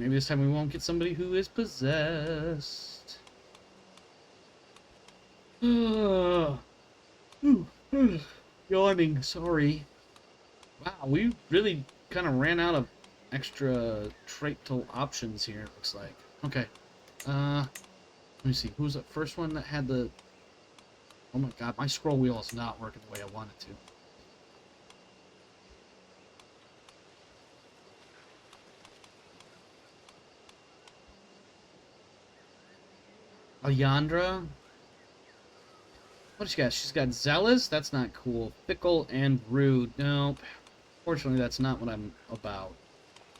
this time we won't get somebody who is possessed. Yawning, sorry. Wow, we really kind of ran out of extra trait-tool options here, it looks like. Okay. Let me see. Who's the first one that had the... Oh my god, my scroll wheel is not working the way I want it to. Ayandra? What does she got? She's got zealous? That's not cool. Fickle and rude. Nope. Fortunately, that's not what I'm about.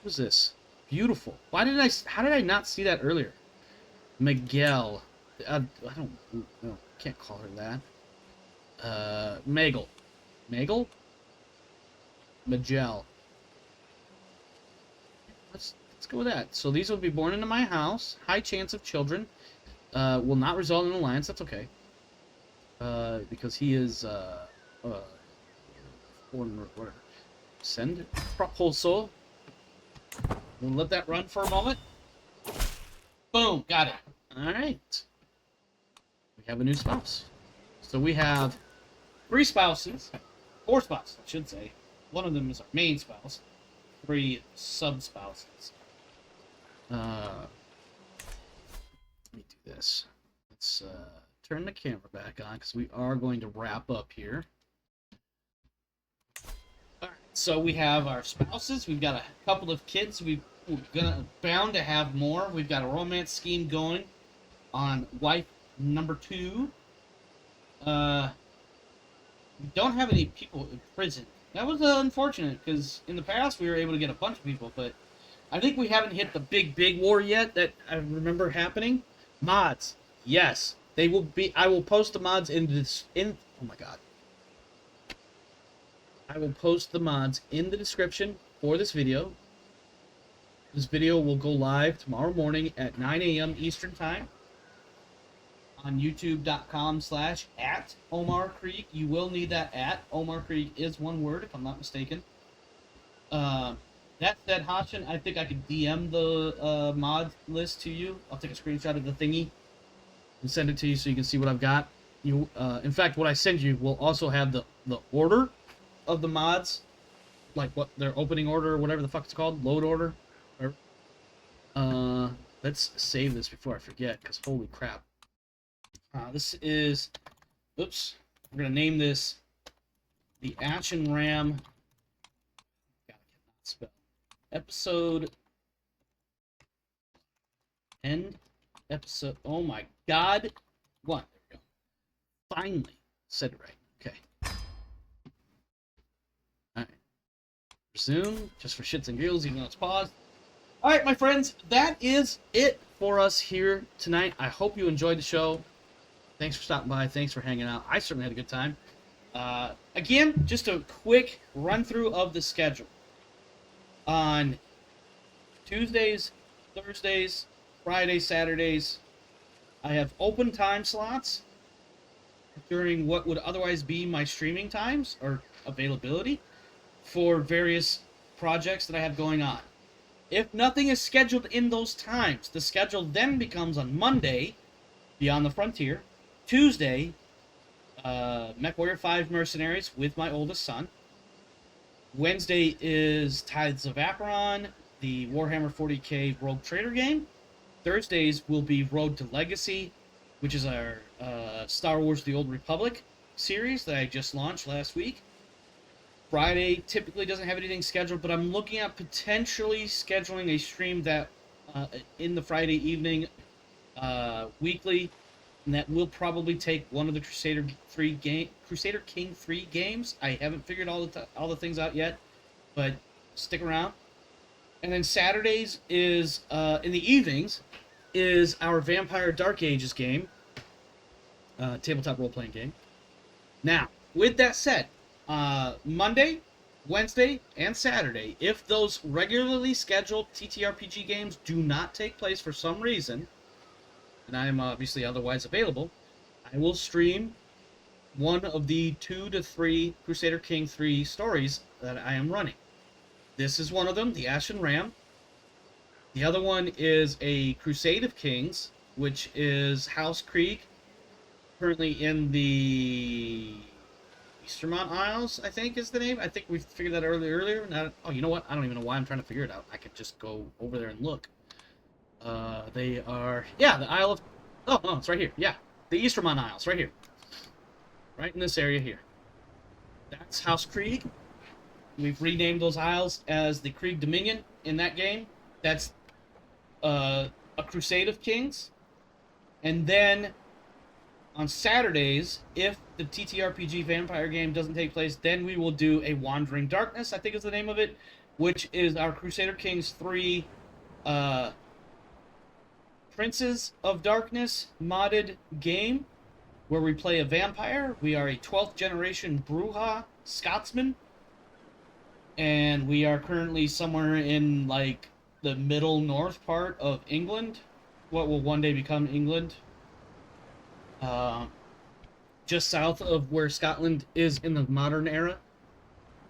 Who's this? Beautiful. How did I not see that earlier? Miguel. I don't know. Can't call her that. Magel. Magel? Magel. Let's go with that. So these will be born into my house. High chance of children. Will not result in an alliance. That's okay. Because he is whatever. Send proposal. We'll let that run for a moment. Boom, got it. All right. We have a new spouse. So we have 3 spouses, 4 spouses, I should say. One of them is our main spouse. 3 sub-spouses. Let me do this. Let's turn the camera back on because we are going to wrap up here. All right, so we have our spouses. We've got a couple of kids. We're bound to have more. We've got a romance scheme going on wife number 2. We don't have any people in prison. That was unfortunate because in the past we were able to get a bunch of people, but I think we haven't hit the big war yet that I remember happening. Mods, yes, they will be. I will post the mods in this. Oh my god! I will post the mods in the description for this video. This video will go live tomorrow morning at 9 a.m. Eastern Time on youtube.com/@OmarCreek. You will need that @ Omar Creek is one word, if I'm not mistaken. That said, Ashen, I think I could DM the mod list to you. I'll take a screenshot of the thingy and send it to you so you can see what I've got. You, in fact, what I send you will also have the order of the mods, like what their opening order or whatever the fuck it's called, load order. Let's save this before I forget, because holy crap. This is, oops, we're going to name this the Ashen Ram. God, I cannot spell. Episode, end, episode, oh my god, 1, there we go. Finally, said it right, okay. Alright, resume, just for shits and giggles, even though it's paused. Alright, my friends, that is it for us here tonight. I hope you enjoyed the show. Thanks for stopping by. Thanks for hanging out. I certainly had a good time. Again, just a quick run-through of the schedule. On Tuesdays, Thursdays, Fridays, Saturdays, I have open time slots during what would otherwise be my streaming times or availability for various projects that I have going on. If nothing is scheduled in those times, the schedule then becomes on Monday, Beyond the Frontier, Tuesday, MechWarrior 5 Mercenaries with my oldest son. Wednesday is Tides of Acheron, the Warhammer 40k Rogue Trader game. Thursdays will be Road to Legacy, which is our Star Wars The Old Republic series that I just launched last week. Friday typically doesn't have anything scheduled, but I'm looking at potentially scheduling a stream that in the Friday evening weekly, and that will probably take one of the Crusader King 3 games. I haven't figured all the things out yet, but stick around. And then Saturdays is in the evenings is our Vampire Dark Ages game, tabletop role-playing game. Now, with that said, Monday, Wednesday, and Saturday, if those regularly scheduled TTRPG games do not take place for some reason, and I am obviously otherwise available, I will stream one of the 2 to 3 Crusader King 3 stories that I am running. This is one of them, the Ashen Ram. The other one is a Crusade of Kings, which is House Krieg, currently in the Eastermont Isles, I think is the name. I think we figured that earlier. Oh, you know what? I don't even know why I'm trying to figure it out. I could just go over there and look. They are, yeah, the Isle of, oh, it's right here. Yeah, the Eastermont Isles, right here. Right in this area here. That's House Krieg. We've renamed those isles as the Krieg Dominion in that game. That's a Crusade of Kings. And then on Saturdays, if the TTRPG vampire game doesn't take place, then we will do a Wandering Darkness, I think is the name of it, which is our Crusader Kings 3 Princes of Darkness modded game, where we play a vampire. We are a 12th generation Brujah Scotsman, and we are currently somewhere in like the middle north part of England, what will one day become England, just south of where Scotland is in the modern era,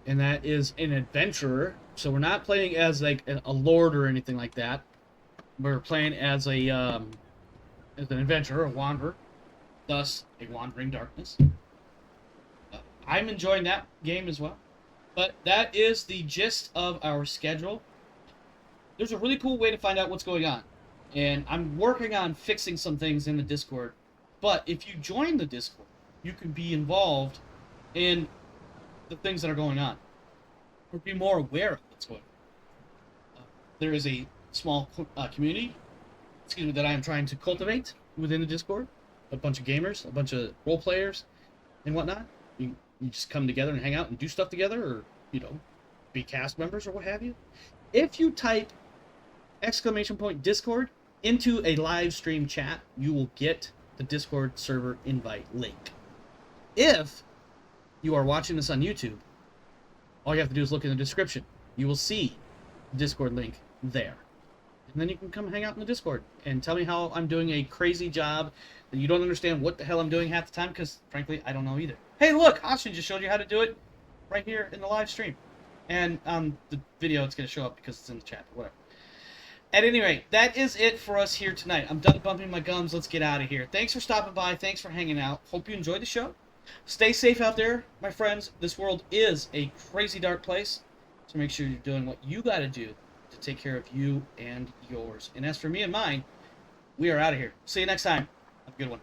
and that is an adventurer. So we're not playing as like a lord or anything like that. We're playing as a as an adventurer, a wanderer, thus a Wandering Darkness. I'm enjoying that game as well. But that is the gist of our schedule. There's a really cool way to find out what's going on, and I'm working on fixing some things in the Discord. But if you join the Discord, you can be involved in the things that are going on, or be more aware of what's going on. There is a small community, that I am trying to cultivate within the Discord. A bunch of gamers, a bunch of role players, and whatnot. You just come together and hang out and do stuff together, or, you know, be cast members or what have you. If you type !Discord into a live stream chat, you will get the Discord server invite link. If you are watching this on YouTube, all you have to do is look in the description. You will see the Discord link there. And then you can come hang out in the Discord and tell me how I'm doing a crazy job that you don't understand what the hell I'm doing half the time, because, frankly, I don't know either. Hey, look! Ashen just showed you how to do it right here in the live stream. And on the video, it's going to show up because it's in the chat, but whatever. At any rate, that is it for us here tonight. I'm done bumping my gums. Let's get out of here. Thanks for stopping by. Thanks for hanging out. Hope you enjoyed the show. Stay safe out there, my friends. This world is a crazy dark place, so make sure you're doing what you got to do to take care of you and yours. And as for me and mine, we are out of here. See you next time. Have a good one.